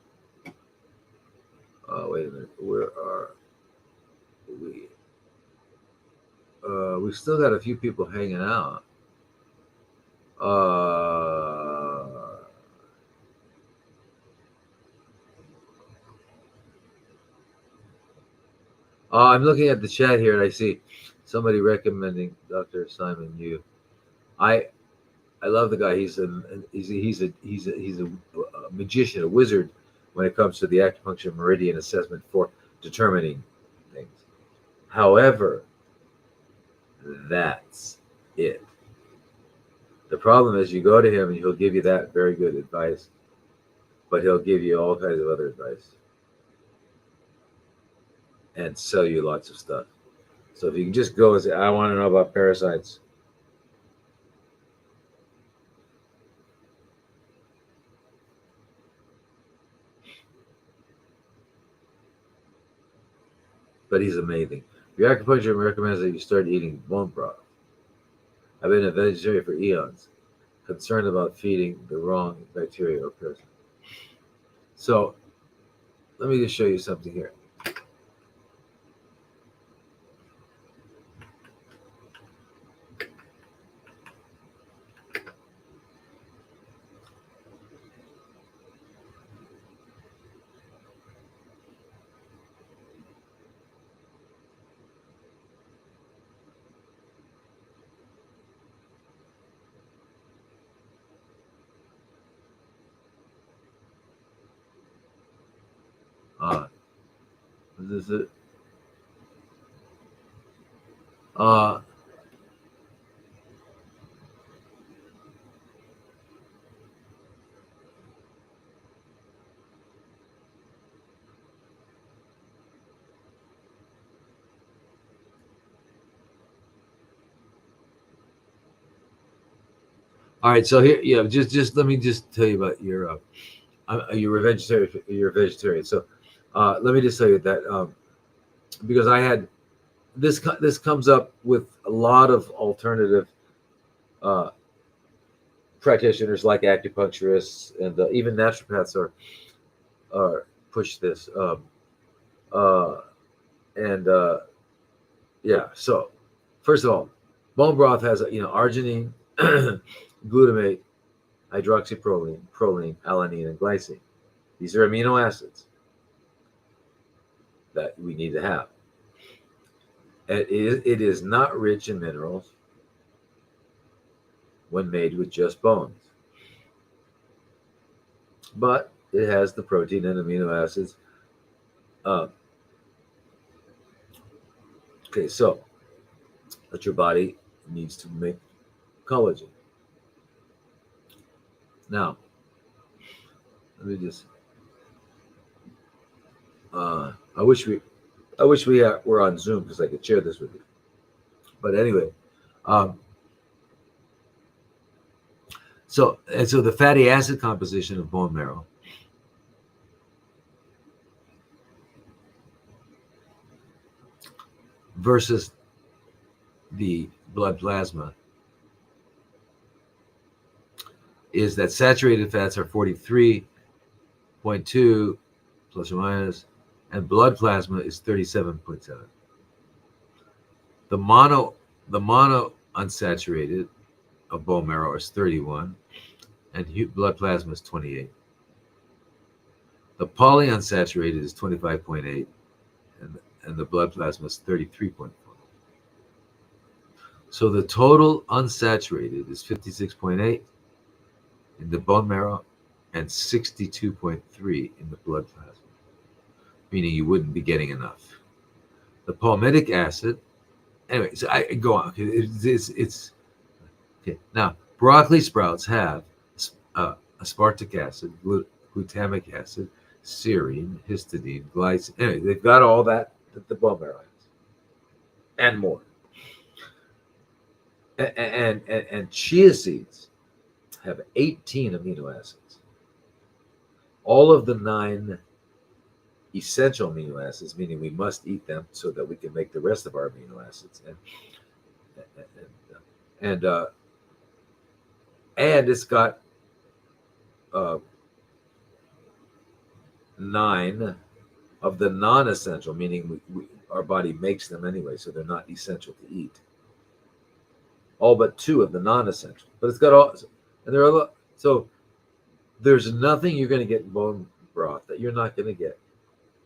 minute. Where are we? We've still got a few people hanging out. I'm looking at the chat here and I see somebody recommending Dr. Simon Yu. I love the guy. He's a magician, a wizard when it comes to the acupuncture meridian assessment for determining things. However, that's it. The problem is you go to him and he'll give you that very good advice, but he'll give you all kinds of other advice and sell you lots of stuff. So if you can just go and say, I want to know about parasites. But he's amazing. Your acupuncture recommends that you start eating bone broth. I've been a vegetarian for eons, concerned about feeding the wrong bacteria or parasite. So let me just show you something here. Is this it? All right, so here, yeah, just let me just tell you about you're a vegetarian. You're a vegetarian, so let me just tell you that because I had this comes up with a lot of alternative practitioners like acupuncturists and even naturopaths are push this and yeah. So first of all, bone broth has arginine, glutamate, hydroxyproline, proline, alanine, and glycine. These are amino acids that we need to have. And it is not rich in minerals when made with just bones. But it has the protein and amino acids. Okay, so that your body needs to make collagen. Now, let me just. I wish we were on Zoom because I could share this with you. But anyway, so the fatty acid composition of bone marrow versus the blood plasma is that saturated fats are 43.2 plus or minus, and blood plasma is 37.7. The mono unsaturated of bone marrow is 31, and blood plasma is 28. The polyunsaturated is 25.8, and the blood plasma is 33.4. So the total unsaturated is 56.8 in the bone marrow and 62.3 in the blood plasma, meaning you wouldn't be getting enough. The palmitic acid, anyway, so I go on. It's okay. Now, broccoli sprouts have aspartic acid, glutamic acid, serine, histidine, glycine. Anyway, they've got all that the bone marrow has, and more. And chia seeds have 18 amino acids. All of the 9 essential amino acids, meaning we must eat them so that we can make the rest of our amino acids. And it's got 9 of the non-essential, meaning our body makes them anyway, so they're not essential to eat. All but 2 of the non-essential, but it's got all, and there are so there's nothing you're going to get in bone broth that you're not going to get.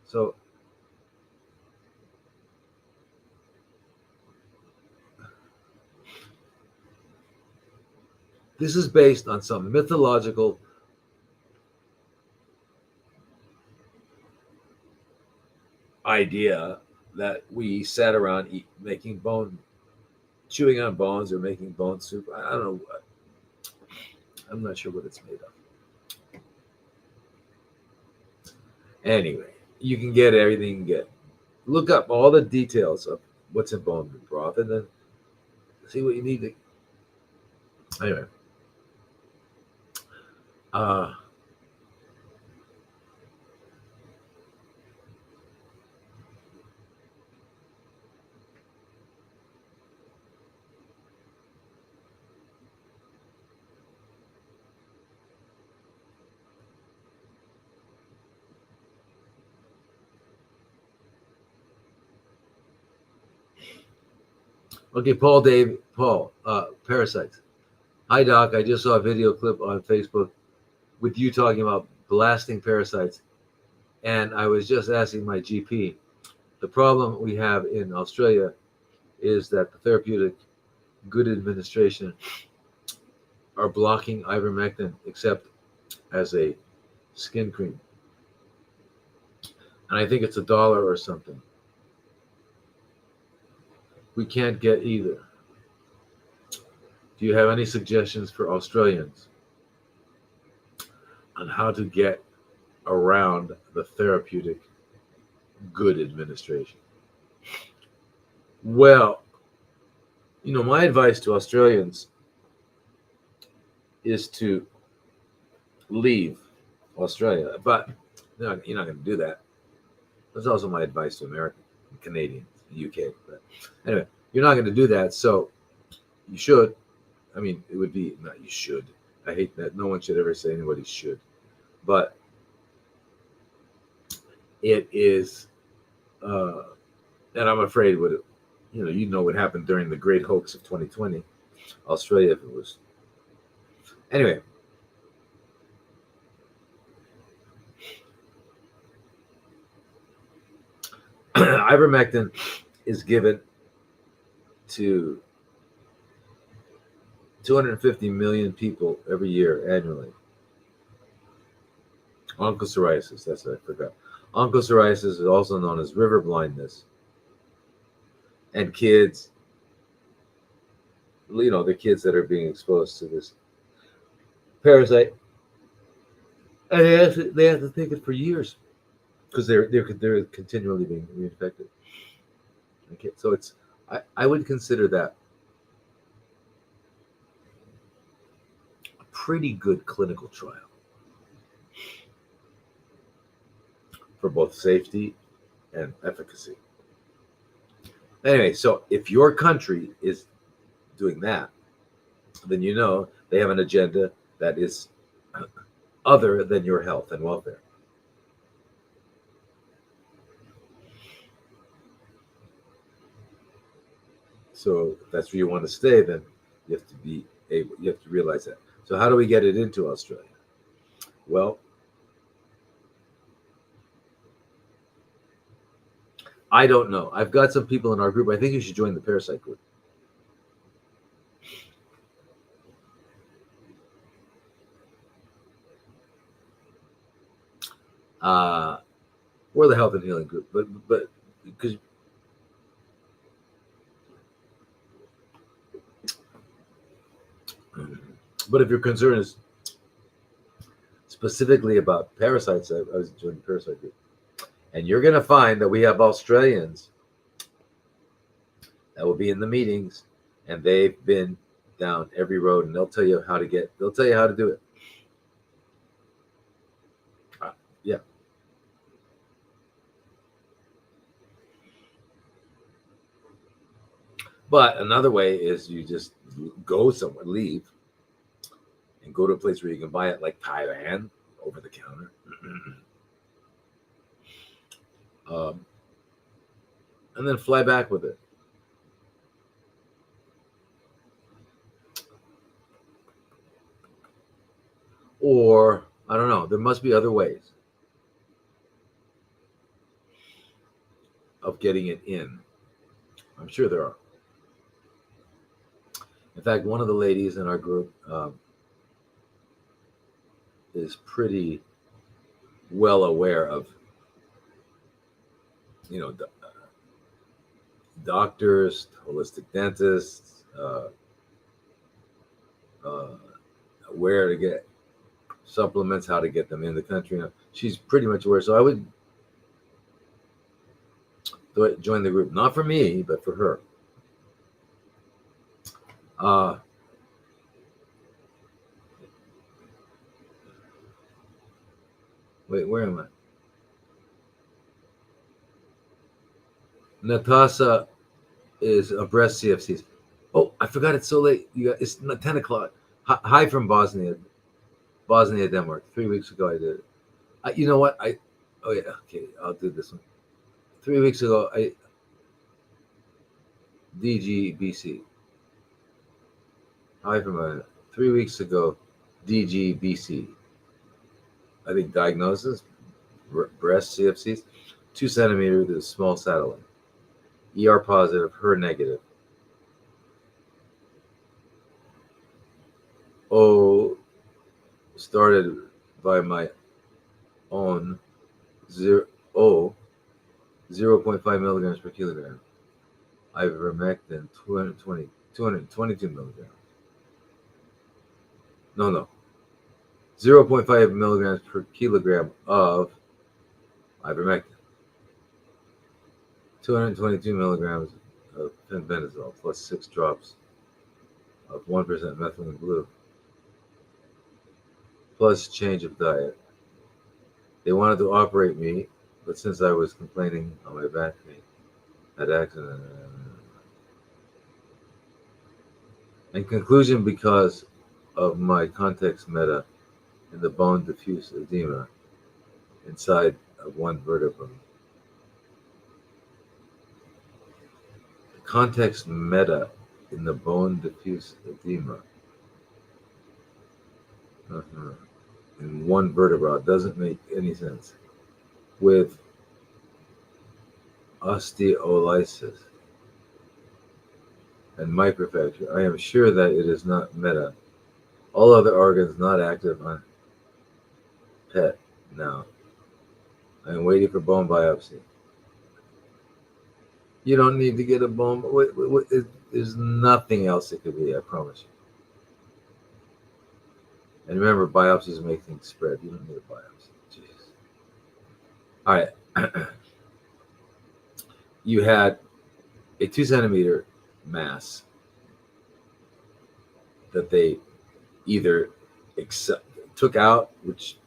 So this is based on some mythological idea that we sat around chewing on bones or making bone soup. I don't know. I'm not sure what it's made of. Anyway, you can get everything you can get. Look up all the details of what's in bone broth and then see what you need to. Anyway. Okay, Paul, Parasites. Hi, Doc. I just saw a video clip on Facebook with you talking about blasting parasites. And I was just asking my GP. The problem we have in Australia is that the therapeutic good administration are blocking ivermectin except as a skin cream. And I think it's $1 or something. We can't get either. Do you have any suggestions for Australians on how to get around the therapeutic good administration? Well, my advice to Australians is to leave Australia, but you're not going to do that. That's also my advice to Americans, Canadians, UK. But anyway, you're not going to do that, so you should. I mean, it would be not you should. I hate that. No one should ever say anybody should, but it is, and I'm afraid what what happened during the great hoax of 2020, Australia. If it was anyway. Ivermectin is given to 250 million people every year annually. Onchocerciasis, that's what I forgot. Onchocerciasis is also known as river blindness. And kids, the kids that are being exposed to this parasite, and they have to take it for years because they're continually being reinfected. Okay, so I would consider that a pretty good clinical trial for both safety and efficacy. Anyway, so if your country is doing that, then they have an agenda that is other than your health and welfare. So if that's where you want to stay, then you have to realize that. So how do we get it into Australia? Well, I don't know. I've got some people in our group. I think you should join the Parasite group. Or the health and healing group, but because if your concern is specifically about parasites, I was joining the Parasite group, and you're going to find that we have Australians that will be in the meetings, and they've been down every road, and they'll tell you how to do it. Yeah. But another way is you just go somewhere, leave, and go to a place where you can buy it, like Thailand, over the counter. And then fly back with it. Or, I don't know, there must be other ways of getting it in. I'm sure there are. In fact, one of the ladies in our group is pretty well aware of, doctors, holistic dentists, where to get supplements, how to get them in the country. She's pretty much aware. So I would join the group, not for me, but for her. Wait, where am I? Natasha is a breast CFCs. Oh, I forgot it's so late. It's 10 o'clock. Hi from Bosnia, Denmark. 3 weeks ago I did it. You know what? Oh yeah, okay, I'll do this one. 3 weeks ago, DGBC. Hi from 3 weeks ago, DGBC. I think diagnosis, breast CFCs, 2 centimeters with a small satellite. ER positive, HER negative. Started by my own 0.5 milligrams per kilogram. Ivermectin 222 milligrams. No. 0.5 milligrams per kilogram of ivermectin. 222 milligrams of fenbendazole plus 6 drops of 1% methylene blue. Plus change of diet. They wanted to operate me, but since I was complaining on my back pain, had accident. In conclusion, because of my context meta in the bone diffuse edema inside of one vertebra. The context meta in the bone diffuse edema in one vertebra doesn't make any sense. With osteolysis and microfracture. I am sure that it is not meta. All other organs not active on PET now. I am waiting for bone biopsy. You don't need to get a bone. There's nothing else it could be, I promise you. And remember, biopsies make things spread. You don't need a biopsy. Jesus. All right. You had a 2-centimeter mass that they either took out, which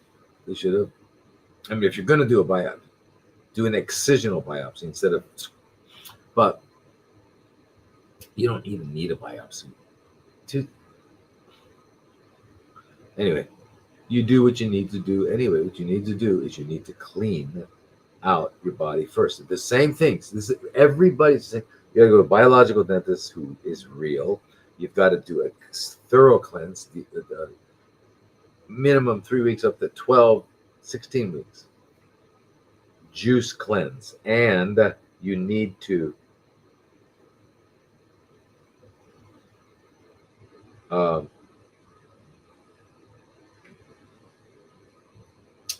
they should have. I mean, if you're going to do a biopsy, do an excisional biopsy instead of. But you don't even need a biopsy. Anyway, you do what you need to do anyway. What you need to do is you need to clean out your body first. The same things. This is everybody's saying. You got to go to a biological dentist who is real. You've got to do a thorough cleanse, the minimum 3 weeks up to 12, 16 weeks. Juice cleanse. And you need to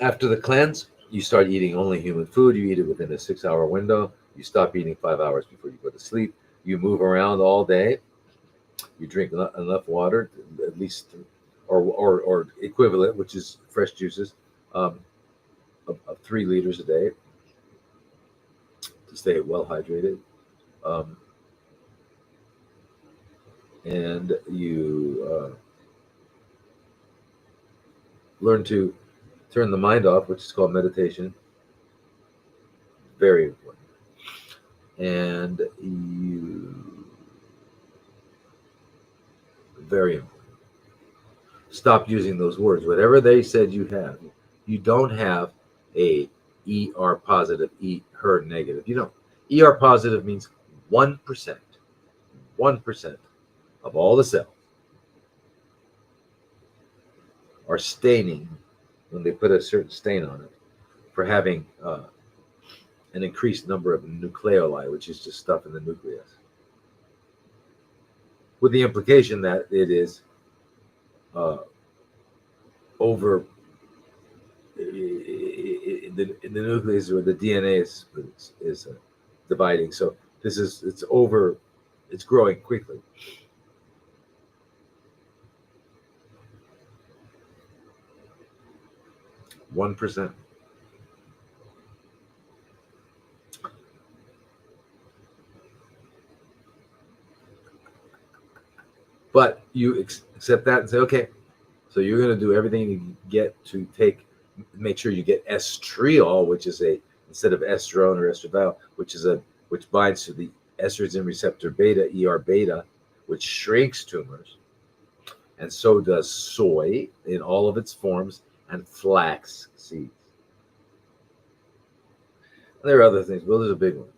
after the cleanse, you start eating only human food. You eat it within a 6-hour window. You stop eating 5 hours before you go to sleep. You move around all day. You drink enough water, at least, or equivalent, which is fresh juices, of 3 liters a day to stay well hydrated. And you learn to turn the mind off, which is called meditation. Very important. And very important. Stop using those words. Whatever they said you have, you don't have a ER positive, HER negative. You don't. ER positive means 1%. 1% of all the cells are staining when they put a certain stain on it for having an increased number of nucleoli, which is just stuff in the nucleus, with the implication that it is over the nucleus, or the DNA is dividing. So it's growing quickly. %. But you accept that and say, okay, so you're going to do everything you get to make sure you get estriol, which is instead of estrone or estradiol, which binds to the estrogen receptor beta, ER beta, which shrinks tumors. And so does soy in all of its forms, and flax seeds. There are other things, but there's a big one.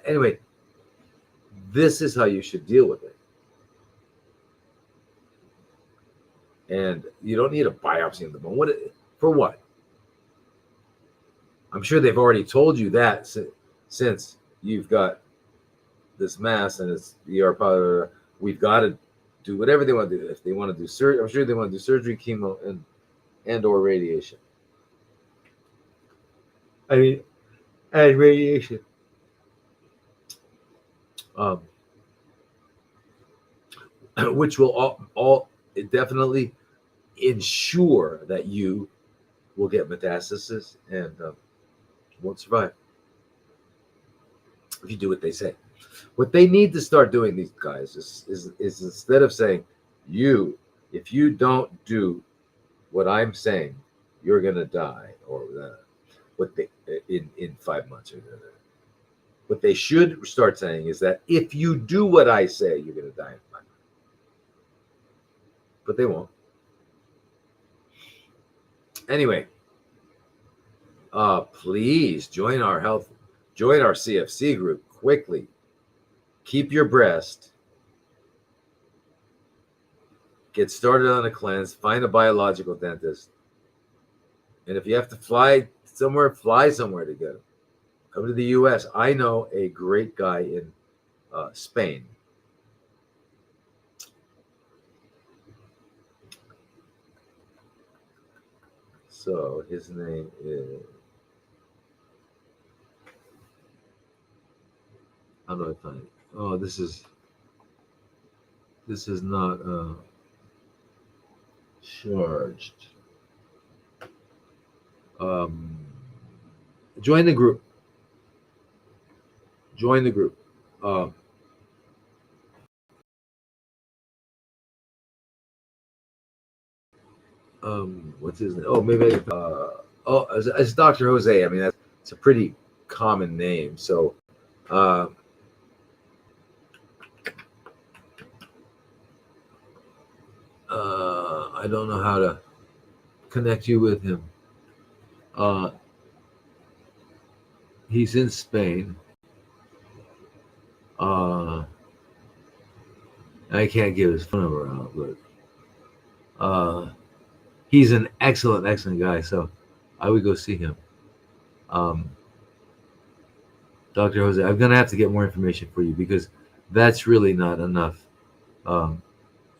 Anyway, this is how you should deal with it. And you don't need a biopsy in the bone. For what? I'm sure they've already told you that since you've got this mass and it's ER positive. We've got to do whatever they want to do. If they want to do surgery, I'm sure they want to do surgery, chemo, and or radiation. And radiation. Which will all definitely ensure that you will get metastasis and won't survive if you do what they say. What they need to start doing, these guys, is instead of saying, if you don't do what I'm saying, you're gonna die, or in 5 months, or what they should start saying is that if you do what I say, you're gonna die in 5 months. But they won't. Anyway, please join our CFC group quickly. Keep your breast. Get started on a cleanse. Find a biological dentist. And if you have to fly somewhere to get them. Come to the U.S. I know a great guy in Spain. So his name is, how do I find it? Oh, this is not charged. Um, join the group. Join the group. What's his name? Oh, maybe. It's Dr. Jose. I mean, it's a pretty common name. So, uh, I don't know how to connect you with him. He's in Spain. I can't give his phone number out, but he's an excellent guy. So I would go see him. Dr. Jose, I'm gonna have to get more information for you because that's really not enough of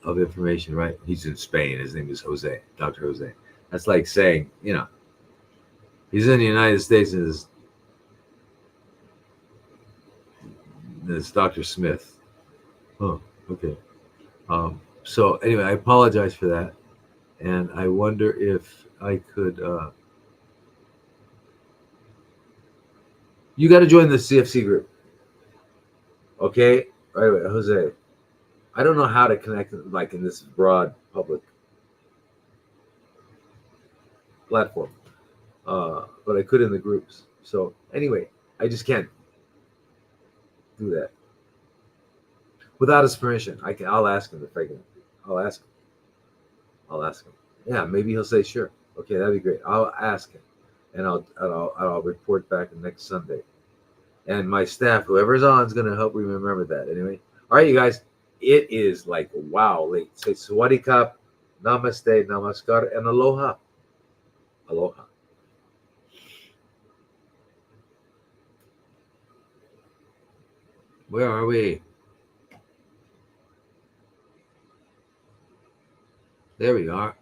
information, right? He's in Spain. His name is Jose, Dr. Jose. That's like saying, he's in the United States and it's Dr. Smith. Oh, okay. So anyway, I apologize for that, and I wonder if I could. You got to join the CFC group, okay? Right away, Jose. I don't know how to connect like in this broad public platform, but I could in the groups. So anyway, I just can't do that without his permission. I'll ask him if I can. I'll ask him. I'll ask him. Yeah, maybe he'll say sure. Okay, that'd be great. I'll ask him, and I'll report back next Sunday. And my staff, whoever's on, is gonna help me remember that. Anyway, all right, you guys. It is like wow late. Say Sawadee Kap, Namaste, Namaskar, and Aloha. Aloha. Where are we? There we are.